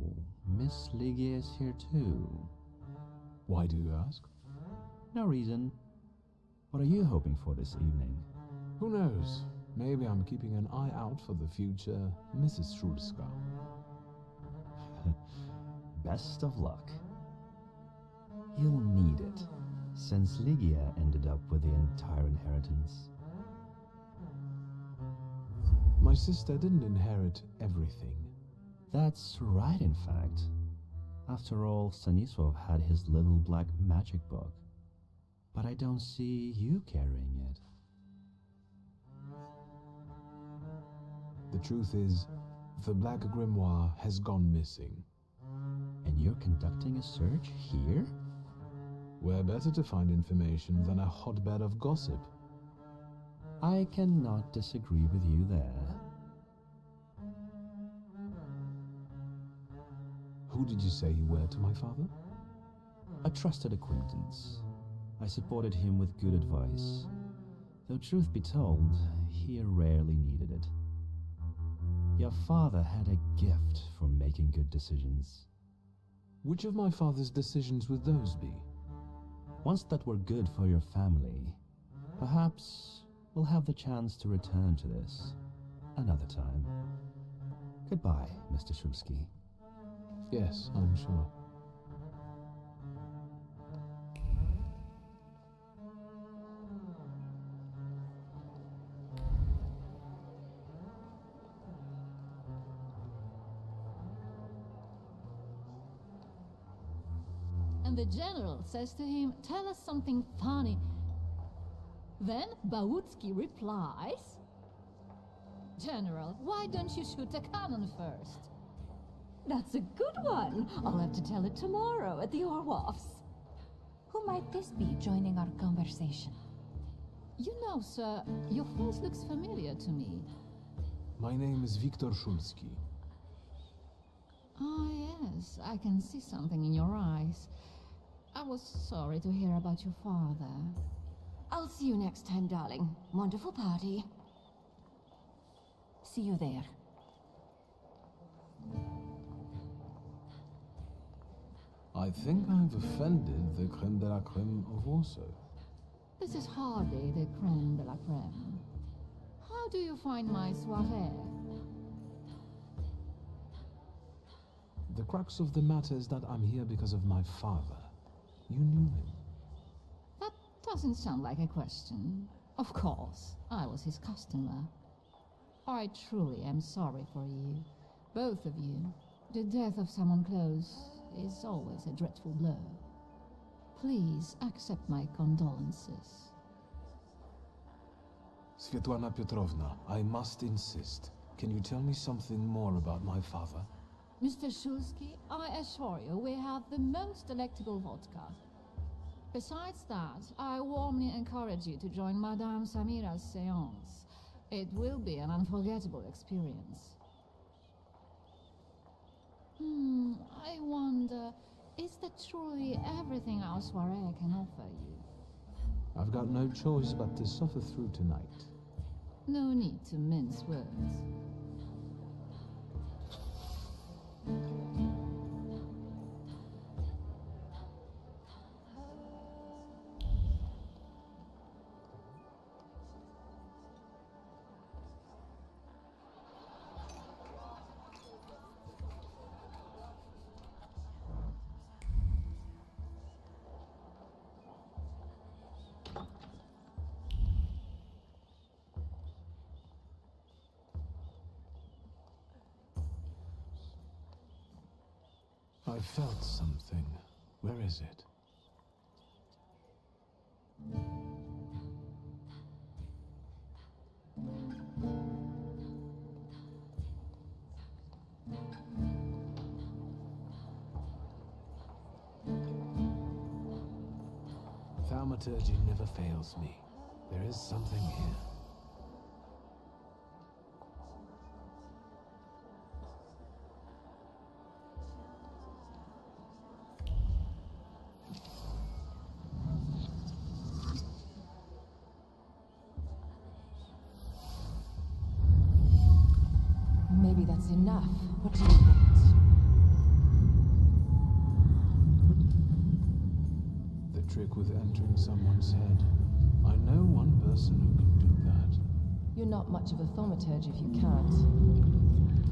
Miss Ligia is here too. Why do you ask? No reason. What are you hoping for this evening? Who knows? Maybe I'm keeping an eye out for the future Mrs. Szulska. Best of luck. You'll need it, since Ligia ended up with the entire inheritance. My sister didn't inherit everything. That's right, in fact. After all, Stanisław had his little black magic book. But I don't see you carrying it. The truth is, the black grimoire has gone missing. And you're conducting a search here? Where better to find information than a hotbed of gossip? I cannot disagree with you there. Who did you say you were to my father? A trusted acquaintance. I supported him with good advice. Though truth be told, he rarely needed it. Your father had a gift for making good decisions. Which of my father's decisions would those be? Ones that were good for your family. Perhaps we'll have the chance to return to this another time. Goodbye, Mr. Szulski. Yes, I'm sure. and the general says to him, "Tell us something funny." Then Bautski replies, "General, why don't you shoot a cannon first?" That's a good one. I'll have to tell it tomorrow at the Orwoffs. Who might this be joining our conversation? You know, sir, your face looks familiar to me. My name is Viktor Szulski. Ah, yes, I can see something in your eyes. I was sorry to hear about your father. I'll see you next time, darling. Wonderful party. See you there. I think I've offended the creme de la creme of Warsaw. This is hardly the creme de la creme. How do you find my soirée? The crux of the matter is that I'm here because of my father. You knew him. That doesn't sound like a question. Of course, I was his customer. I truly am sorry for you, both of you. The death of someone close is always a dreadful blow. Please accept my condolences. Svetlana Petrovna, I must insist. Can you tell me something more about my father? Mr. Szulski, I assure you we have the most delectable vodka. Besides that, I warmly encourage you to join Madame Samira's séance. It will be an unforgettable experience. I wonder, is that truly everything our soirée can offer you? I've got no choice but to suffer through tonight. No need to mince words. I felt something. Where is it? Thaumaturge never fails me. There is something here. Maybe that's enough. What do you want? The trick with entering someone's head. I know one person who can do that. You're not much of a thaumaturge if you can't.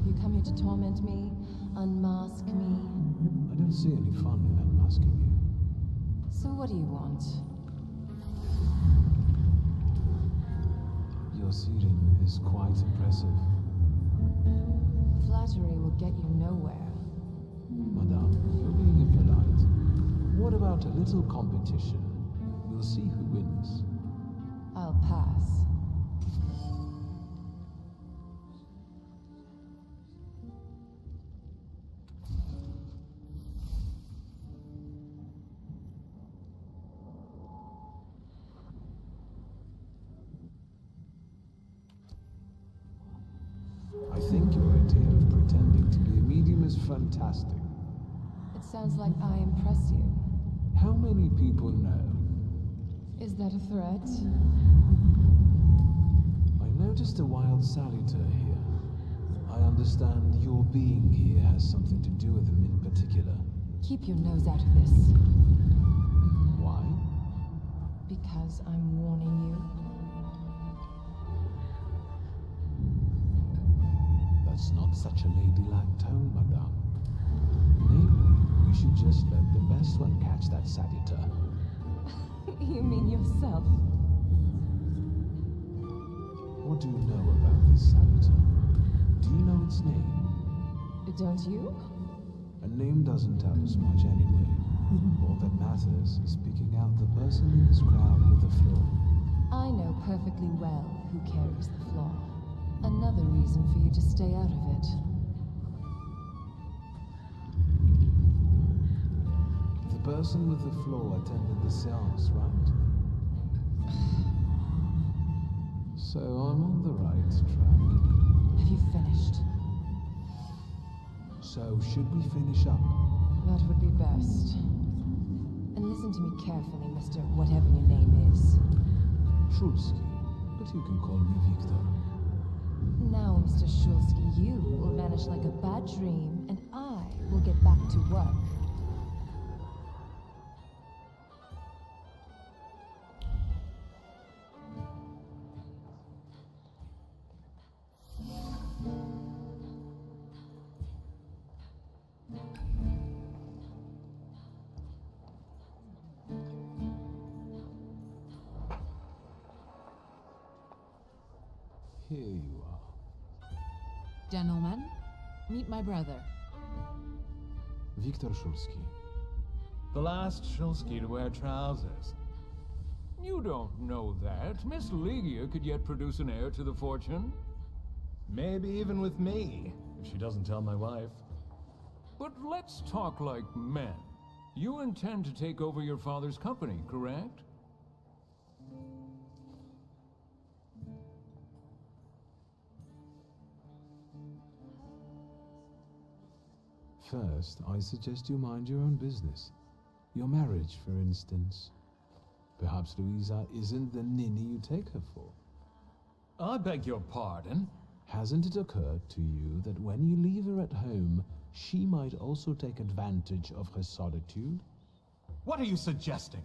You come here to torment me, unmask me. I don't see any fun in unmasking you. So what do you want? Your siren is quite impressive. Flattery will get you nowhere. Madame, you're being impolite. What about a little competition? We'll see who wins. I'll pass. I think your idea of pretending to be a medium is fantastic. It sounds like I impress you. How many people know? Is that a threat? I noticed a wild saluter here. I understand your being here has something to do with him in particular. Keep your nose out of this. Why? Because I'm warning you. That's not such a ladylike tone, madame. Maybe we should just let the best one catch that saluter. You mean yourself? What do you know about this saluter? Do you know its name? Don't you? A name doesn't tell us much anyway. All that matters is picking out the person in this crowd with the flaw. I know perfectly well who carries the flaw. Another reason for you to stay out of it. The person with the flaw attended the seance, right? So I'm on the right track. Have you finished? So should we finish up? That would be best. And listen to me carefully, Mr. Whatever your name is. Shulsky, but you can call me Victor. Now, Mr. Shulsky, you will vanish like a bad dream, and I will get back to work. Here you are. Gentlemen, meet my brother. Victor Shulsky. The last Shulsky to wear trousers. You don't know that. Miss Ligia could yet produce an heir to the fortune. Maybe even with me, if she doesn't tell my wife. But let's talk like men. You intend to take over your father's company, correct? First, I suggest you mind your own business. Your marriage, for instance. Perhaps Louisa isn't the ninny you take her for. I beg your pardon? Hasn't it occurred to you that when you leave her at home, she might also take advantage of her solitude? What are you suggesting?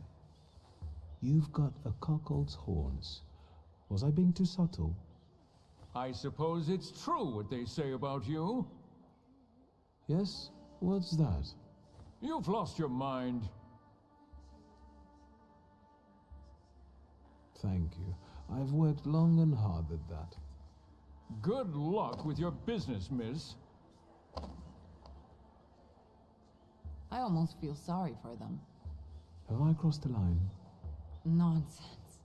You've got a cuckold's horns. Was I being too subtle? I suppose it's true what they say about you. Yes? What's that? You've lost your mind. Thank you. I've worked long and hard at that. Good luck with your business, miss. I almost feel sorry for them. Have I crossed the line? Nonsense.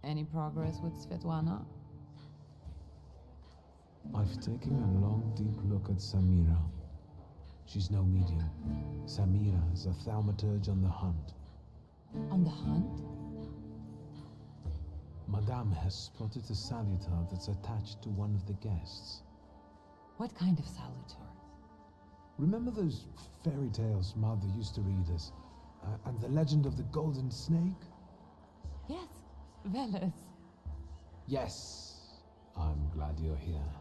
Any progress with Svetlana? I've taken a long, deep look at Samira. She's no medium. Samira is a thaumaturge on the hunt. On the hunt? Madame has spotted a salutar that's attached to one of the guests. What kind of salutar? Remember those fairy tales Mother used to read us? And the legend of the golden snake? Yes, Veles. Yes. I'm glad you're here.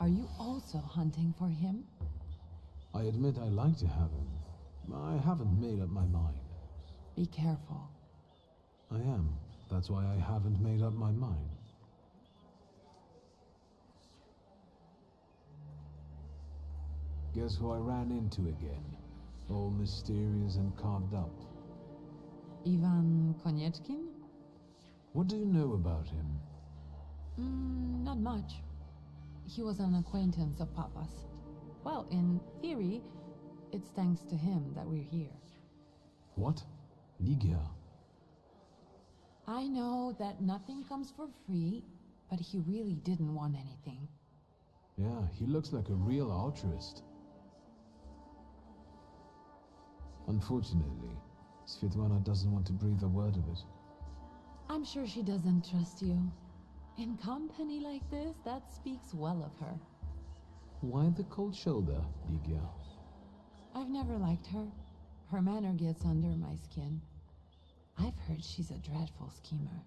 Are you also hunting for him? I admit I like to have him. I haven't made up my mind. Be careful. I am. That's why I haven't made up my mind. Guess who I ran into again? All mysterious and carved up. Ivan Konieczkin? What do you know about him? Not much. He was an acquaintance of Papa's. Well, in theory, it's thanks to him that we're here. What? Ligia? I know that nothing comes for free, but he really didn't want anything. Yeah, he looks like a real altruist. Unfortunately, Svetlana doesn't want to breathe a word of it. I'm sure she doesn't trust you. In company like this, that speaks well of her. Why the cold shoulder, Ligia? I've never liked her. Her manner gets under my skin. I've heard she's a dreadful schemer.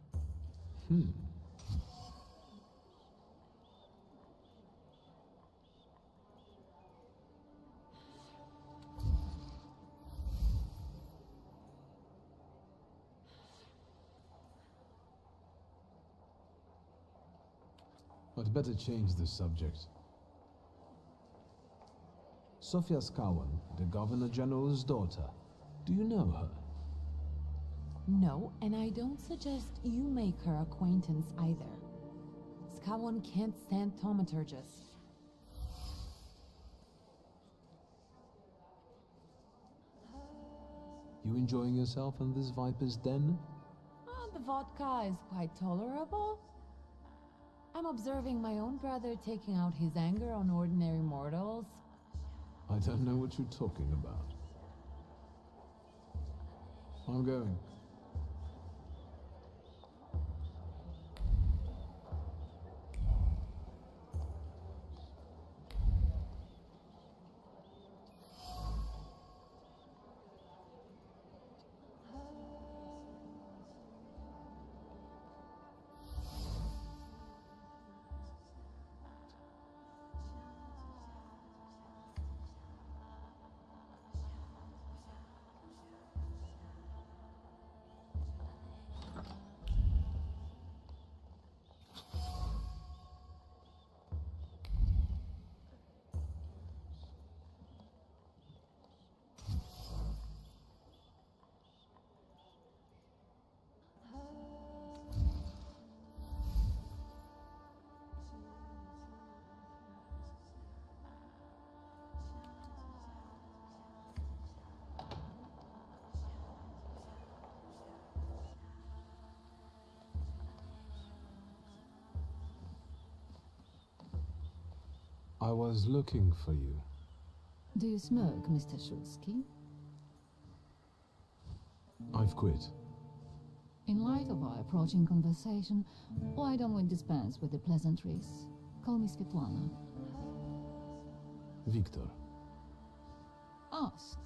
I'd better change the subject. Sofia Skawan, the Governor General's daughter. Do you know her? No, and I don't suggest you make her acquaintance either. Skawon can't stand thaumaturges. you enjoying yourself in this viper's den? The vodka is quite tolerable. I'm observing my own brother taking out his anger on ordinary mortals. I don't know what you're talking about. I'm going. I was looking for you. Do you smoke, Mr. Shulsky? I've quit. In light of our approaching conversation, why don't we dispense with the pleasantries? Call me Svetlana. Victor. Ask.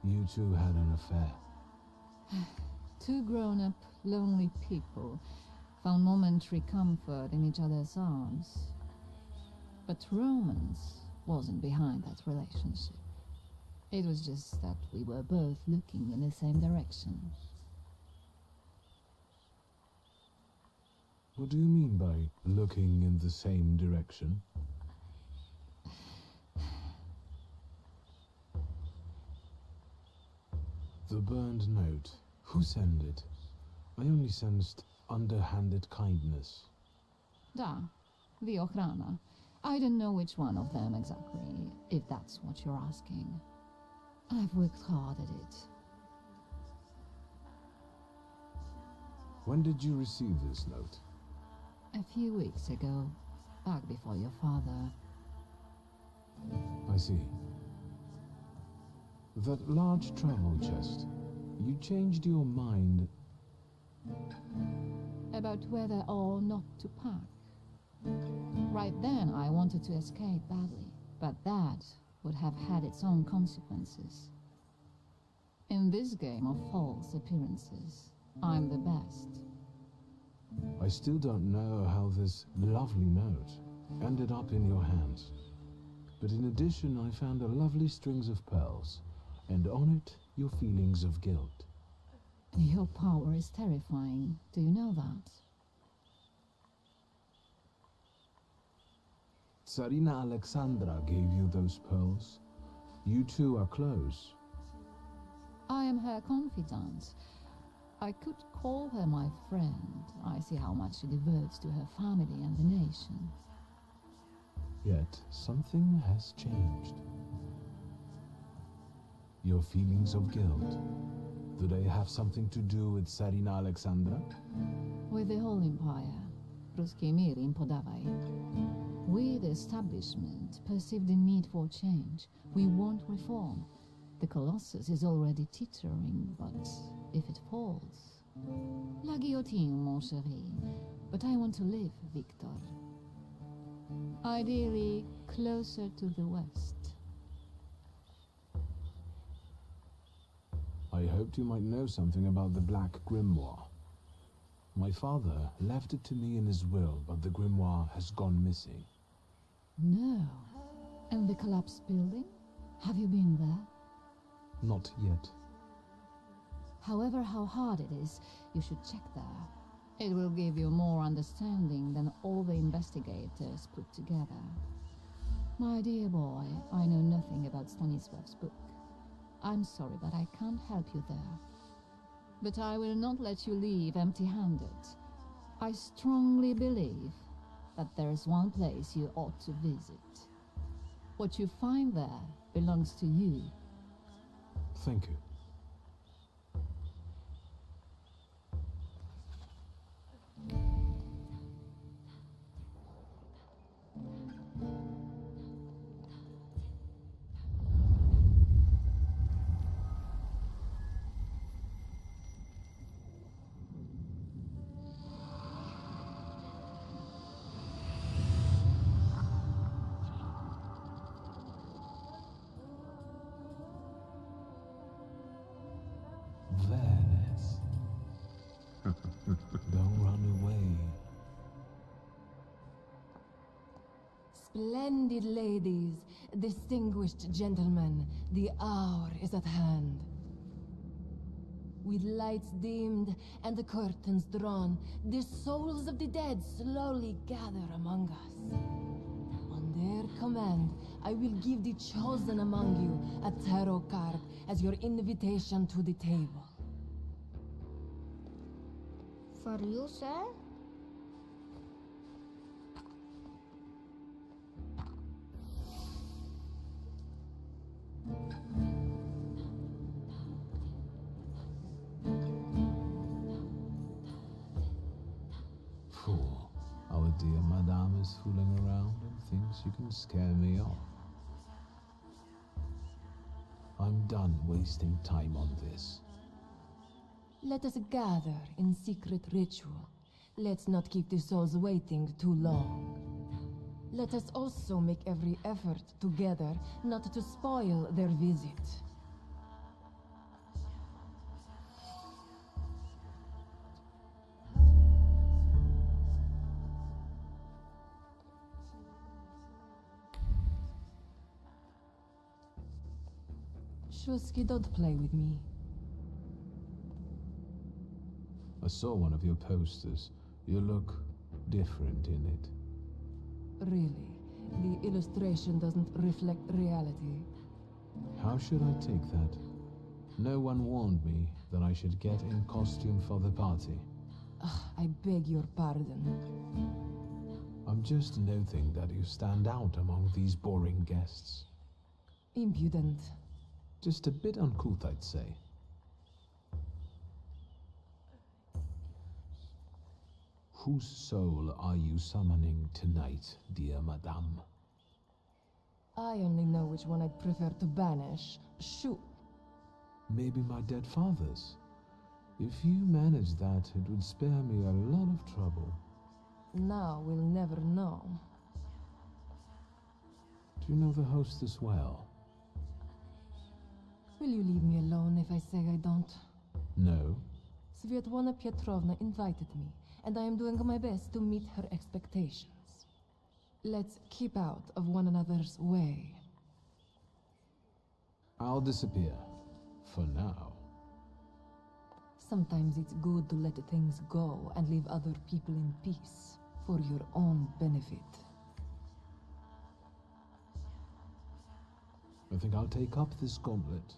You two had an affair. Two grown-up, lonely people found momentary comfort in each other's arms. But romance wasn't behind that relationship. It was just that we were both looking in the same direction. What do you mean by looking in the same direction? The burned note. Who sent it? I only sensed underhanded kindness. Da, the Ochrana. I don't know which one of them exactly, if that's what you're asking. I've worked hard at it. When did you receive this note? A few weeks ago, back before your father. I see. That large travel chest. You changed your mind about whether or not to pack. Right then, I wanted to escape badly, but that would have had its own consequences. In this game of false appearances, I'm the best. I still don't know how this lovely note ended up in your hands. But in addition, I found a lovely strings of pearls, and on it, your feelings of guilt. Your power is terrifying. Do you know that? Tsarina Alexandra gave you those pearls. You two are close. I am her confidant. I could call her my friend. I see how much she devotes to her family and the nation. Yet, something has changed. Your feelings of guilt. Do they have something to do with Tsarina Alexandra? With the whole empire. Ruski mir im podawaj. We, the establishment, perceive the need for change. We want reform. The Colossus is already teetering, but if it falls... La guillotine, mon chéri. But I want to live, Victor. Ideally, closer to the west. I hoped you might know something about the Black Grimoire. My father left it to me in his will, but the grimoire has gone missing. No. And the collapsed building? Have you been there? Not yet. However, how hard it is, you should check there. It will give you more understanding than all the investigators put together. My dear boy, I know nothing about Stanisław's book. I'm sorry, but I can't help you there. But I will not let you leave empty-handed. I strongly believe that there is one place you ought to visit. What you find there belongs to you Thank you. Venice. Don't run away. Splendid ladies, distinguished gentlemen, the hour is at hand. With lights dimmed and the curtains drawn, the souls of the dead slowly gather among us. On their command, I will give the chosen among you a tarot card as your invitation to the table. For you, sir? Fool. Our dear madame is fooling around and thinks you can scare me off. I'm done wasting time on this. Let us gather in secret ritual. Let's not keep the souls waiting too long. Let us also make every effort together not to spoil their visit. Shulsky, don't play with me. I saw one of your posters. You look different in it. Really, the illustration doesn't reflect reality. How should I take that? No one warned me that I should get in costume for the party. I beg your pardon. I'm just noting that you stand out among these boring guests. Impudent. Just a bit uncouth, I'd say. Whose soul are you summoning tonight, dear madame? I only know which one I'd prefer to banish. Shoot. Maybe my dead father's. If you manage that, it would spare me a lot of trouble. Now we'll never know. Do you know the hostess well? Will you leave me alone if I say I don't? No. Svetlana Petrovna invited me, and I am doing my best to meet her expectations. Let's keep out of one another's way. I'll disappear. For now. Sometimes it's good to let things go and leave other people in peace, for your own benefit. I think I'll take up this gauntlet.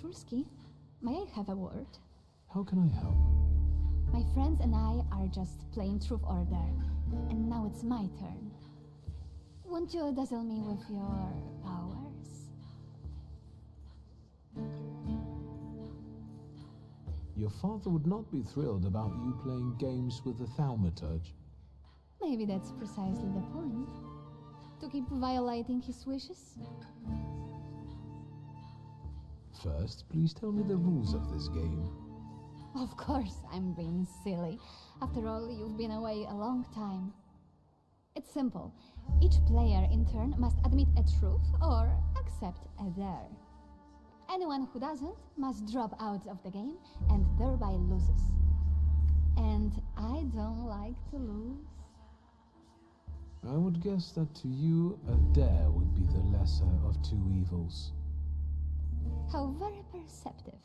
Shulsky, may I have a word? How can I help? My friends and I are just playing Truth Order, and now it's my turn. Won't you dazzle me with your powers? Your father would not be thrilled about you playing games with the Thaumaturge. Maybe that's precisely the point. To keep violating his wishes? First, please tell me the rules of this game. Of course, I'm being silly. After all, you've been away a long time. It's simple. Each player in turn must admit a truth or accept a dare. Anyone who doesn't must drop out of the game and thereby loses. And I don't like to lose. I would guess that to you, a dare would be the lesser of two evils. How very perceptive.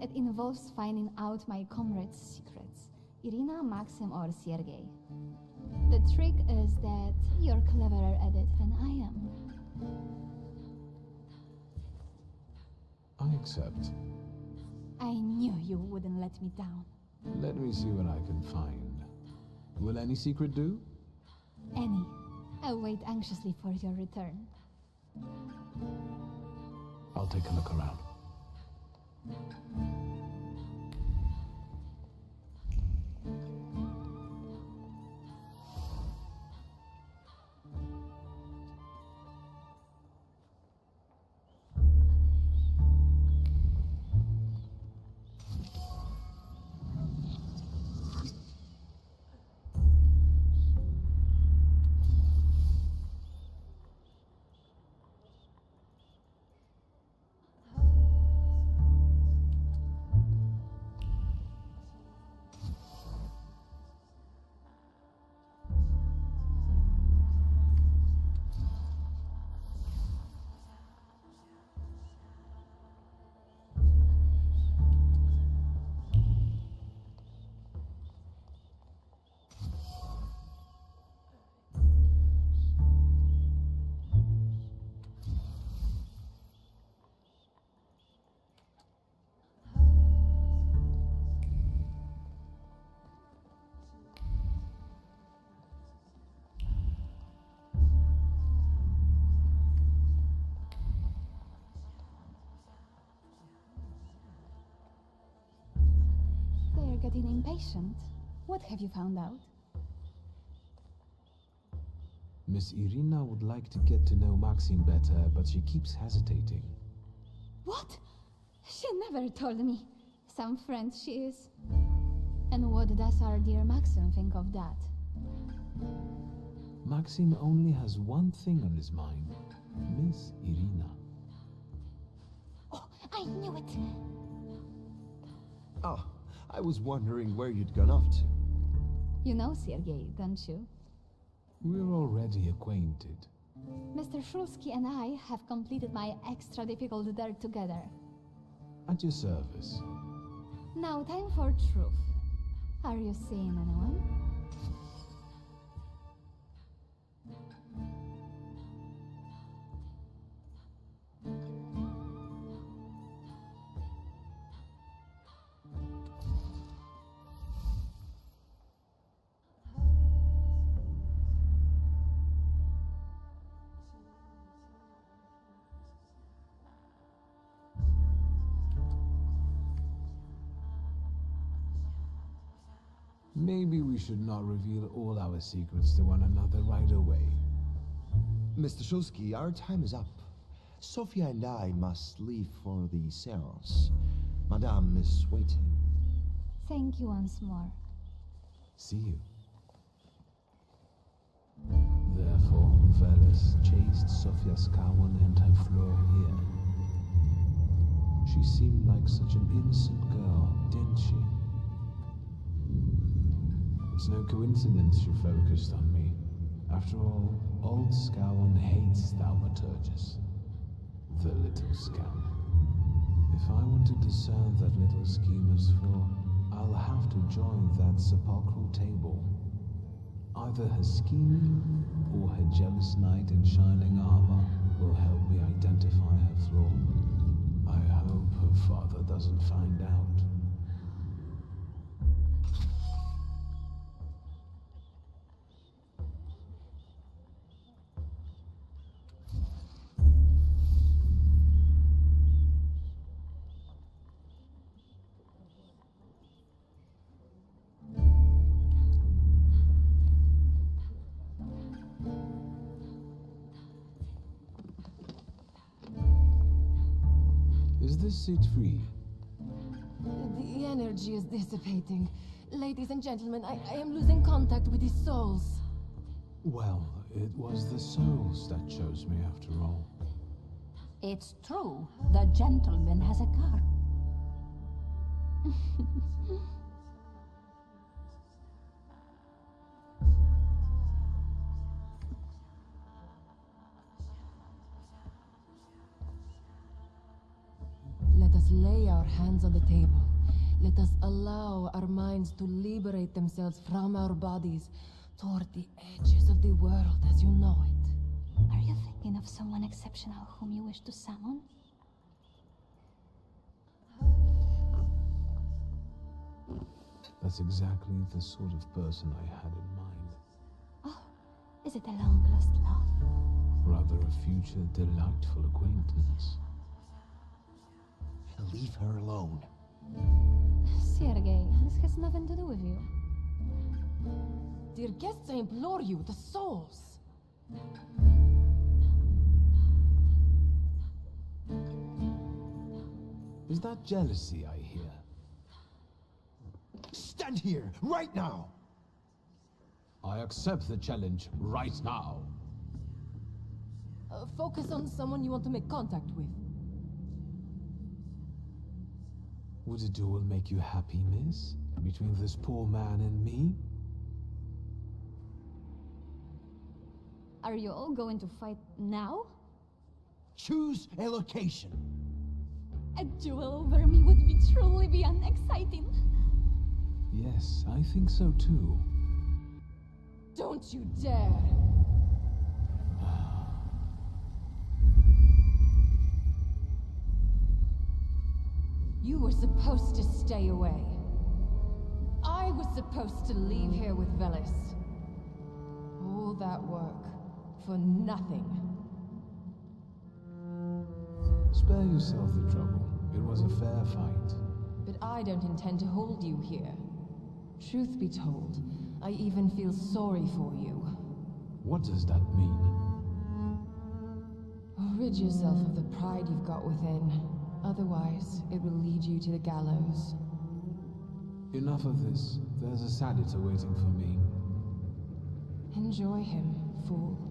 It involves finding out my comrades' secrets, Irina, Maxim, or Sergei. The trick is that you're cleverer at it than I am. I accept. I knew you wouldn't let me down. Let me see what I can find. Will any secret do? Any. I'll wait anxiously for your return. I'll take a look around. They're getting impatient. What have you found out? Miss Irina would like to get to know Maxim better, but she keeps hesitating. What? She never told me. Some friend she is. And what does our dear Maxim think of that? Maxim only has one thing on his mind. Miss Irina. Oh, I knew it! Oh, I was wondering where you'd gone off to. You know Sergei, don't you? We're already acquainted. Mr. Shulsky and I have completed my extra difficult dare together. At your service. Now time for truth. Are you seeing anyone? Maybe we should not reveal all our secrets to one another right away. Mr. Shulsky, our time is up. Sophia and I must leave for the seance. Madame is waiting. Thank you once more. See you. Therefore, Veles chased Sofia Skawan and her floor here. She seemed like such an innocent girl, didn't she? It's no coincidence she focused on me. After all, old Skawan hates Thaumaturges. The little scamp. If I want to discern that little schemer's flaw, I'll have to join that sepulchral table. Either her scheming or her jealous knight in shining armor will help me identify her flaw. I hope her father doesn't find out. Is this seat free? The energy is dissipating. Ladies and gentlemen, I am losing contact with these souls. Well, it was the souls that chose me after all. It's true. The gentleman has a car. Let us lay our hands on the table. Let us allow our minds to liberate themselves from our bodies toward the edges of the world as you know it. Are you thinking of someone exceptional whom you wish to summon? That's exactly the sort of person I had in mind. Oh, is it a long-lost love? Rather a future delightful acquaintance. Leave her alone. Sergei, this has nothing to do with you. Dear guests, I implore you, the souls. Is that jealousy I hear? Stand here, right now! I accept the challenge right now. Focus on someone you want to make contact with. Would a duel make you happy, miss? Between this poor man and me? Are you all going to fight now? Choose a location. A duel over me would be truly beyond exciting. Yes, I think so too. Don't you dare! You were supposed to stay away. I was supposed to leave here with Velis. All that work for nothing. Spare yourself the trouble. It was a fair fight. But I don't intend to hold you here. Truth be told, I even feel sorry for you. What does that mean? Rid yourself of the pride you've got within. Otherwise, it will lead you to the gallows. Enough of this. There's a senator waiting for me. Enjoy him, fool.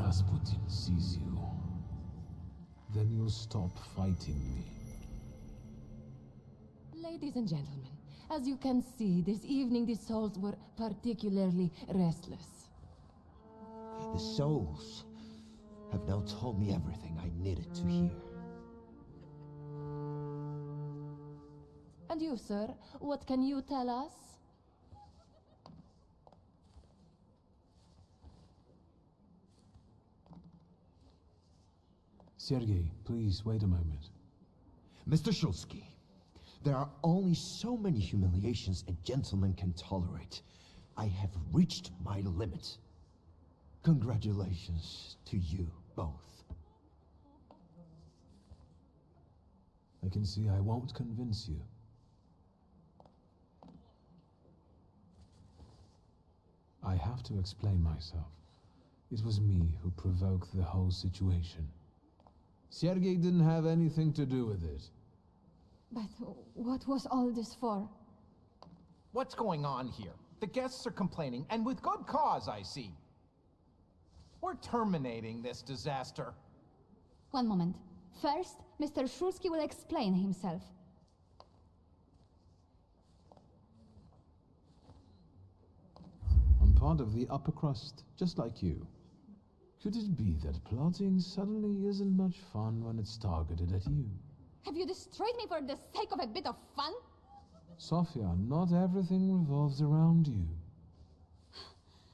Rasputin sees you. Then you'll stop fighting me. Ladies and gentlemen, as you can see, this evening the souls were particularly restless. The souls have now told me everything I needed to hear. And you, sir, what can you tell us? Sergei, please wait a moment. Mr. Shulsky, there are only so many humiliations a gentleman can tolerate. I have reached my limit. Congratulations to you both. I can see I won't convince you. I have to explain myself. It was me who provoked the whole situation. Sergei didn't have anything to do with it. But what was all this for? What's going on here? The guests are complaining, and with good cause, I see. We're terminating this disaster. One moment. First, Mr. Shulsky will explain himself. I'm part of the upper crust, just like you. Could it be that plotting suddenly isn't much fun when it's targeted at you? Have you destroyed me for the sake of a bit of fun? Sofia, not everything revolves around you.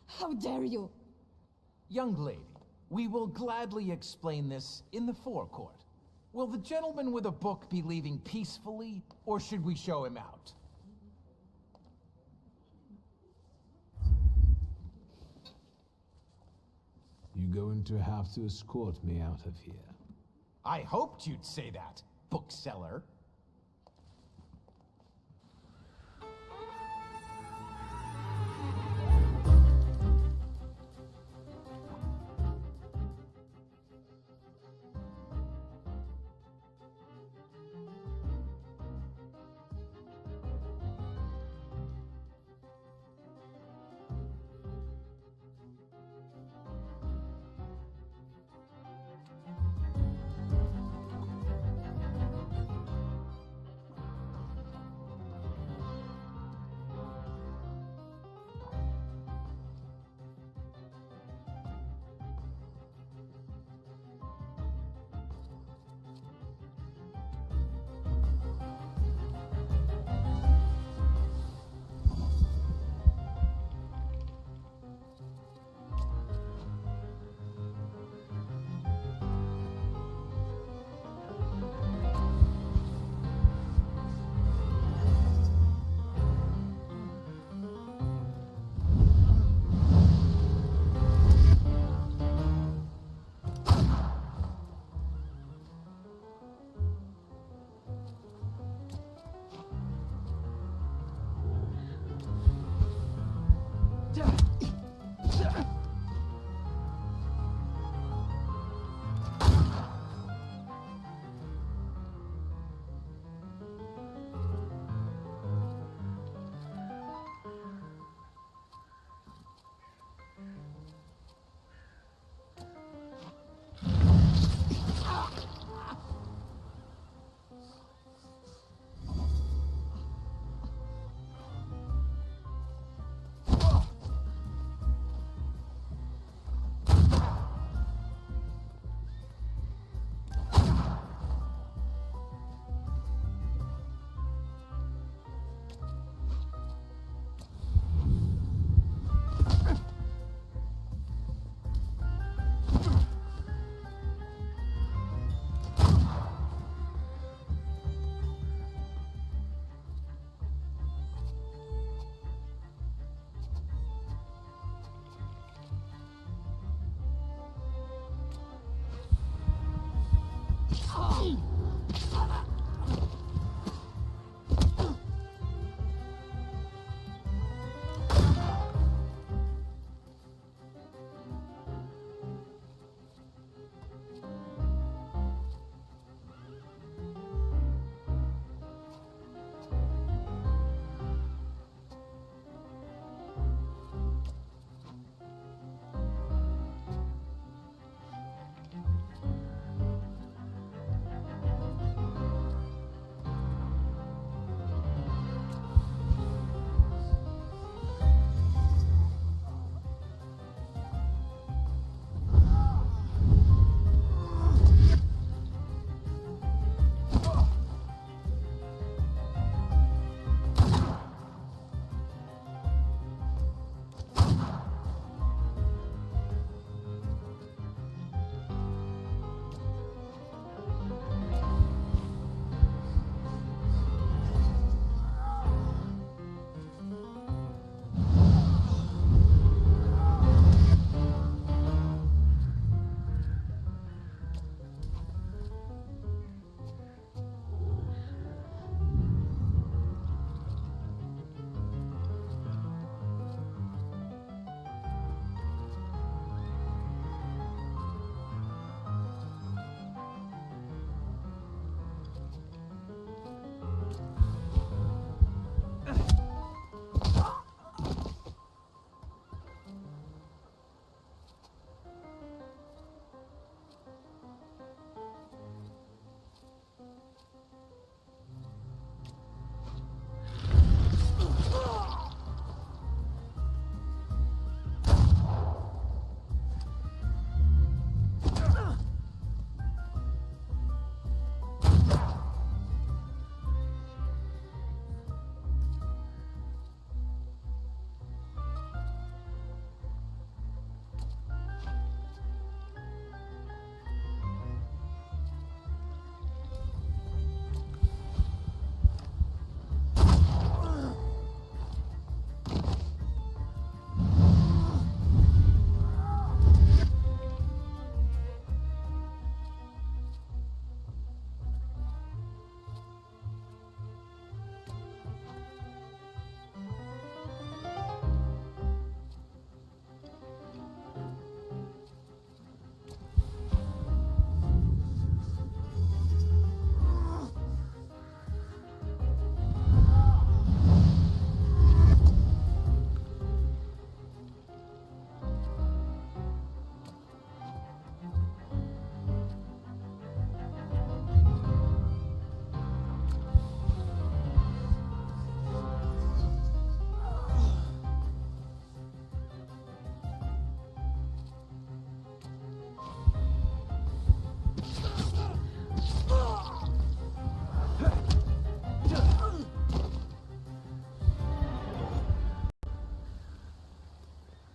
How dare you! Young lady, we will gladly explain this in the forecourt. Will the gentleman with a book be leaving peacefully, or should we show him out? You're going to have to escort me out of here. I hoped you'd say that, bookseller.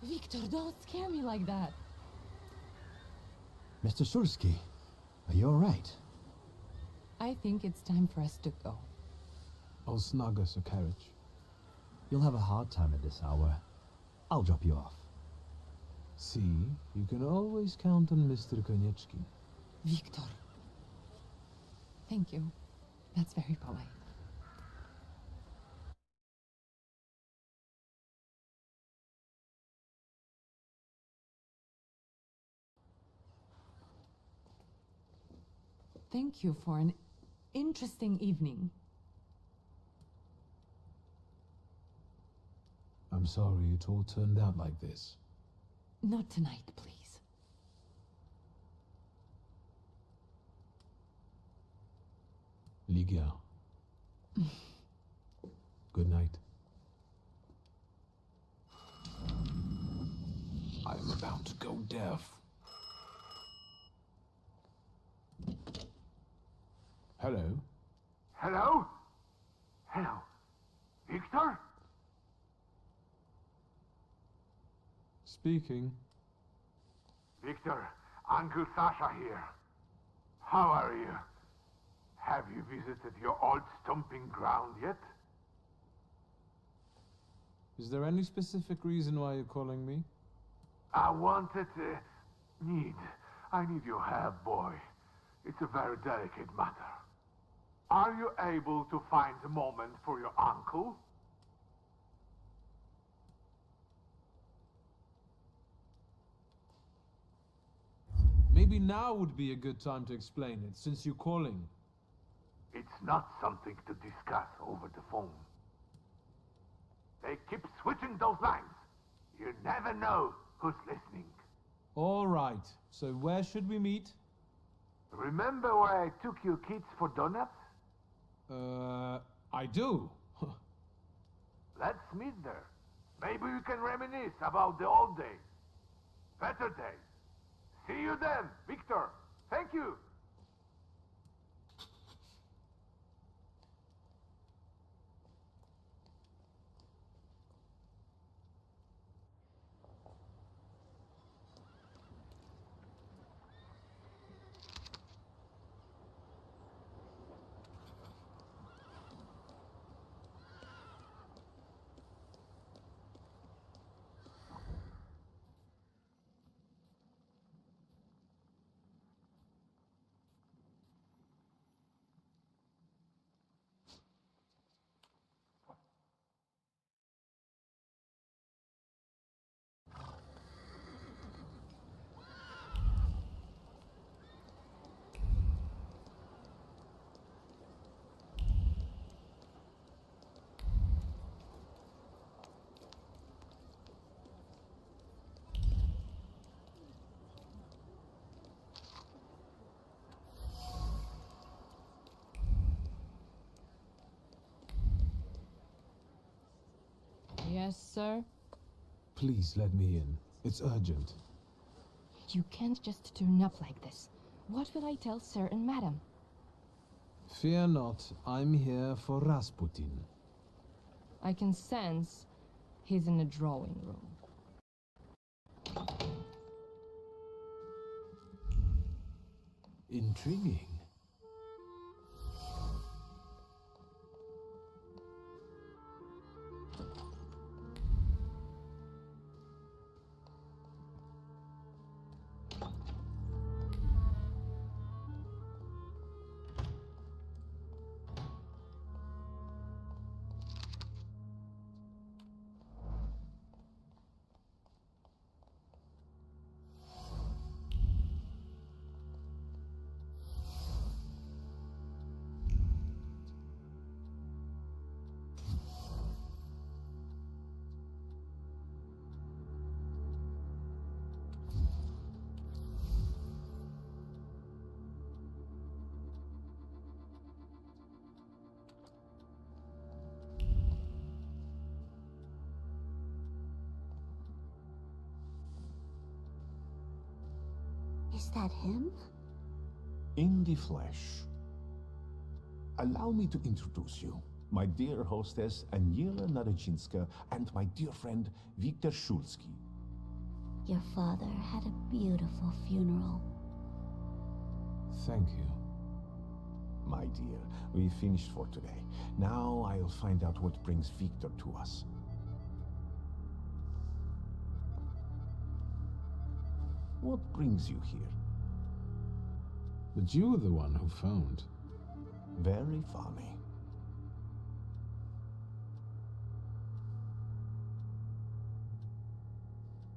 Victor, don't scare me like that. Mr. Sursky, are you all right? I think it's time for us to go. I'll snug us a carriage. You'll have a hard time at this hour. I'll drop you off. See, you can always count on Mr. Konieczki. Victor. Thank you. That's very polite. Thank you for an interesting evening. I'm sorry it all turned out like this. Not tonight, please. Ligia. Good night. I'm about to go deaf. Hello? Hello? Hello? Victor? Speaking. Victor, Uncle Sasha here. How are you? Have you visited your old stomping ground yet? Is there any specific reason why you're calling me? I wanted to... I need your help, boy. It's a very delicate matter. Are you able to find a moment for your uncle? Maybe now would be a good time to explain it, since you're calling. It's not something to discuss over the phone. They keep switching those lines. You never know who's listening. All right, so where should we meet? Remember where I took you kids for donuts? I do. Let's meet there. Maybe we can reminisce about the old days. Better days. See you then, Victor. Thank you. Yes, sir? Please let me in. It's urgent. You can't just turn up like this. What will I tell sir and madam? Fear not, I'm here for Rasputin. I can sense he's in the drawing room. Intriguing. Is that him? In the flesh. Allow me to introduce you. My dear hostess, Aniela Narycinska, and my dear friend, Viktor Shulsky. Your father had a beautiful funeral. Thank you. My dear, we finished for today. Now I'll find out what brings Victor to us. What brings you here? But you were the one who phoned. Very funny.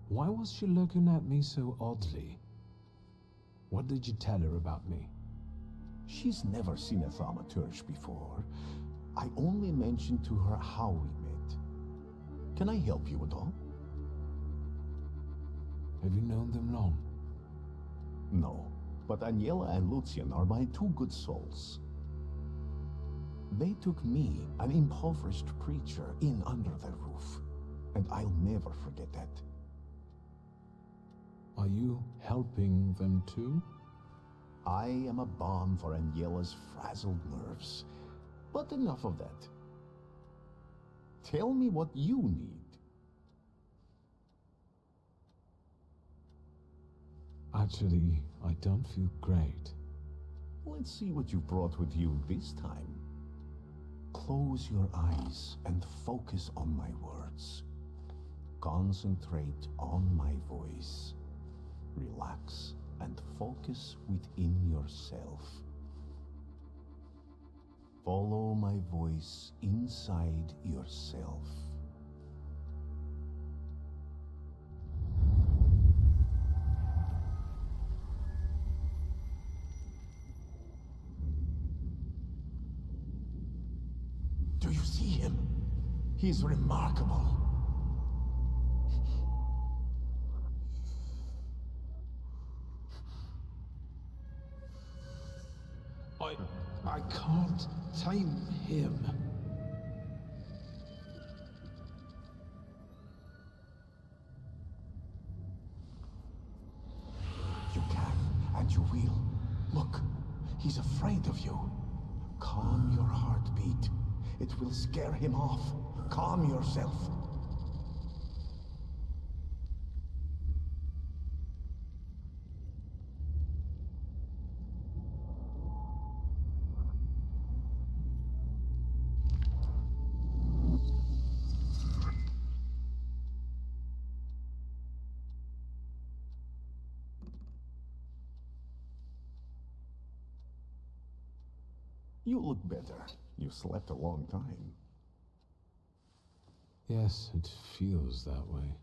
Why was she looking at me so oddly? What did you tell her about me? She's never seen a Thaumaturge before. I only mentioned to her how we met. Can I help you at all? Have you known them long? No, but Aniela and Lucian are my two good souls. They took me, an impoverished preacher, in under their roof, and I'll never forget that. Are you helping them too? I am a balm for Aniela's frazzled nerves, but enough of that. Tell me what you need. Actually, I don't feel great. Let's see what you brought with you this time. Close your eyes and focus on my words. Concentrate on my voice. Relax and focus within yourself. Follow my voice inside yourself. Do you see him? He's remarkable. I can't tame him. You can, and you will. Look, he's afraid of you. Calm your heartbeat. It will scare him off. Calm yourself. You look better. You slept a long time. Yes, it feels that way.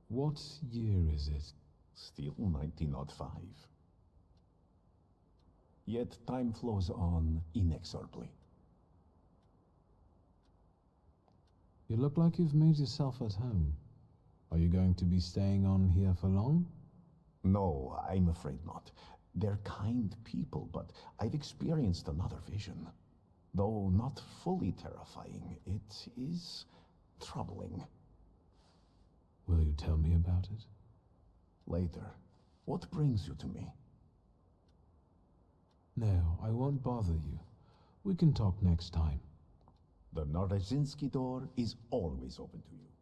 What year is it? Still 1905. Yet time flows on inexorably. You look like you've made yourself at home. Are you going to be staying on here for long? No, I'm afraid not. They're kind people, but I've experienced another vision. Though not fully terrifying, it is troubling. Will you tell me about it? Later. What brings you to me? No, I won't bother you. We can talk next time. The Norodzinski door is always open to you.